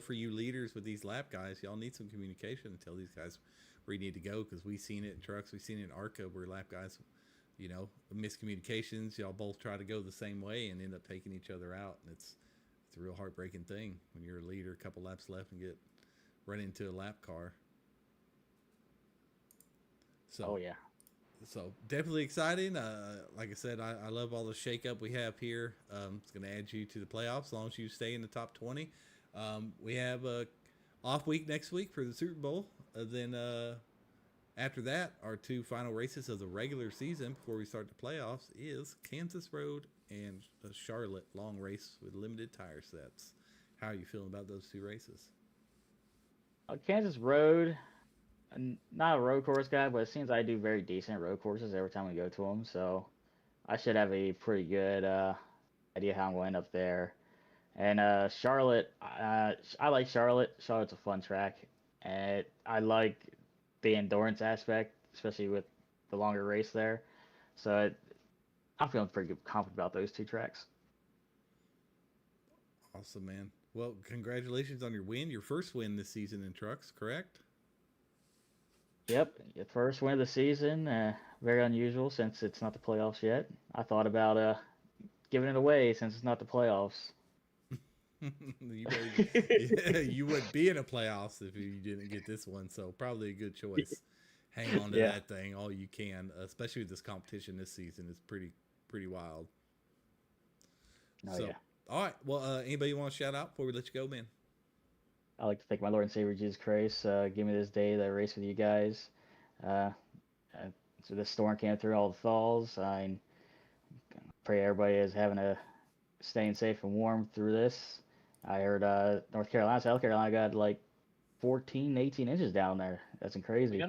For you leaders with these lap guys, y'all need some communication to tell these guys where you need to go, because we've seen it in trucks, we've seen it in ARCA where lap guys, miscommunications. Y'all both try to go the same way and end up taking each other out, and it's a real heartbreaking thing when you're a leader, a couple laps left, and get run into a lap car. So, Oh yeah. So definitely exciting. Like I said, I love all the shakeup we have here. It's going to add you to the playoffs as long as you stay in the top 20. We have a off week next week for the Super Bowl. Then after that, our 2 final races of the regular season before we start the playoffs is Kansas Road and a Charlotte long race with limited tire sets. How are you feeling about those 2 races? Kansas Road, I'm not a road course guy, but it seems I do very decent road courses every time we go to them. So I should have a pretty good idea how I'm going to end up there. And Charlotte, I like Charlotte. Charlotte's a fun track, and I like the endurance aspect, especially with the longer race there. So I'm feeling pretty good, confident about those 2 tracks. Awesome, man. Well, congratulations on your win. Your first win this season in trucks, correct? Yep, your first win of the season. Very unusual since it's not the playoffs yet. I thought about giving it away since it's not the playoffs. You would be in a playoffs if you didn't get this one, so probably a good choice. Hang on to Yeah. that thing all you can, especially with this competition this season. It's pretty wild. Oh So, yeah. all right. Well, anybody want to shout out before we let you go, man? I'd like to thank my Lord and Savior Jesus Christ. Give me this day to race with you guys. Uh, so this storm came through all the falls. I pray everybody is staying safe and warm through this. I heard North Carolina, South Carolina got like 14, 18 inches down there. That's crazy.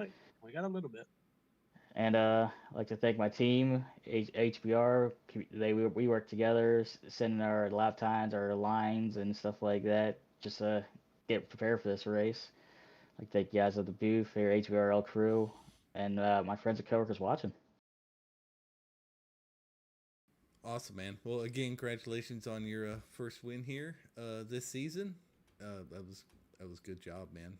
We got a little bit. And I'd like to thank my team, HBR. We work together, sending our lap times, our lines, and stuff like that, just to get prepared for this race. I'd like to thank you guys at the booth, your HVRL crew, and my friends and coworkers watching. Awesome, man. Well, again, congratulations on your first win here this season. That was good job, man.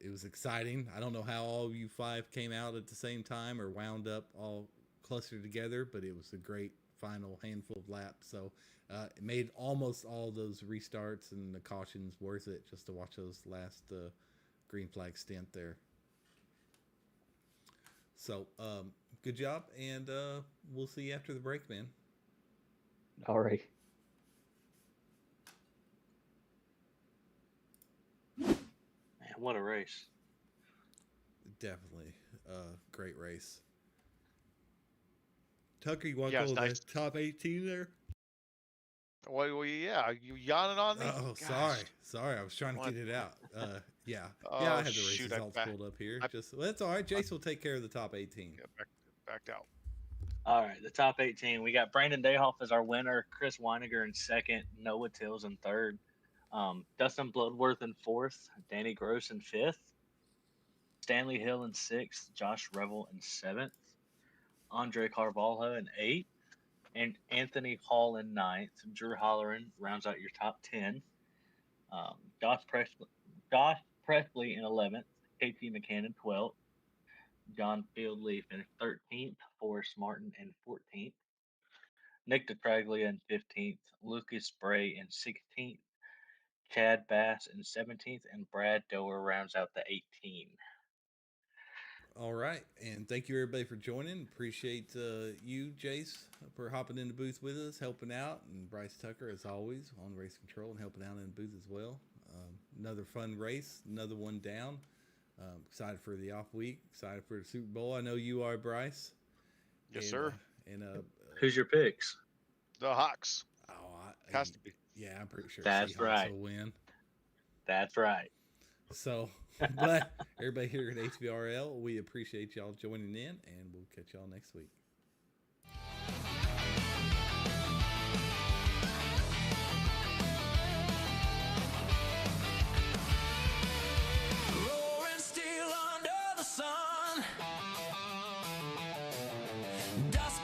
It was exciting. I don't know how all you 5 came out at the same time or wound up all clustered together, but it was a great final handful of laps. So it made almost all those restarts and the cautions worth it just to watch those last green flag stint there. So good job, and we'll see you after the break, man. All right. Man, what a race. Definitely great race. Tucker, you want Yeah, to go it's to nice. the top 18 there? Well, yeah, you yawning on me? Oh, Gosh. sorry. I was trying to What? get it out. Yeah, Oh, I have the race shoot, I results pulled up here. I- Well, that's all right. Jace will take care of the top 18. Yeah, backed out. All right, the top 18. We got Brandon Dayhoff as our winner, Chris Weiniger in second, Noah Tills in third, Dustin Bloodworth in fourth, Danny Gross in fifth, Stanley Hill in sixth, Josh Revel in seventh, Andre Carvalho in eighth, and Anthony Hall in ninth. Drew Holleran rounds out your top 10. Josh Presley in 11th, KT McCann in 12th, John Fieldleaf in 13th, Forrest Martin in 14th, Nick DeTraglia in 15th, Lucas Bray in 16th, Chad Bass in 17th, and Brad Doer rounds out the 18. All right, and thank you everybody for joining. Appreciate you, Jace, for hopping in the booth with us, helping out, and Bryce Tucker, as always, on race control and helping out in the booth as well. Another fun race, another one down. Excited for the off week, excited for the Super Bowl. I know you are, Bryce. Yes, And, sir. Who's your picks? The Hawks. Oh, Has to be. Yeah, I'm pretty sure That's Seahawks right. will win. That's right. So, but everybody here at HVRL, we appreciate y'all joining in, and we'll catch y'all next week. Roaring steel under the sun. Dust